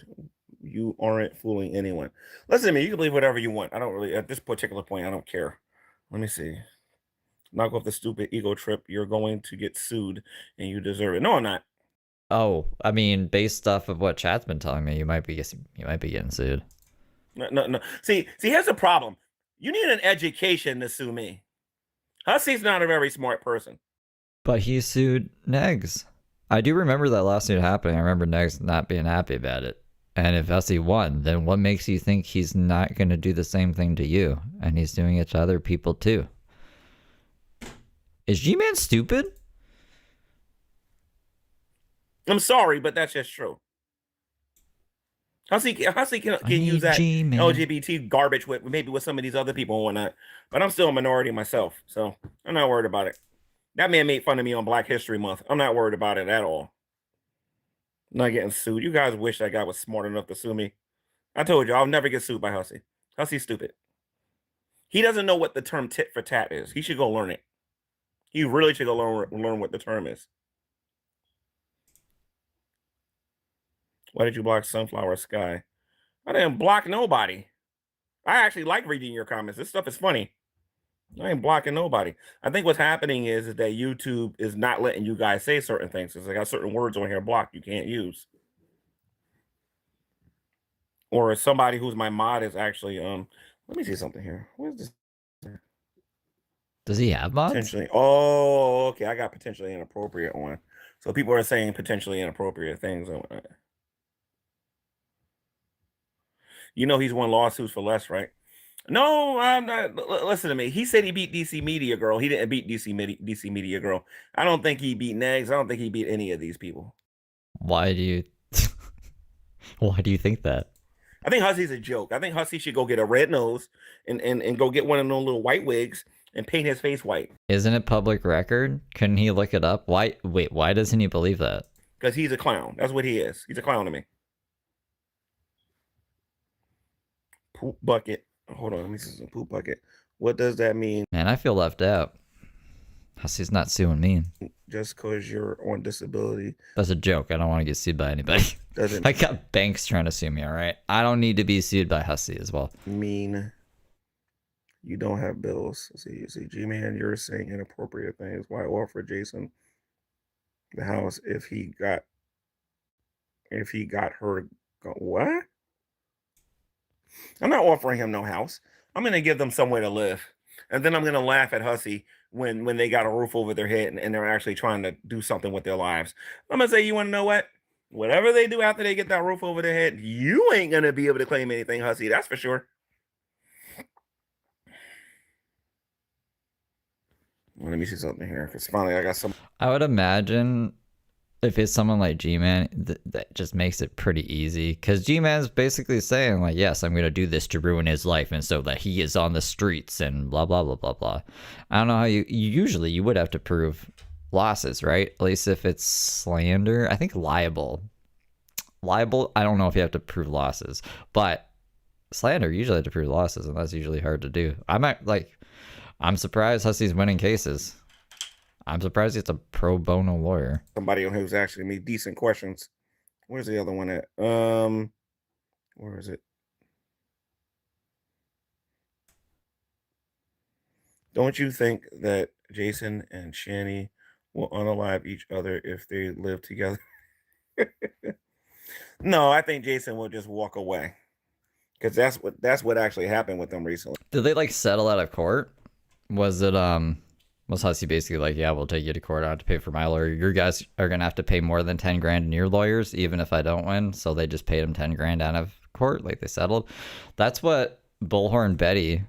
You aren't fooling anyone. Listen to me. You can believe whatever you want. I don't really, at this particular point, I don't care. Let me see. Knock off the stupid ego trip. You're going to get sued, and you deserve it. No, I'm not. Oh, I mean, based off of what chat's been telling me, you might be getting sued. No. See, here's the problem. You need an education to sue me. Hussey's not a very smart person. But he sued Negs. I do remember that lawsuit happening. I remember Negs not being happy about it. And if Hussey won, then what makes you think he's not going to do the same thing to you? And he's doing it to other people too. Is G-Man stupid? I'm sorry, but that's just true. Hussey can use that G-Man. LGBT garbage with some of these other people and whatnot. But I'm still a minority myself, so I'm not worried about it. That man made fun of me on Black History Month. I'm not worried about it at all. I'm not getting sued. You guys wish that guy was smart enough to sue me. I told you, I'll never get sued by Hussey. Hussey's stupid. He doesn't know what the term tit for tat is. He should go learn it. You really should go learn what the term is. Why did you block Sunflower Sky? I didn't block nobody. I actually like reading your comments. This stuff is funny. I ain't blocking nobody. I think what's happening is that YouTube is not letting you guys say certain things. Because they got certain words on here blocked you can't use. Or somebody who's my mod is actually let me see something here. What is this? Does he have mods? Potentially. Oh, okay. I got potentially inappropriate one. So people are saying potentially inappropriate things. You know he's won lawsuits for less, right? No, I'm not. Listen to me. He said he beat DC Media Girl. He didn't beat DC Media Girl. I don't think he beat Negs. I don't think he beat any of these people. Why do you why do you think that? I think Hussey's a joke. I think Hussey should go get a red nose and go get one of those little white wigs and paint his face white. Isn't it public record? Couldn't he look it up? Why doesn't he believe that? Because he's a clown. That's what he is. He's a clown to me. Poop bucket. Hold on, let me see some poop bucket. What does that mean? Man, I feel left out. Hussey's not suing me. Just because you're on disability. That's a joke. I don't want to get sued by anybody. I got banks trying to sue me, all right? I don't need to be sued by Hussey as well. Mean you don't have bills. See, G-Man, you're saying inappropriate things. Why offer Jason the house if he got her? What? I'm not offering him no house. I'm gonna give them somewhere to live, and then I'm gonna laugh at Hussey when they got a roof over their head and they're actually trying to do something with their lives. I'm gonna say, you want to know what? Whatever they do after they get that roof over their head, you ain't gonna be able to claim anything, Hussey. That's for sure. Well, let me see something here, because finally I got some. I would imagine if it's someone like G-Man, that just makes it pretty easy. Because G-Man's basically saying, like, yes, I'm going to do this to ruin his life and so that he is on the streets and blah, blah, blah, blah, blah. I don't know how you usually you would have to prove losses, right? At least if it's slander. I think libel, I don't know if you have to prove losses. But slander, you usually have to prove losses, and that's usually hard to do. I'm surprised Hussey's winning cases. I'm surprised he's a pro bono lawyer. Somebody who's actually made decent questions. Where's the other one at? Where is it? Don't you think that Jason and Shani will unalive each other if they live together? No, I think Jason will just walk away. Because that's what actually happened with them recently. Did they like settle out of court? Was it was Hussey basically like, yeah, we'll take you to court, I have to pay for my lawyer. You guys are gonna have to pay more than 10 grand in your lawyers, even if I don't win. So they just paid him 10 grand out of court, like they settled. That's what Bullhorn Betty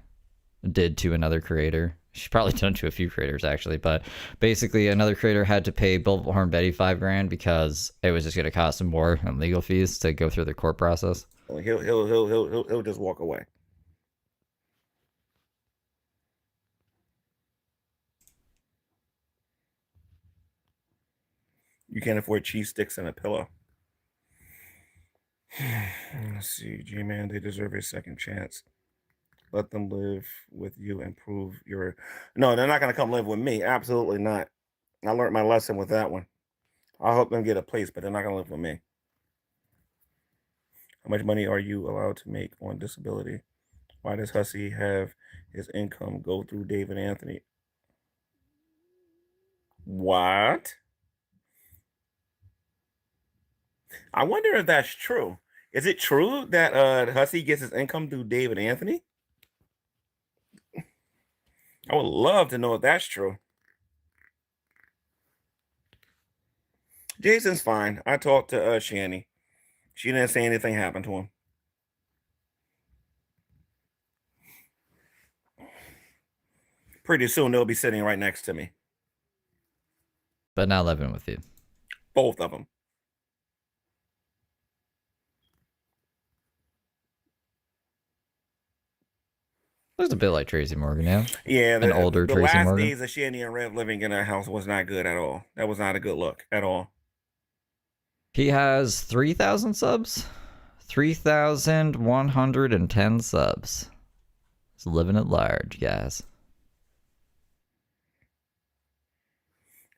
did to another creator. She's probably done to a few creators actually, but basically another creator had to pay Bullhorn Betty 5 grand because it was just gonna cost him more in legal fees to go through the court process. He'll just walk away. You can't afford cheese sticks and a pillow. Let's see, G-Man, they deserve a second chance. Let them live with you and prove your... No, they're not going to come live with me. Absolutely not. I learned my lesson with that one. I'll help them get a place, but they're not going to live with me. How much money are you allowed to make on disability? Why does Hussey have his income go through David Anthony? What? I wonder if that's true. Is it true that Hussey gets his income through David Anthony? I would love to know if that's true. Jason's fine. I talked to Shani. She didn't say anything happened to him. Pretty soon they'll be sitting right next to me. But not living with you. Both of them. Looks a bit like Tracy Morgan, yeah. Yeah, an older the Tracy last Morgan. days of Shani and Rev living in a house was not good at all. That was not a good look at all. He has 3,000 subs? 3,110 subs. He's living at large, guys.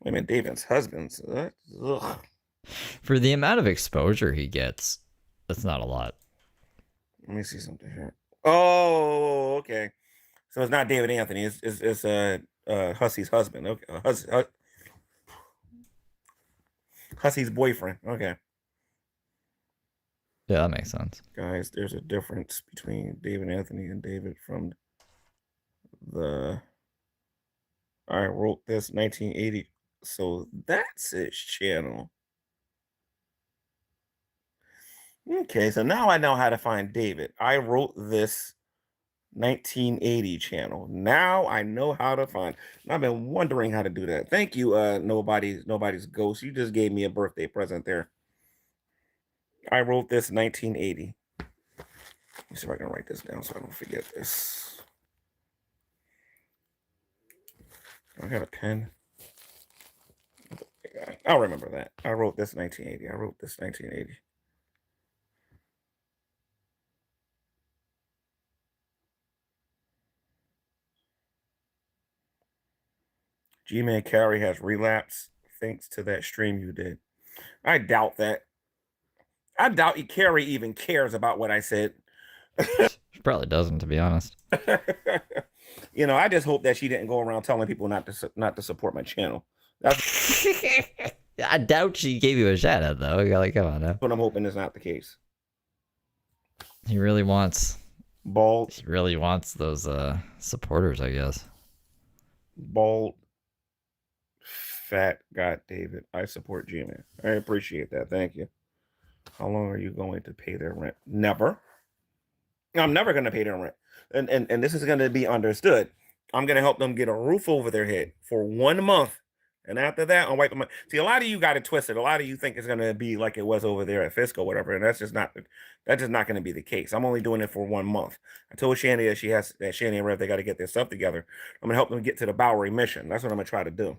Wait a minute, David's husband's. Ugh. For the amount of exposure he gets, that's not a lot. Let me see something here. Oh, okay. So it's not David Anthony. It's Hussey's husband. Okay, Hussey's boyfriend. Okay, Yeah, that makes sense. guys, there's a difference between David Anthony and David from the. I wrote this 1980, so that's his channel. Okay, so now I know how to find David. I wrote this 1980 channel. Now I know how to find. And I've been wondering how to do that. Thank you, nobody's ghost. You just gave me a birthday present there. I wrote this 1980. Let me see if I can write this down so I don't forget this. I got a pen. I'll remember that. I wrote this 1980. I wrote this 1980. G-Man Carey has relapsed thanks to that stream you did. I doubt that. I doubt Carey even cares about what I said. She probably doesn't, to be honest. You know, I just hope that she didn't go around telling people not to support my channel. That's I doubt she gave you a shout out though. Like, come on now. what I'm hoping is not the case. He really wants Bald, he really wants those supporters, I guess. bald, fat God David. I support G-Man. I appreciate that. Thank you. How long are you going to pay their rent? Never. I'm never going to pay their rent. And this is going to be understood. I'm going to help them get a roof over their head for 1 month. And after that, I'll wipe them out. See, a lot of you got it twisted. A lot of you think it's going to be like it was over there at Fisco, whatever. And that's just not going to be the case. I'm only doing it for 1 month. I told Shanny that Shanny and Rev, they got to get their stuff together. I'm going to help them get to the Bowery mission. That's what I'm going to try to do.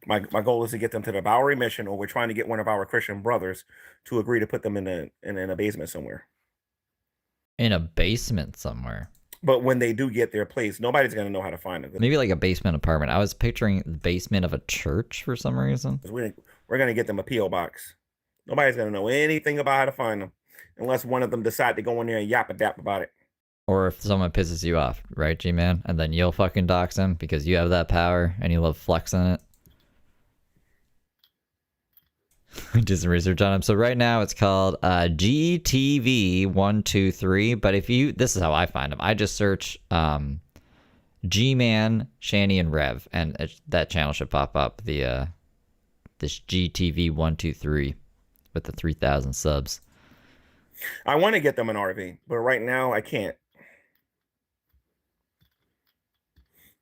My goal is to get them to the Bowery mission, or we're trying to get one of our Christian brothers to agree to put them in a basement somewhere. In a basement somewhere. But when they do get their place, nobody's going to know how to find them. Maybe like a basement apartment. I was picturing the basement of a church for some reason. We're going to get them a P.O. box. Nobody's going to know anything about how to find them unless one of them decide to go in there and yap a dap about it. Or if someone pisses you off, right, G-Man? And then you'll fucking dox them because you have that power and you love flexing it. Do some research on him. So right now it's called GTV123. But if you, this is how I find him. I just search G-Man, Shanny, and Rev, and that channel should pop up. The this GTV123 with the 3,000 subs. I want to get them an RV, but right now I can't.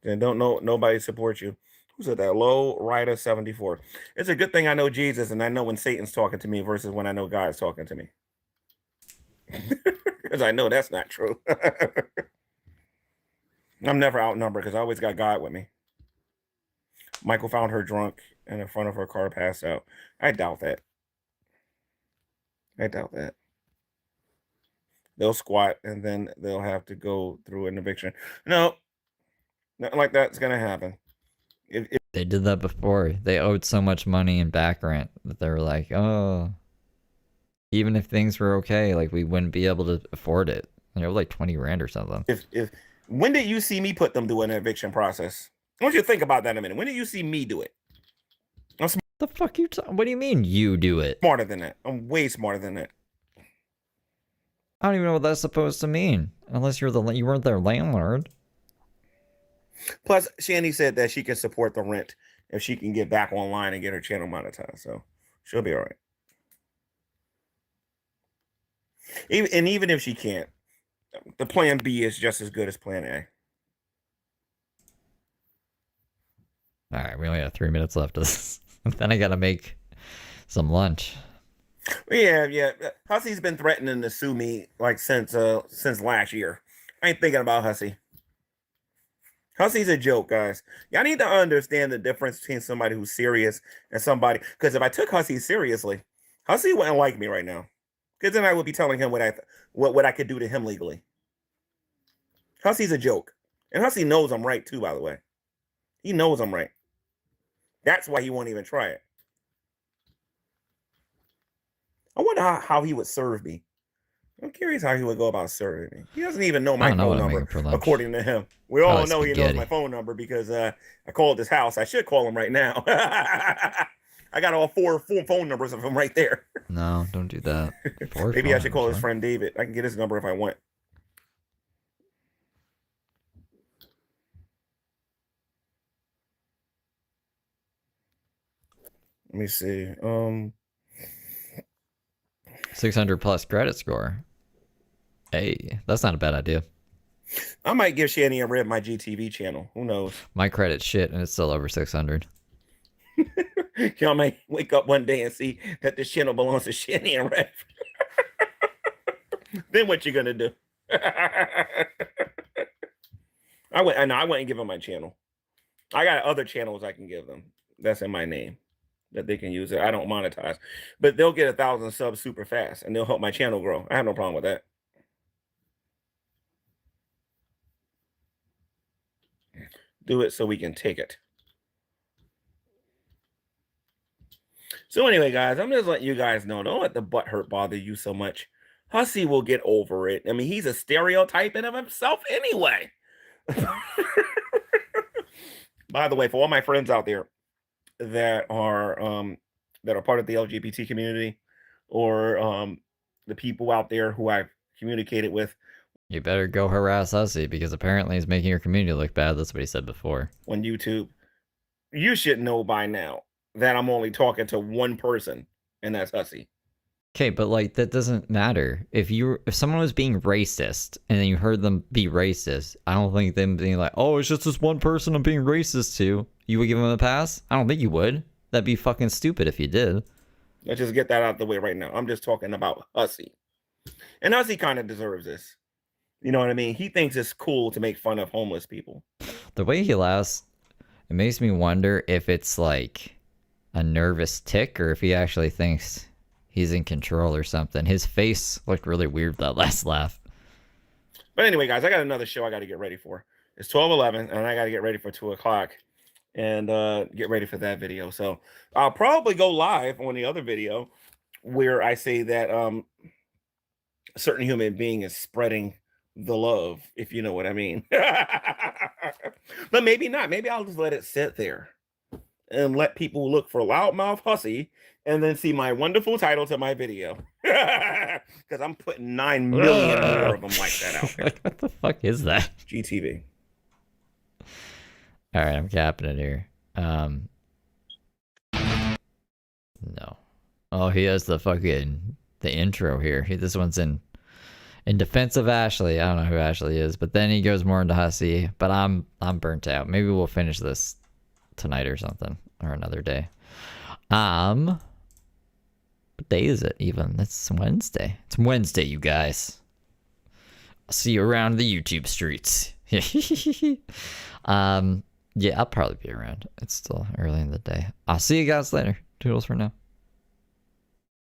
And don't know, nobody supports you. Who's at that? Low Rider 74. It's a good thing I know Jesus and I know when Satan's talking to me versus when I know God's talking to me. Because I know that's not true. I'm never outnumbered because I always got God with me. Michael found her drunk and in front of her car passed out. I doubt that. I doubt that. They'll squat and then they'll have to go through an eviction. No, nothing like that's going to happen. If They did that before. They owed so much money in back rent that they were like, oh, even if things were okay, like we wouldn't be able to afford it. And it was like 20 grand or something. When did you see me put them through an eviction process? I want you to think about that in a minute. When did you see me do it? I'm The fuck you what do you mean you do it? smarter than that. I'm way smarter than that. I don't even know what that's supposed to mean. Unless you weren't their landlord. Plus, Shanny said that she can support the rent if she can get back online and get her channel monetized. So she'll be all right. Even if she can't, the plan B is just as good as plan A. All right, we only have 3 minutes left. Then I gotta make some lunch. Yeah. Hussey's been threatening to sue me like since last year. I ain't thinking about Hussey. Hussey's a joke, guys. Y'all need to understand the difference between somebody who's serious and somebody. Because if I took Hussey seriously, Hussey wouldn't like me right now. Because then I would be telling him what I could do to him legally. Hussey's a joke, and Hussey knows I'm right too. By the way, he knows I'm right. That's why he won't even try it. I wonder how he would serve me. I'm curious how he would go about serving me. He doesn't even know my phone number, according to him. We all know he knows my phone number because I called his house. I should call him right now. I got all four phone numbers of him right there. No, don't do that. Maybe I should call his friend David. I can get his number if I want. Let me see. 600 plus credit score. Hey, that's not a bad idea. I might give Shanny and Red my GTV channel. Who knows? My credit's shit, and it's still over 600. Y'all might wake up one day and see that this channel belongs to Shanny and Red. Then what you gonna do? I wouldn't give them my channel. I got other channels I can give them. That's in my name that they can use it. I don't monetize, but they'll get 1,000 subs super fast, and they'll help my channel grow. I have no problem with that. Do it so we can take it. So anyway, guys, I'm just letting you guys know, don't let the butt hurt bother you so much. Hussy will get over it. I mean, he's a stereotype in of himself anyway. By the way, for all my friends out there that are part of the LGBT community, or the people out there who I've communicated with, you better go harass Hussy, because apparently he's making your community look bad. That's what he said before. On YouTube, you should know by now that I'm only talking to one person, and that's Hussy. Okay, but like that doesn't matter. If someone was being racist and then you heard them be racist, I don't think them being like, oh, it's just this one person I'm being racist to, you would give them a pass? I don't think you would. That'd be fucking stupid if you did. Let's just get that out of the way right now. I'm just talking about Hussy. And Hussy kind of deserves this. You know what I mean? He thinks it's cool to make fun of homeless people. The way he laughs, it makes me wonder if it's like a nervous tick or if he actually thinks he's in control or something. His face looked really weird that last laugh. But anyway, guys, I got another show I got to get ready for. It's 12:11, and I got to get ready for 2 o'clock and get ready for that video. So I'll probably go live on the other video where I say that a certain human being is spreading the love, if you know what I mean. But maybe not. Maybe I'll just let it sit there and let people look for Loudmouth Hussy and then see my wonderful title to my video. Because I'm putting 9 million more of them like that out there. Like, what the fuck is that? GTV. All right, I'm capping it here. No. Oh, he has the intro here. This one's in defense of Ashley. I don't know who Ashley is, but then he goes more into Hussy. But I'm burnt out. Maybe we'll finish this tonight or something, or another day. What day is it even? It's Wednesday. It's Wednesday, you guys. I'll see you around the YouTube streets. Yeah, I'll probably be around. It's still early in the day. I'll see you guys later. Toodles for now.